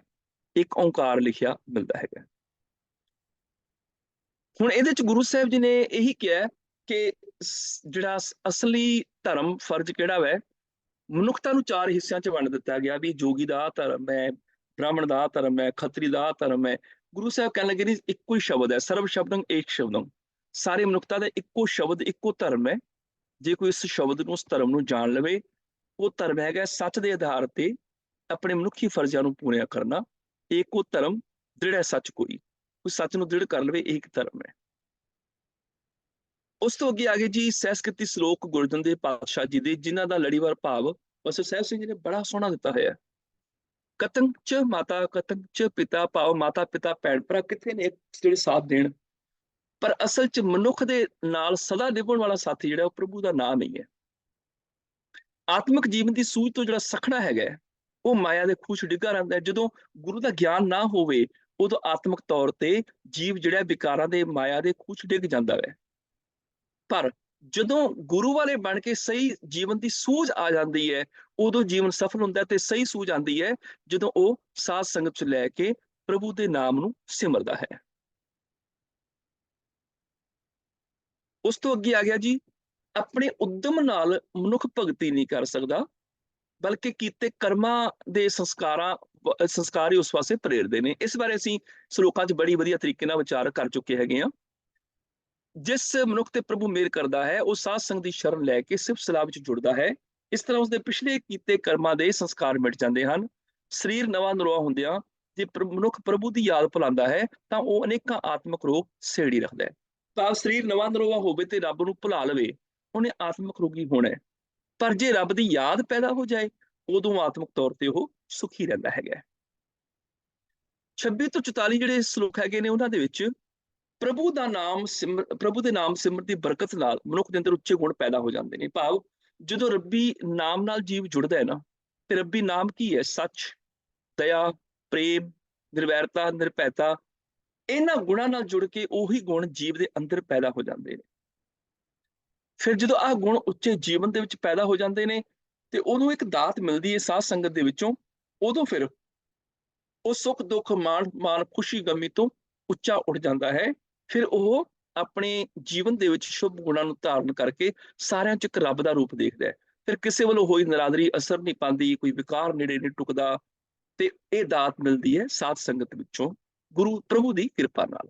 ਇੱਕ ਓਂਕਾਰ ਲਿਖਿਆ ਮਿਲਦਾ ਹੈਗਾ। ਹੁਣ ਇਹਦੇ ਚ ਗੁਰੂ ਸਾਹਿਬ ਜੀ ਨੇ ਇਹੀ ਕਿਹਾ ਕਿ ਜਿਹੜਾ ਅਸਲੀ ਧਰਮ ਫਰਜ਼ ਕਿਹੜਾ ਵੈ, ਮਨੁੱਖਤਾ ਨੂੰ 4 ਹਿੱਸਿਆਂ ਚ ਵੰਡ ਦਿੱਤਾ ਗਿਆ ਵੀ ਜੋਗੀ ਦਾ ਧਰਮ ਹੈ, ਬ੍ਰਾਹਮਣ ਦਾ ਧਰਮ ਹੈ, ਖੱਤਰੀ ਦਾ ਧਰਮ ਹੈ। ਗੁਰੂ ਸਾਹਿਬ ਕਹਿਣ ਲੱਗੇ ਨਹੀਂ, ਇੱਕੋ ਹੀ ਸ਼ਬਦ ਹੈ, ਸਰਬ ਸ਼ਬਦੰ ਏਕ ਸ਼ਬਦੰ, ਸਾਰੇ ਮਨੁੱਖਤਾ ਦਾ ਇੱਕੋ ਸ਼ਬਦ, ਇੱਕੋ ਧਰਮ ਹੈ। ਜੇ ਕੋਈ ਇਸ ਸ਼ਬਦ ਨੂੰ, ਉਸ ਧਰਮ ਨੂੰ ਜਾਣ ਲਵੇ, ਉਹ ਧਰਮ ਹੈਗਾ ਸੱਚ ਦੇ ਆਧਾਰ ਤੇ ਆਪਣੇ ਮਨੁੱਖੀ ਫਰਜ਼ਾਂ ਨੂੰ ਪੂਰੀਆਂ ਕਰਨਾ। ਏਕੋ ਧਰਮ ਦ੍ਰਿੜ ਹੈ ਸੱਚ ਕੋਈ ਸੱਚ ਨੂੰ ਦ੍ਰਿੜ ਕਰ ਲਵੇ, ਇਹ ਇੱਕ ਧਰਮ ਹੈ। ਉਸ ਤੋਂ ਅੱਗੇ ਆ ਗਏ ਜੀ ਸੰਸਕ੍ਰਿਤੀ ਸ਼ਲੋਕ ਗੁਰੂ ਅਰਜਨ ਦੇਵ ਪਾਤਸ਼ਾਹ ਜੀ ਦੇ, ਜਿਨ੍ਹਾਂ ਦਾ ਲੜੀਵਾਰ ਭਾਵ ਬਸ ਸਾਹਿਬ ਸਿੰਘ ਜੀ ਨੇ ਬੜਾ ਸੋਹਣਾ ਦਿੱਤਾ ਹੋਇਆ। ਕਤੰ ਚ ਮਾਤਾ ਕਤੰ ਚ ਪਿਤਾ, ਭਾਵ ਮਾਤਾ ਪਿਤਾ ਭੈਣ ਭਰਾ ਕਿੱਥੇ ਨੇ ਜਿਹੜੇ ਸਾਥ ਦੇਣ, ਪਰ ਅਸਲ ਚ ਮਨੁੱਖ ਦੇ ਨਾਲ ਸਦਾ ਨਿਭਣ ਵਾਲਾ ਸਾਥੀ ਜਿਹੜਾ ਉਹ ਪ੍ਰਭੂ ਦਾ ਨਾਮ ਹੀ ਹੈ। ਆਤਮਿਕ ਜੀਵਨ ਦੀ ਸੂਝ ਤੋਂ ਜਿਹੜਾ ਸਖਣਾ ਹੈਗਾ ਉਹ ਮਾਇਆ ਦੇ ਖੂਹ ਚ ਡਿੱਗਾ ਰਹਿੰਦਾ ਹੈ। ਜਦੋਂ ਗੁਰੂ ਦਾ ਗਿਆਨ ਨਾ ਹੋਵੇ ਉਦੋਂ ਆਤਮਿਕ ਤੌਰ ਤੇ ਜੀਵ ਜਿਹੜਾ ਵਿਕਾਰਾਂ ਦੇ ਮਾਇਆ ਦੇ ਖੂਹ ਚ ਡਿੱਗ ਜਾਂਦਾ ਹੈ। ਪਰ ਜਦੋਂ ਗੁਰੂ ਵਾਲੇ ਬਣ ਕੇ ਸਹੀ ਜੀਵਨ ਦੀ ਸੂਝ ਆ ਜਾਂਦੀ ਹੈ, ਉਦੋਂ ਜੀਵਨ ਸਫਲ ਹੁੰਦਾ ਤੇ ਸਹੀ ਸੂਝ ਆਉਂਦੀ ਹੈ ਜਦੋਂ ਉਹ ਸਾਧ ਸੰਗਤ ਚ ਲੈ ਕੇ ਪ੍ਰਭੂ ਦੇ ਨਾਮ ਨੂੰ ਸਿਮਰਦਾ ਹੈ। ਉਸ ਤੋਂ ਅੱਗੇ ਆ ਗਿਆ ਜੀ, ਆਪਣੇ ਉਦਮ ਨਾਲ ਮਨੁੱਖ ਭਗਤੀ ਨਹੀਂ ਕਰ ਸਕਦਾ, ਬਲਕਿ ਕੀਤੇ ਕਰਮਾਂ ਦੇ ਸੰਸਕਾਰ ਹੀ ਉਸ ਪਾਸੇ ਪ੍ਰੇਰਦੇ ਨੇ। ਇਸ ਬਾਰੇ ਅਸੀਂ ਸ਼ਲੋਕਾਂ 'ਚ ਬੜੀ ਵਧੀਆ ਤਰੀਕੇ ਨਾਲ ਵਿਚਾਰ ਕਰ ਚੁੱਕੇ ਹੈਗੇ ਹਾਂ। ਜਿਸ ਮਨੁੱਖ ਤੇ ਪ੍ਰਭੂ ਮਿਹਰ ਕਰਦਾ ਹੈ ਉਹ ਸਾਧ ਸੰਗਤ ਦੀ ਸ਼ਰਨ ਲੈ ਕੇ ਸਿਫਤ ਸਲਾਹ ਵਿੱਚ ਜੁੜਦਾ ਹੈ। ਇਸ ਤਰ੍ਹਾਂ ਉਸਦੇ ਪਿਛਲੇ ਕੀਤੇ ਕਰਮਾਂ ਦੇ ਸੰਸਕਾਰ ਮਿਟ ਜਾਂਦੇ ਹਨ। ਸਰੀਰ ਨਵਾਂ ਨਰੋਆ ਹੁੰਦਿਆਂ ਜੇ ਮਨੁੱਖ ਪ੍ਰਭੂ ਦੀ ਯਾਦ ਭੁਲਾਉਂਦਾ ਹੈ ਤਾਂ ਉਹ ਅਨੇਕਾਂ ਆਤਮਿਕ ਰੋਗ ਸੇੜੀ ਰੱਖਦਾ ਹੈ। ਤਾਂ ਸਰੀਰ ਨਵਾਂ ਨਰੋਆ ਹੋਵੇ ਤੇ ਰੱਬ ਨੂੰ ਭੁਲਾ ਲਵੇ, ਉਹਨੇ ਆਤਮਿਕ ਰੋਗੀ ਹੋਣਾ ਹੈ। ਪਰ ਜੇ ਰੱਬ ਦੀ ਯਾਦ ਪੈਦਾ ਹੋ ਜਾਏ ਉਦੋਂ ਆਤਮਿਕ ਤੌਰ ਤੇ ਉਹ ਸੁਖੀ ਰਹਿੰਦਾ ਹੈਗਾ। 26 ਤੋਂ 44 ਜਿਹੜੇ ਸ਼ਲੋਕ ਹੈਗੇ ਨੇ ਉਹਨਾਂ ਦੇ ਵਿੱਚ ਪ੍ਰਭੂ ਦੇ ਨਾਮ ਸਿਮਰਨ ਦੀ ਬਰਕਤ ਨਾਲ ਮਨੁੱਖ ਦੇ ਅੰਦਰ ਉੱਚੇ ਗੁਣ ਪੈਦਾ ਹੋ ਜਾਂਦੇ ਨੇ। ਭਾਵ ਜਦੋਂ ਰੱਬੀ ਨਾਮ ਨਾਲ ਜੀਵ ਜੁੜਦਾ ਹੈ ਨਾ, ਤੇ ਰੱਬੀ ਨਾਮ ਕੀ ਹੈ? ਸੱਚ, ਦਇਆ, ਪ੍ਰੇਮ, ਨਿਰਵੈਰਤਾ, ਨਿਰਭੈਤਾ, ਇਹਨਾਂ ਗੁਣਾਂ ਨਾਲ ਜੁੜ ਕੇ ਉਹੀ ਗੁਣ ਜੀਵ ਦੇ ਅੰਦਰ ਪੈਦਾ ਹੋ ਜਾਂਦੇ ਨੇ। ਫਿਰ ਜਦੋਂ ਆਹ ਗੁਣ ਉੱਚੇ ਜੀਵਨ ਦੇ ਵਿੱਚ ਪੈਦਾ ਹੋ ਜਾਂਦੇ ਨੇ ਤੇ ਉਹਨੂੰ ਇੱਕ ਦਾਤ ਮਿਲਦੀ ਹੈ ਸਾਧ ਸੰਗਤ ਦੇ ਵਿੱਚੋਂ, ਉਦੋਂ ਫਿਰ ਉਹ ਸੁੱਖ ਦੁੱਖ ਮਾਣ ਖੁਸ਼ੀ ਗਮੀ ਤੋਂ ਉੱਚਾ ਉੱਠ ਜਾਂਦਾ ਹੈ। ਫਿਰ ਉਹ ਆਪਣੇ ਜੀਵਨ ਦੇ ਵਿੱਚ ਸ਼ੁਭ ਗੁਣਾਂ ਨੂੰ ਧਾਰਨ ਕਰਕੇ ਸਾਰਿਆਂ 'ਚ ਇੱਕ ਰੱਬ ਦਾ ਰੂਪ ਦੇਖਦਾ ਹੈ। ਫਿਰ ਕਿਸੇ ਵੱਲੋਂ ਹੋਈ ਨਰਾਦਰੀ ਅਸਰ ਨਹੀਂ ਪਾਉਂਦੀ, ਕੋਈ ਵਿਕਾਰ ਨੇੜੇ ਨਹੀਂ ਟੁਕਦਾ, ਤੇ ਇਹ ਦਾਤ ਮਿਲਦੀ ਹੈ ਸਾਧ ਸੰਗਤ ਵਿੱਚੋਂ ਗੁਰੂ ਪ੍ਰਭੂ ਦੀ ਕਿਰਪਾ ਨਾਲ।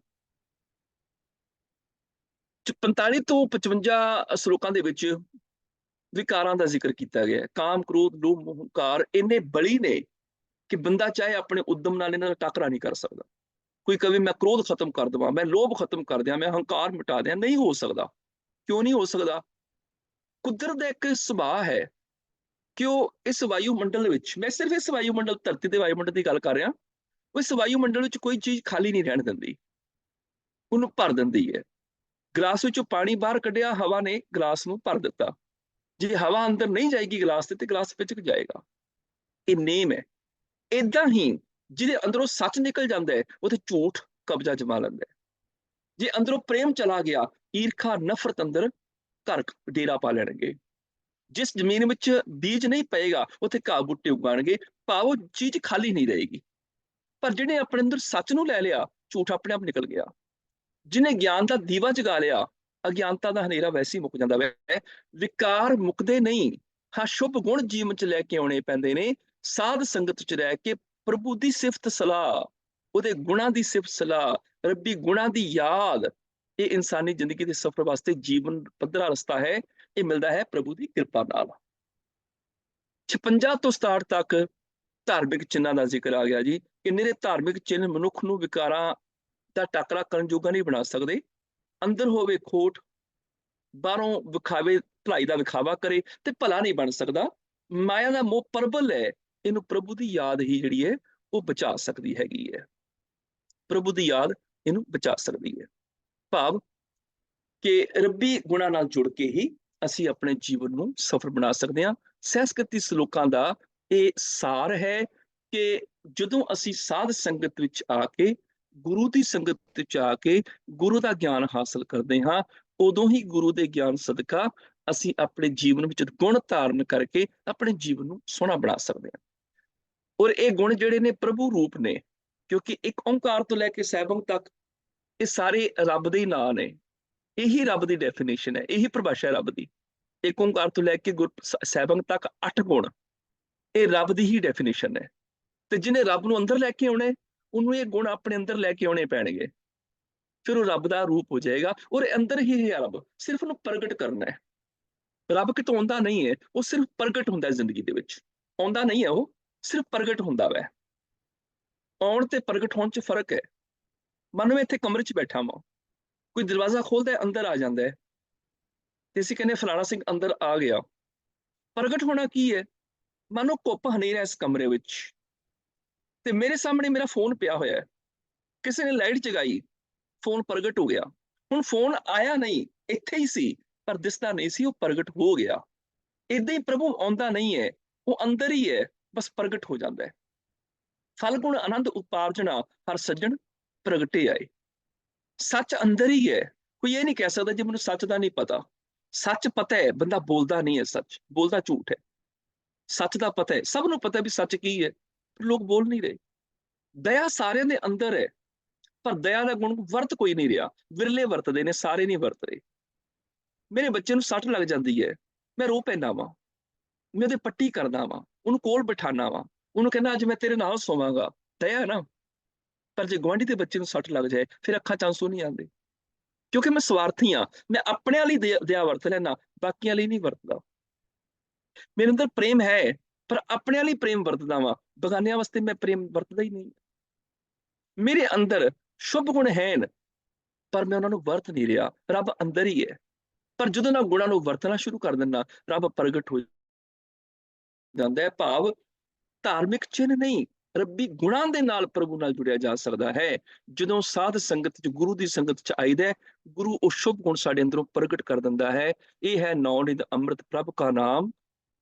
45 ਤੋਂ 55 ਸ਼ਲੋਕਾਂ ਦੇ ਵਿੱਚ ਵਿਕਾਰਾਂ ਦਾ ਜ਼ਿਕਰ ਕੀਤਾ ਗਿਆ ਹੈ। ਕਾਮ, ਕ੍ਰੋਧ, ਲੋਭ, ਮੋਹ, ਹੰਕਾਰ ਇੰਨੇ ਬਲੀ ਨੇ ਕਿ ਬੰਦਾ ਚਾਹੇ ਆਪਣੇ ਉਦਮ ਨਾਲ ਇਹਨਾਂ ਦਾ ਟਾਕਰਾ ਨਹੀਂ ਕਰ ਸਕਦਾ। ਕੋਈ ਕਵੇ ਮੈਂ ਕ੍ਰੋਧ ਖਤਮ ਕਰ ਦੇਵਾਂ, ਮੈਂ ਲੋਭ ਖਤਮ ਕਰ ਦਿਆਂ, ਮੈਂ ਹੰਕਾਰ ਮਿਟਾ ਦਿਆਂ, ਨਹੀਂ ਹੋ ਸਕਦਾ। ਕਿਉਂ ਨਹੀਂ ਹੋ ਸਕਦਾ? ਕੁਦਰਤ ਦਾ ਇੱਕ ਸੁਭਾਅ ਹੈ ਕਿ ਉਹ ਇਸ ਵਾਯੂਮੰਡਲ ਵਿੱਚ, ਮੈਂ ਸਿਰਫ ਇਸ ਵਾਯੂਮੰਡਲ, ਧਰਤੀ ਦੇ ਵਾਯੂਮੰਡਲ ਦੀ ਗੱਲ ਕਰ ਰਿਹਾ, ਉਹ ਇਸ ਵਾਯੂਮੰਡਲ ਵਿੱਚ ਕੋਈ ਚੀਜ਼ ਖਾਲੀ ਨਹੀਂ ਰਹਿਣ ਦਿੰਦੀ, ਉਹਨੂੰ ਭਰ ਦਿੰਦੀ ਹੈ। ਗਲਾਸ ਵਿੱਚੋਂ ਪਾਣੀ ਬਾਹਰ ਕੱਢਿਆ, ਹਵਾ ਨੇ ਗਲਾਸ ਨੂੰ ਭਰ ਦਿੱਤਾ। ਜੇ ਹਵਾ ਅੰਦਰ ਨਹੀਂ ਜਾਏਗੀ ਗਲਾਸ ਤੇ ਗਲਾਸ ਵਿੱਚ ਜਾਏਗਾ। ਇਹ ਨੇਮ ਹੈ। ਏਦਾਂ ਹੀ ਜਿਹਦੇ ਅੰਦਰੋਂ ਸੱਚ ਨਿਕਲ ਜਾਂਦਾ ਹੈ ਉਹਤੇ ਝੂਠ ਕਬਜ਼ਾ ਜਮਾ ਲੈਂਦਾ ਹੈ। ਜੇ ਅੰਦਰੋਂ ਪ੍ਰੇਮ ਚਲਾ ਗਿਆ, ਈਰਖਾ ਨਫ਼ਰਤ ਅੰਦਰ ਘਰ ਡੇਰਾ ਪਾ ਲੈਣਗੇ। ਜਿਸ ਜ਼ਮੀਨ ਵਿੱਚ ਬੀਜ ਨਹੀਂ ਪਏਗਾ ਉੱਥੇ ਘਾਹ ਬੂਟੇ ਉਗਾਣਗੇ, ਭਾਵ ਉਹ ਚੀਜ਼ ਖਾਲੀ ਨਹੀਂ ਰਹੇਗੀ। ਪਰ ਜਿਹਨੇ ਆਪਣੇ ਅੰਦਰ ਸੱਚ ਨੂੰ ਲੈ ਲਿਆ, ਝੂਠ ਆਪਣੇ ਆਪ ਨਿਕਲ ਗਿਆ। ਜਿਹਨੇ ਗਿਆਨ ਦਾ ਦੀਵਾ ਜਗਾ ਲਿਆ, ਅਗਿਆਨਤਾ ਦਾ ਹਨੇਰਾ ਵੈਸੇ ਹੀ ਮੁੱਕ ਜਾਂਦਾ ਹੈ। ਵਿਕਾਰ ਮੁੱਕਦੇ ਨਹੀਂ। ਹਾਂ, ਸ਼ੁਭ ਗੁਣ ਜੀਵਨ ਚ ਲੈ ਕੇ ਆਉਣੇ ਪੈਂਦੇ ਨੇ। ਸਾਧ ਸੰਗਤ ਚ ਰਹਿ ਕੇ ਪ੍ਰਭੂ ਦੀ ਸਿਫਤ ਸਲਾਹ, ਉਹਦੇ ਗੁਣਾਂ ਦੀ ਸਿਫਤ ਸਲਾਹ, ਰੱਬੀ ਗੁਣਾਂ ਦੀ ਯਾਦ, ਇਹ ਇਨਸਾਨੀ ਜ਼ਿੰਦਗੀ ਦੇ ਸਫ਼ਰ ਵਾਸਤੇ ਜੀਵਨ ਪੱਧਰਾ ਰਸਤਾ ਹੈ। ਇਹ ਮਿਲਦਾ ਹੈ ਪ੍ਰਭੂ ਦੀ ਕਿਰਪਾ ਨਾਲ। 56 ਤੋਂ 67 ਤੱਕ ਧਾਰਮਿਕ ਚਿੰਨ੍ਹਾਂ ਦਾ ਜ਼ਿਕਰ ਆ ਗਿਆ ਜੀ ਕਿ ਨਿਰੇ ਧਾਰਮਿਕ ਚਿੰਨ੍ਹ ਮਨੁੱਖ ਨੂੰ ਵਿਕਾਰਾਂ ਦਾ ਟਾਕਰਾ ਕਰਨ ਜੋਗਾ ਨਹੀਂ ਬਣਾ ਸਕਦੇ। ਅੰਦਰ ਹੋਵੇ ਖੋਟ, ਬਾਹਰੋਂ ਵਿਖਾਵੇ, ਭਲਾਈ ਦਾ ਵਿਖਾਵਾ ਕਰੇ ਤੇ ਭਲਾ ਨਹੀਂ ਬਣ ਸਕਦਾ। ਮਾਇਆ ਦਾ ਮੋਹ ਪ੍ਰਬਲ ਹੈ, ਇਹਨੂੰ ਪ੍ਰਭੂ ਦੀ ਯਾਦ ਹੀ ਜਿਹੜੀ ਹੈ ਉਹ ਬਚਾ ਸਕਦੀ ਹੈਗੀ ਹੈ। ਪ੍ਰਭੂ ਦੀ ਯਾਦ ਇਹਨੂੰ ਬਚਾ ਸਕਦੀ ਹੈ। ਭਾਵ ਕਿ ਰੱਬੀ ਗੁਣਾਂ ਨਾਲ ਜੁੜ ਕੇ ਹੀ ਅਸੀਂ ਆਪਣੇ ਜੀਵਨ ਨੂੰ ਸਫਲ ਬਣਾ ਸਕਦੇ ਹਾਂ। ਸਹਿਸਕ੍ਰਿਤੀ ਸਲੋਕਾਂ ਦਾ ਇਹ ਸਾਰ ਹੈ ਕਿ ਜਦੋਂ ਅਸੀਂ ਸਾਧ ਸੰਗਤ ਵਿੱਚ ਆ ਕੇ, ਗੁਰੂ ਦੀ ਸੰਗਤ ਵਿੱਚ ਆ ਕੇ ਗੁਰੂ ਦਾ ਗਿਆਨ ਹਾਸਲ ਕਰਦੇ ਹਾਂ, ਉਦੋਂ ਹੀ ਗੁਰੂ ਦੇ ਗਿਆਨ ਸਦਕਾ ਅਸੀਂ ਆਪਣੇ ਜੀਵਨ ਵਿੱਚ ਗੁਣ ਧਾਰਨ ਕਰਕੇ ਆਪਣੇ ਜੀਵਨ ਨੂੰ ਸੋਹਣਾ ਬਣਾ ਸਕਦੇ ਹਾਂ। ਔਰ ਇਹ ਗੁਣ ਜਿਹੜੇ ਨੇ ਪ੍ਰਭੂ ਰੂਪ ਨੇ, ਕਿਉਂਕਿ ਇੱਕ ਓਂਕਾਰ ਤੋਂ ਲੈ ਕੇ ਸੈਭੰ ਤੱਕ ਇਹ ਸਾਰੇ ਰੱਬ ਦੇ ਨਾਂ ਨੇ। ਇਹੀ ਰੱਬ ਦੀ ਡੈਫੀਨੇਸ਼ਨ ਹੈ, ਇਹੀ ਪਰਿਭਾਸ਼ਾ ਹੈ ਰੱਬ ਦੀ। ਇੱਕ ਓਂਕਾਰ ਤੋਂ ਲੈ ਕੇ ਸੈਭੰ ਤੱਕ 8 ਗੁਣ, ਇਹ ਰੱਬ ਦੀ ਹੀ ਡੈਫੀਨੇਸ਼ਨ ਹੈ। ਤੇ ਜਿਹਨੇ ਰੱਬ ਨੂੰ ਅੰਦਰ ਲੈ ਕੇ ਆਉਣੇ, ਉਹਨੂੰ ਇਹ ਗੁਣ ਆਪਣੇ ਅੰਦਰ ਲੈ ਕੇ ਆਉਣੇ ਪੈਣਗੇ, ਫਿਰ ਉਹ ਰੱਬ ਦਾ ਰੂਪ ਹੋ ਜਾਏਗਾ। ਔਰ ਅੰਦਰ ਹੀ ਹੈ ਰੱਬ, ਸਿਰਫ ਉਹਨੂੰ ਪ੍ਰਗਟ ਕਰਨਾ ਹੈ। ਰੱਬ ਕਿਤੋਂ ਆਉਂਦਾ ਨਹੀਂ ਹੈ, ਉਹ ਸਿਰਫ ਪ੍ਰਗਟ ਹੁੰਦਾ ਹੈ ਜ਼ਿੰਦਗੀ ਦੇ ਵਿੱਚ। ਆਉਂਦਾ ਨਹੀਂ ਹੈ, ਉਹ ਸਿਰਫ ਪ੍ਰਗਟ ਹੁੰਦਾ ਵੈ। ਆਉਣ ਤੇ ਪ੍ਰਗਟ ਹੋਣ 'ਚ ਫਰਕ ਹੈ। ਮੰਨ ਮੈਂ ਇੱਥੇ ਕਮਰੇ 'ਚ ਬੈਠਾ ਵਾਂ, ਕੋਈ ਦਰਵਾਜ਼ਾ ਖੋਲਦਾ ਹੈ, ਅੰਦਰ ਆ ਜਾਂਦਾ ਹੈ, ਤੇ ਅਸੀਂ ਕਹਿੰਦੇ ਫਲਾਣਾ ਸਿੰਘ ਅੰਦਰ ਆ ਗਿਆ। ਪ੍ਰਗਟ ਹੋਣਾ ਕੀ ਹੈ? ਮੰਨੋ ਧੁੱਪ ਹਨੇਰਾ ਇਸ ਕਮਰੇ ਵਿੱਚ, ਤੇ ਮੇਰੇ ਸਾਹਮਣੇ ਮੇਰਾ ਫੋਨ ਪਿਆ ਹੋਇਆ ਹੈ, ਕਿਸੇ ਨੇ ਲਾਈਟ ਜਗਾਈ, ਫੋਨ ਪ੍ਰਗਟ ਹੋ ਗਿਆ। ਹੁਣ ਫੋਨ ਆਇਆ ਨਹੀਂ, ਇੱਥੇ ਹੀ ਸੀ ਪਰ ਦਿਸਦਾ ਨਹੀਂ ਸੀ, ਉਹ ਪ੍ਰਗਟ ਹੋ ਗਿਆ। ਏਦਾਂ ਹੀ ਪ੍ਰਭੂ ਆਉਂਦਾ ਨਹੀਂ ਹੈ, ਉਹ ਅੰਦਰ ਹੀ ਹੈ, ਬਸ ਪ੍ਰਗਟ ਹੋ ਜਾਂਦਾ ਹੈ। ਫਲ ਗੁਣ ਆਨੰਦ ਉਪਾਰਜਣਾ ਹਰ ਸੱਜਣ ਪ੍ਰਗਟੇ ਆਏ। ਸੱਚ ਅੰਦਰ ਹੀ ਹੈ। ਕੋਈ ਇਹ ਨਹੀਂ ਕਹਿ ਸਕਦਾ ਜੇ ਮੈਨੂੰ ਸੱਚ ਦਾ ਨਹੀਂ ਪਤਾ। ਸੱਚ ਪਤਾ ਹੈ, ਬੰਦਾ ਬੋਲਦਾ ਨਹੀਂ ਹੈ, ਸੱਚ ਬੋਲਦਾ ਝੂਠ ਹੈ। ਸੱਚ ਦਾ ਪਤਾ ਹੈ, ਸਭ ਨੂੰ ਪਤਾ ਵੀ ਸੱਚ ਕੀ ਹੈ, ਪਰ ਲੋਕ ਬੋਲ ਨਹੀਂ ਰਹੇ। ਦਇਆ ਸਾਰਿਆਂ ਦੇ ਅੰਦਰ ਹੈ, ਪਰ ਦਇਆ ਦਾ ਗੁਣ ਵਰਤ ਕੋਈ ਨਹੀਂ ਰਿਹਾ। ਵਿਰਲੇ ਵਰਤਦੇ ਨੇ, ਸਾਰੇ ਨਹੀਂ ਵਰਤ ਰਹੇ। ਮੇਰੇ ਬੱਚੇ ਨੂੰ ਸੱਟ ਲੱਗ ਜਾਂਦੀ ਹੈ, ਮੈਂ ਰੋ ਪੈਂਦਾ ਵਾਂ, ਮੈਂ ਉਹਦੇ ਪੱਟੀ ਕਰਦਾ ਵਾਂ, ਉਹਨੂੰ ਕੋਲ ਬਿਠਾਣਾ ਵਾਂ, ਉਹਨੂੰ ਕਹਿੰਦਾ ਅੱਜ ਮੈਂ ਤੇਰੇ ਨਾਲ ਸੋਵਾਂਗਾ। ਦਇਆ ਹੈ ਨਾ। ਪਰ ਜੇ ਗੁਆਂਢੀ ਦੇ ਬੱਚੇ ਨੂੰ ਸੱਟ ਲੱਗ ਜਾਏ, ਫਿਰ ਅੱਖਾਂ 'ਚ ਆਂਸੂ ਨਹੀਂ ਆਉਂਦੇ, ਕਿਉਂਕਿ ਮੈਂ ਸਵਾਰਥੀ ਹਾਂ। ਮੈਂ ਆਪਣੇ ਲਈ ਦਇਆ ਵਰਤ ਲੈਣਾ, ਬਾਕੀਆਂ ਲਈ ਨਹੀਂ ਵਰਤਦਾ। ਮੇਰੇ ਅੰਦਰ ਪ੍ਰੇਮ ਹੈ, ਪਰ ਆਪਣੇ ਲਈ ਪ੍ਰੇਮ ਵਰਤਦਾ ਵਾਂ, ਬਗਾਨਿਆਂ ਵਾਸਤੇ ਮੈਂ ਪ੍ਰੇਮ ਵਰਤਦਾ ਹੀ ਨਹੀਂ। ਮੇਰੇ ਅੰਦਰ ਸ਼ੁਭ ਗੁਣ ਹਨ, ਪਰ ਮੈਂ ਉਹਨਾਂ ਨੂੰ ਵਰਤ ਨਹੀਂ ਰਿਹਾ। ਰੱਬ ਅੰਦਰ ਹੀ ਹੈ, ਪਰ ਜਦੋਂ ਮੈਂ ਗੁਣਾਂ ਨੂੰ ਵਰਤਣਾ ਸ਼ੁਰੂ ਕਰ ਦਿੰਦਾ, ਰੱਬ ਪ੍ਰਗਟ ਹੋ ਜਾਂਦਾ ਹੈ। ਭਾਵ ਧਾਰਮਿਕ ਚਿੰਨ੍ਹ ਨਹੀਂ, ਰੱਬੀ ਗੁਣਾਂ ਦੇ ਨਾਲ ਪ੍ਰਭੂ ਨਾਲ ਜੁੜਿਆ ਜਾ ਸਕਦਾ ਹੈ। ਜਦੋਂ ਸਾਧ ਸੰਗਤ 'ਚ, ਗੁਰੂ ਦੀ ਸੰਗਤ 'ਚ ਆਈਦਾ, ਗੁਰੂ ਉਹ ਸ਼ੁਭ ਗੁਣ ਸਾਡੇ ਅੰਦਰੋਂ ਪ੍ਰਗਟ ਕਰ ਦਿੰਦਾ ਹੈ। ਇਹ ਹੈ ਨੌ ਨਿਧ ਅੰਮ੍ਰਿਤ ਪ੍ਰਭ ਕਾ ਨਾਮ,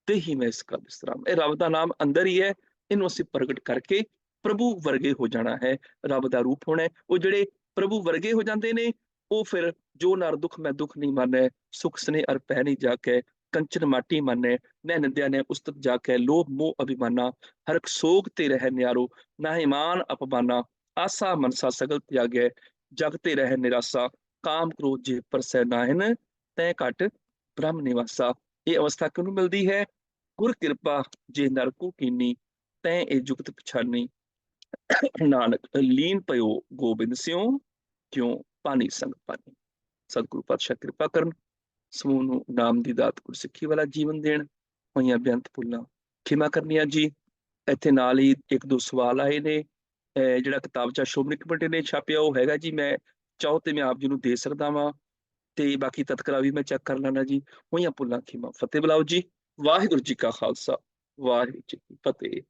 ਤੇ ਹੀ ਮੈਂ ਇਸ ਕਾ ਵਿਸਰਾਮ। ਇਹ ਰੱਬ ਦਾ ਨਾਮ ਅੰਦਰ ਹੀ ਹੈ, ਇਹਨੂੰ ਅਸੀਂ ਪ੍ਰਗਟ ਕਰਕੇ ਪ੍ਰਭੂ ਵਰਗੇ ਹੋ ਜਾਣਾ ਹੈ, ਰੱਬ ਦਾ ਰੂਪ ਹੋਣਾ ਹੈ। ਉਹ ਜਿਹੜੇ ਪ੍ਰਭੂ ਵਰਗੇ ਹੋ ਜਾਂਦੇ ਨੇ, ਉਹ ਫਿਰ ਜੋ ਨਰ ਦੁੱਖ ਮੈਂ ਦੁੱਖ ਨਹੀਂ ਮਾਨੈ, ਸੁਖ ਸਨੇ ਅਰ ਪੈ ਨਹੀਂ ਜਾਕੈ, ਕੰਚਨ ਮਾਟੀ ਮਾਨੈ, ਨੈ ਨਿੰਦਿਆ ਨੈ ਉਸਤਤ ਜਾਕੈ, ਲੋਭ ਮੋਹ ਅਭਿਮਾਨਾ, ਹਰਕ ਸੋਗ ਤੇ ਰਹਿ ਨਿਆਰੋ, ਨਾਹਿ ਮਾਨ ਅਪਮਾਨਾ, ਆਸਾ ਮਨਸਾ ਸਗਲ ਤਿਆਗੈ, ਜਗ ਤੇ ਰਹਿ ਨਿਰਾਸਾ, ਕਾਮ ਕ੍ਰੋਧ ਜੇ ਪਰਸੈ ਨਾਹਿਨ, ਤੈ ਘਟ ਬ੍ਰਹਮ ਨਿਵਾਸਾ। ਇਹ ਅਵਸਥਾ ਕਿਹਨੂੰ ਮਿਲਦੀ ਹੈ? ਗੁਰ ਕਿਰਪਾ ਜੇ ਨਰ ਕੋ ਕੀਨੀ, ਤੈ ਇਹ ਜੁਗਤ ਪਛਾਨੀ, ਨਾਨਕ ਲੀਨ ਪਇਓ ਗੋਬਿੰਦ ਸਿਉ, ਕਿਉ ਪਾਣੀ ਸੰਗ ਪਾਣੀ। ਸਤਿਗੁਰੂ ਪਾਤਸ਼ਾਹ ਕਿਰਪਾ ਕਰਨ, ਸਮੂਹ ਨੂੰ ਨਾਮ ਦੀ ਦਾਤ ਗੁਰਸਿੱਖੀ ਵਾਲਾ ਜੀਵਨ ਦੇਣ। ਹੋਈਆਂ ਬੇਅੰਤ ਭੁੱਲਾਂ ਖਿਮਾ ਕਰਨੀਆਂ ਜੀ। ਇੱਥੇ ਨਾਲ ਹੀ 1-2 ਸਵਾਲ ਆਏ ਨੇ। ਜਿਹੜਾ ਕਿਤਾਬਚਾ ਸ਼੍ਰੋਮਣੀ ਕਮੇਟੀ ਨੇ ਛਾਪਿਆ, ਉਹ ਹੈਗਾ ਜੀ, ਮੈਂ ਚਾਹੋ ਤੇ ਮੈਂ ਆਪ ਜੀ ਨੂੰ ਦੇ ਸਕਦਾ ਵਾਂ, ਤੇ ਬਾਕੀ ਤਤਕਰਾ ਵੀ ਮੈਂ ਚੈੱਕ ਕਰ ਲੈਣਾ ਜੀ। ਹੋਈਆਂ ਭੁੱਲਾਂ ਖਿਮਾ। ਫਤਿਹ ਬੁਲਾਓ ਜੀ। ਵਾਹਿਗੁਰੂ ਜੀ ਕਾ ਖਾਲਸਾ, ਵਾਹਿਗੁਰੂ ਜੀ ਕੀ ਫਤਿਹ।